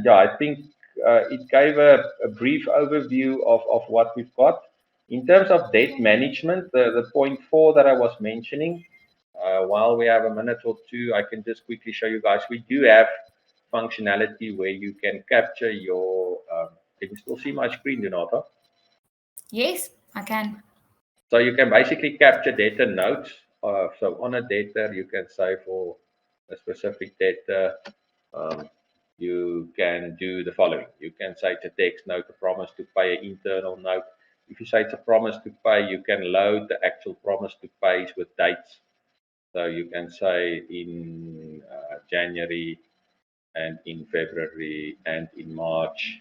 yeah, I think it gave a brief overview of what we've got. In terms of debt management, the point 4 that I was mentioning, while we have a minute or two, I can just quickly show you guys. We do have functionality where you can capture your, can you still see my screen, Donata? Yes, I can. So you can basically capture debtor notes. So on a debtor, you can say for a specific debtor, you can do the following. You can say it's a text note, a promise to pay, an internal note. If you say it's a promise to pay, you can load the actual promise to pay with dates. So you can say in January and in February and in March,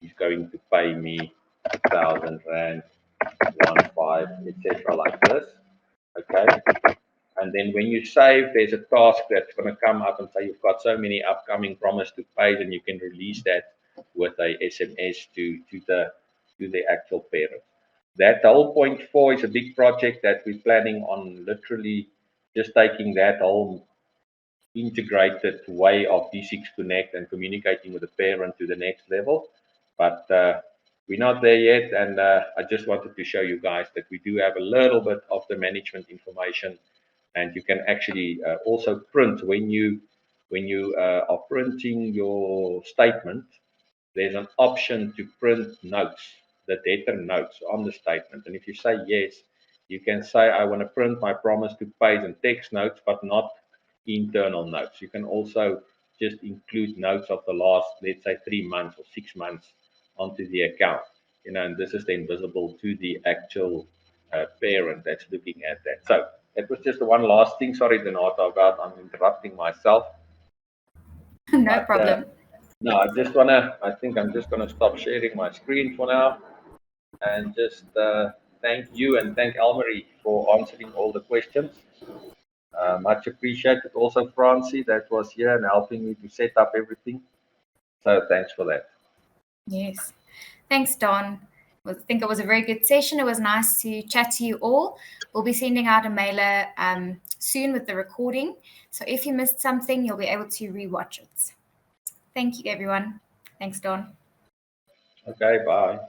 he's going to pay me 1,000 rand, 1,500, etc. like this. Okay. And then when you save, there's a task that's going to come up and say you've got so many upcoming promise to pay, and you can release that with a SMS to the actual parent. That whole point 4 is a big project that we're planning on, literally just taking that whole integrated way of D6 Connect and communicating with the parent to the next level. But we're not there yet, and I just wanted to show you guys that we do have a little bit of the management information. And you can actually also print when you are printing your statement. There's an option to print notes, the debtor notes on the statement. And if you say yes, you can say I want to print my promise to pay and text notes, but not internal notes. You can also just include notes of the last, let's say, 3 months or 6 months onto the account. And this is then visible to the actual parent that's looking at that. So that was just the one last thing. Sorry, Donata, about I'm interrupting myself. No problem. No, I think I'm just gonna stop sharing my screen for now, and just thank you and thank Elmarie for answering all the questions. Much appreciated. Also, Francie, that was here and helping me to set up everything. So thanks for that. Yes. Thanks, Don. I think it was a very good session. It was nice to chat to you all. We'll be sending out a mailer soon with the recording. So if you missed something, you'll be able to rewatch it. Thank you, everyone. Thanks, Don. Okay, bye.